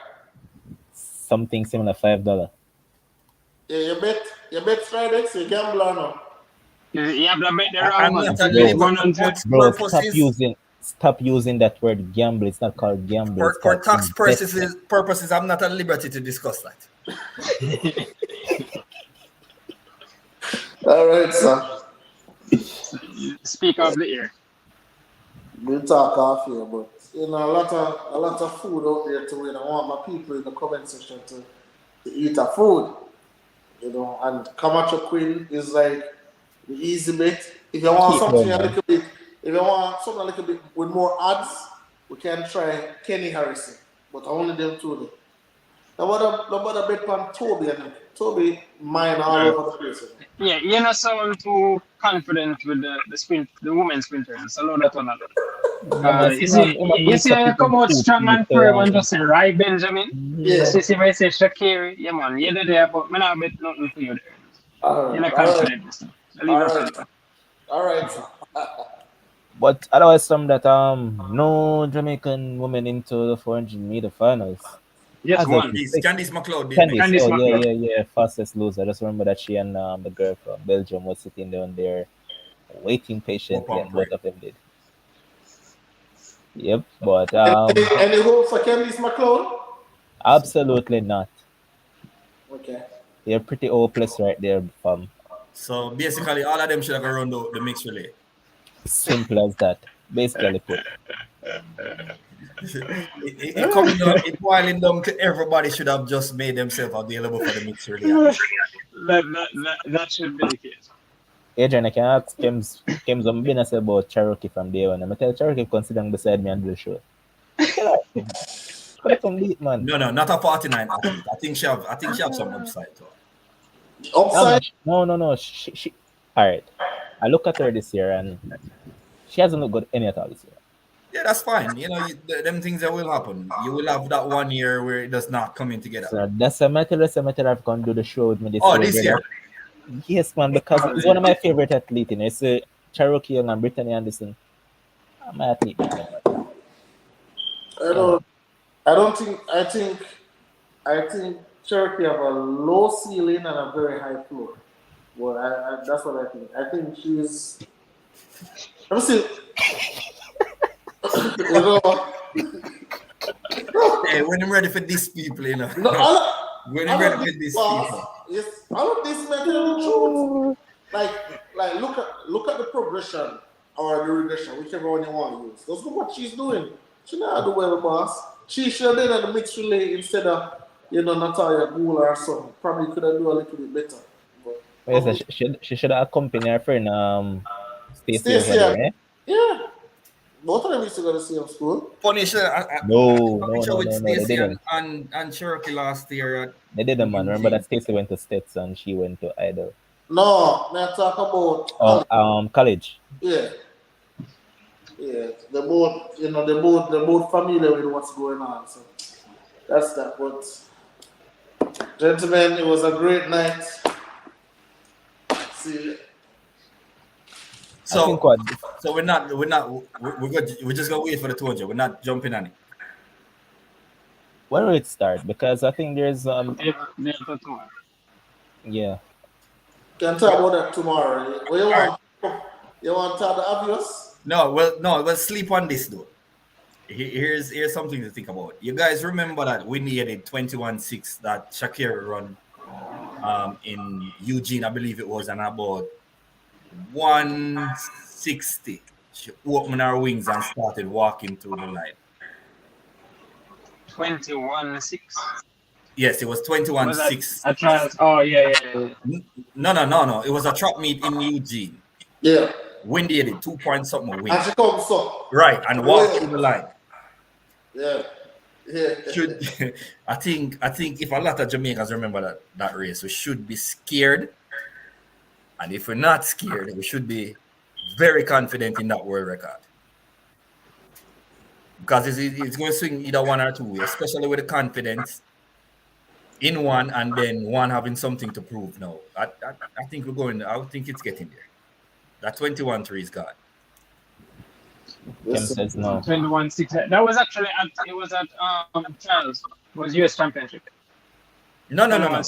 Something similar, $5. Yeah, you bet Stridex, you gamble or no? You have to bet the I'm wrong one. not To agree, lose but 100. Bro, purposes stop using that word gamble. It's not called gamble. It's for called tax investment. purposes, I'm not at liberty to discuss that. All right, sir. Speak of the ear. We talk off here, but you know a lot of food out there to win. I want my people in the comment section to eat a food. You know, and Camacho Queen is like the easy bet. If you want Keep something going, a man. little bit, if you want something a little bit with more odds, we can try Kenny Harrison, but only them two. Nobody bet on Toby and them. Toby mine all over the place. Yeah, you're not someone too confident with the sprint, the women's sprinters. So load that one up. You see, you see, you come out strong and firm and just say, right, Benjamin. Yeah. So see, if I say Sha'Carri, yeah, man, you're there, but I'm not bet nothing for you there. All You're right, not all right, confident. So leave all it right, for all right. But otherwise, some that no Jamaican women into the 400-meter finals. Just As of one. Candice McLeod did make Candice, it. Candice oh McLeod. yeah, fastest loser. I just remember that she and the girl from Belgium was sitting down there waiting Hope patiently, and and pray. both of them did. Yep, but Any hope for Candice McLeod? absolutely not. Okay. They're pretty hopeless right there, fam. So basically, all of them should have run the mixed relay. Simple as that. Basically put. It coming down, it boiling down to everybody should have just made themselves available for the mixed relay at this point. That should be the case. Adrian, I can ask Kim's been I say about Cherokee from day one. I'm tell Cherokee come sit down beside me and do the show. Could come beat, man. No, not a 49 athlete. I think she have some upside to her. Upside. No. She all right. I look at her this year and she hasn't looked good any at all this year. Yeah, that's fine. You know, them things that will happen. You will have that 1 year where it does not come in together. So that's a matter I've gone do the show with me this Oh, year. this year? Yes, man, because it's one of my favorite athletes. You know, it's Cherokee Young and Brittany Anderson. My athlete. I think Cherokee have a low ceiling and a very high floor. Well, that's what I think. I think she's. Let me see. You know. Hey, when I'm ready for these people, you know. When I'm all ready of for this these boss, people. yes, all of this matter the truth. Like look at the progression or the regression, whichever one you want to use. Let's look what she's doing. She know how to do well, boss. She should have done the mixed relay instead of Natalia Gould or something. Probably could have done a little bit better. But, Yes, she should have accompanied her friend Stacey over Stacey, there, eh? yeah. Both of them used to go to the same school. Funny, No, with they Stacey didn't. and Cherokee last year. They didn't, man. Remember that Stacey went to States and she went to Idol. No, now talk about College. Yeah. Yeah. They're both familiar with what's going on. So that's that. But gentlemen, it was a great night. See you. So we're just gonna wait for the 200. We're not jumping on it. When will it start? Because I think there's yeah. Can talk about that tomorrow. What you want? You want to talk the obvious? No, we'll sleep on this though. Here's something to think about. You guys remember that we needed 21-6 that Sha'Carri run in Eugene, I believe it was, and about 160. She opened her wings and started walking through the line. 21-6. Yes, it was 21-6. A trial. Oh yeah. No. It was a trap meet in Eugene. Yeah. Wendy had it 2 point something win. And she comes up. Right, and walk through the line. Yeah. I think if a lot of Jamaicans remember that race, we should be scared. And if we're not scared, we should be very confident in that world record. Because it's going to swing either one or two, especially with the confidence in one and then one having something to prove now. I think we're going, I think it's getting there. That 21-3 is gone. Kim says no. 21-6. That was actually at Charles. It was US Championship. No. No, man.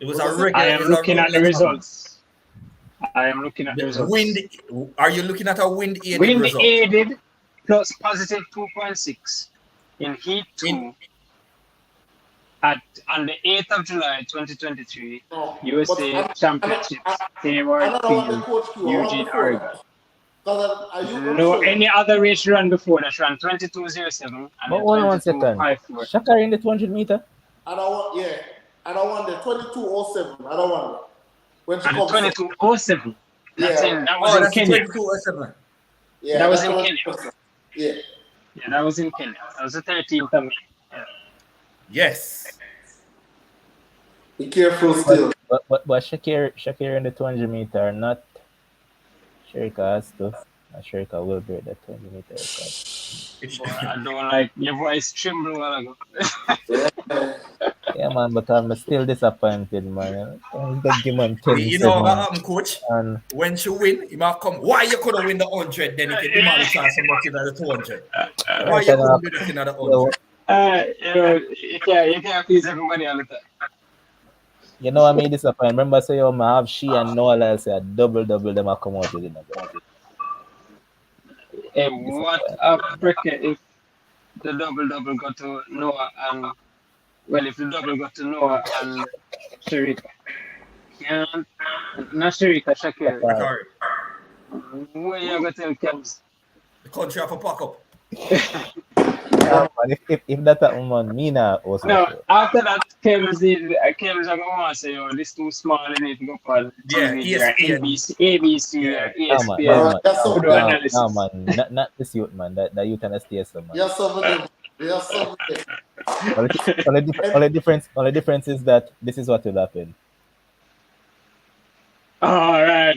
It was a regular. I am looking at the results. Are you looking at a wind aided wind result? aided plus positive 2.6 in Heat 2 on the 8th of July 2023 USA Championships Hayward Field, Eugene, Oregon. No, any other race run before that ran 22.07 and But hold on 1 second. 22.54. Sha'Carri in the 200 meter? I don't want the 22.07. I don't want it. When she And comes 22.07. That was in Kenya. 22.07. Yeah, That was in Kenya. Yeah. Yeah, that was in Kenya. That was the 13th of May. Yeah. Yes. Be careful still. But Sha'Carri in the 200 meter, not Shericka has to. Shericka will break that 200 meter record. Boy, I don't like your voice tremble a while ago. Yeah, man, but I'm still disappointed, man. Give man 10 You know what seconds. coach? And When she win, he might come. Why you couldn't win the 100? Then if you demand a chance to make it at the 200. Why you couldn't do this in the 100? You can't please everybody all the time. you know what I mean disappointed. Remember say I have she and Noah else say a double them a come out with it. What a bracket if the double got to Noah and well, if the double got to Noah and Shericka, can't, not Shericka, Sha'Carri. Sha'Carri. Sha'Carri. Where you gonna tell Kebs? The country have a pack up. Yeah, man, if that happened, man, me nah was for No, sure. after that, Kebs are going to say, oh, this too small, I need to go for Yeah, TV there, ESPN. NBC, ABC, Yeah. or Nah, man, ESPN, nah, Alright, man, yes, nah, to sir. do nah, nah, analysis. man, not this youth, man. That youth and STS, man. Yes, sir. Yes, sir. Only difference is that this is what will happen. Oh, right.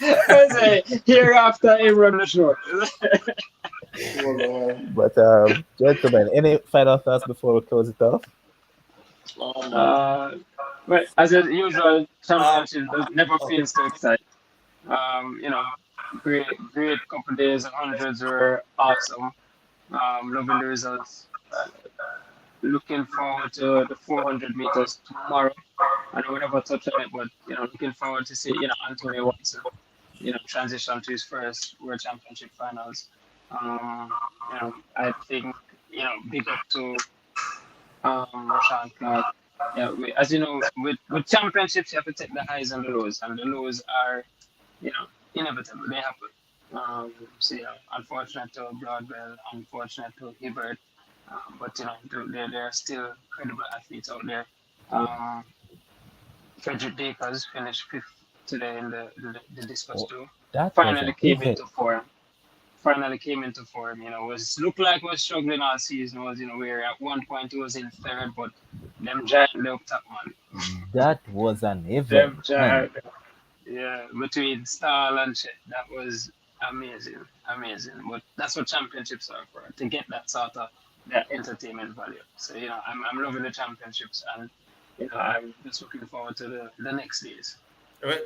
I say, hereafter, he run the show. But gentlemen, any final thoughts before we close it off? But as usual, championship never feels too exciting. You know, great couple of days, hundreds were awesome. Loving the results. Looking forward to the 400 meters tomorrow. I know we never touched on it, but looking forward to see Anthony Watson, transition to his first World Championship finals. I think big up to Rashawn Clark. Yeah, as you know, with championships, you have to take the highs and the lows, and the lows are, inevitable. They happen. So, unfortunate to Broadwell, unfortunate to Hibbert, but there are still credible athletes out there. Frederick Bakers finished fifth today in the discus too. That was Finally an came event. into form. Was looked like was struggling all season. Where at one point he was in third, but them giant looked up, man. That was an Them event, man. giant, yeah, between Stahl and shit, that was amazing. But that's what championships are for, to get that sort of that entertainment value. So I'm loving the championships, and I'm just looking forward to the next days.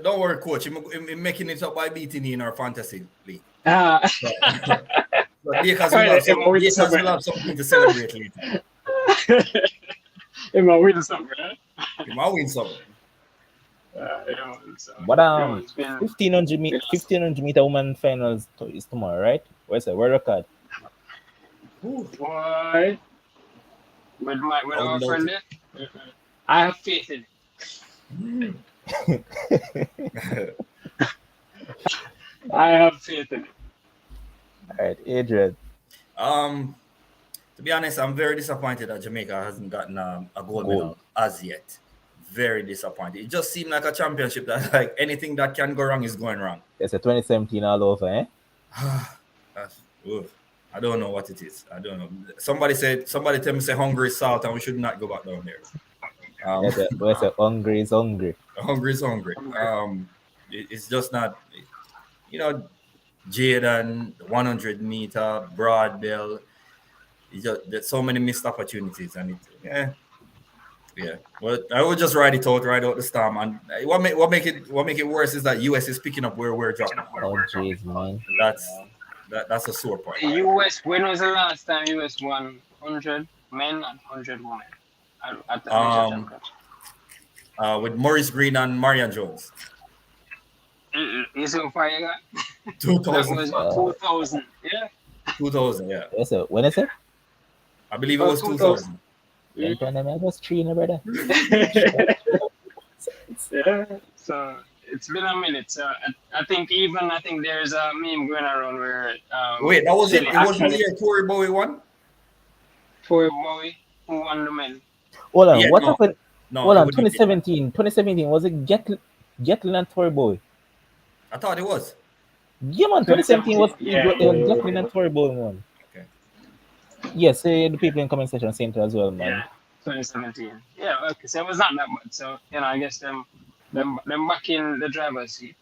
Don't worry, coach. I'm making it up by beating you in our fantasy league. Ah, But Lakers will have something to celebrate later. Am I winning something, right? You might win something. So, But it's been 1500 meter woman finals is tomorrow, right? Where's the world record? boy with Oh, our no. friend there. I have faith in it. I have faith in it. All right, Adrian. To be honest, I'm very disappointed that Jamaica hasn't gotten a gold medal as yet. Very disappointed. It just seemed like a championship that like anything that can go wrong is going wrong. It's a 2017 all over, eh? I don't know what it is. I don't know. Somebody tell me say hungry is salt and we should not go back down there. Where's the hungry is hungry? Hungry is hungry. It's just not, Jaden, 100 meter, Broadbell. There's so many missed opportunities, and yeah. But I would just ride out the storm. And what make it worse is that US is picking up where we're dropping. Oh jeez, man. That's a sore point. US. When was the last time US won 100 men and 100 women at the major championship? With Maurice Green and Marian Jones. You see how far you got? 2000. That was 2000. Yeah. 2000. Yeah. Yes, sir. When is it? I believe it was 2000. Yeah. I was 3, brother. Yeah. So it's been a minute. So I think there's a meme going around where. Wait, that was it. It wasn't the year Tory Bowie won. Tory Bowie, who won the men? Hold on. Yeah, What no. happened? No, Hold it on. wouldn't be. 2017 was it Gatlin and Tory Boy? I thought it was. Yeah, man. 2017 was Yeah. Gatlin and Tory Boy one. Okay. Yes, the people in comment section saying it as well, man. Yeah, 2017. Yeah, okay. So it was not that much. So I guess them back in the driver's seat.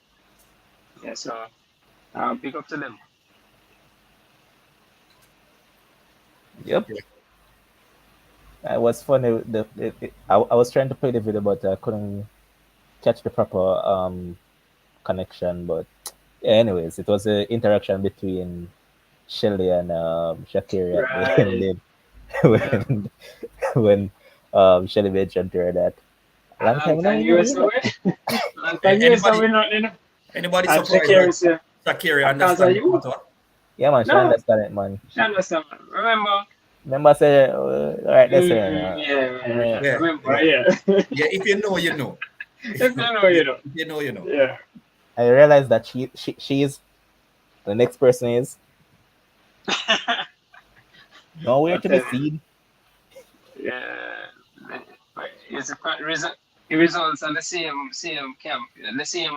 Yeah. So pick up to them. Yep. It was funny. I was trying to play the video, but I couldn't catch the proper connection. But yeah, anyways, it was an interaction between Shelly and Sha'Carri at the end when Shelly mentioned to her that long time Anybody surprised Sha'Carri understand? Yeah, man, she understand it, man. She understand. Remember, Remember, say, right, that's it. Yeah. Yeah, Remember, yeah, yeah. yeah. If you know, you know. If you know, Yeah, you know. if you know, you know. Yeah. I realized that she is the next person is nowhere I to be tell you. seen. Yeah. It's a the results are the same camp, the same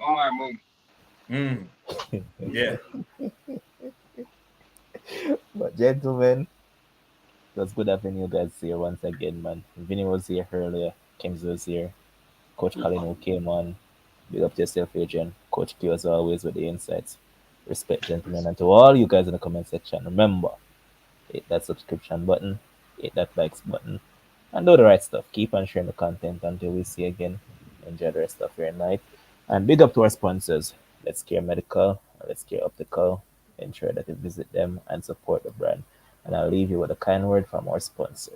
Omar move. Mm, yeah. But gentlemen, it was good having you guys here once again, man. Vinny was here earlier. Kings was here. Coach Colin who came on. Big up to yourself, Adrian. Coach Q as always with the insights. Respect, gentlemen, and to all you guys in the comment section. Remember, hit that subscription button, hit that likes button, and do the right stuff. Keep on sharing the content until we see you again. Enjoy the rest of your night. And big up to our sponsors. Let's Care Medical, Let's Care Optical. Ensure that you visit them and support the brand. And I'll leave you with a kind word from our sponsor.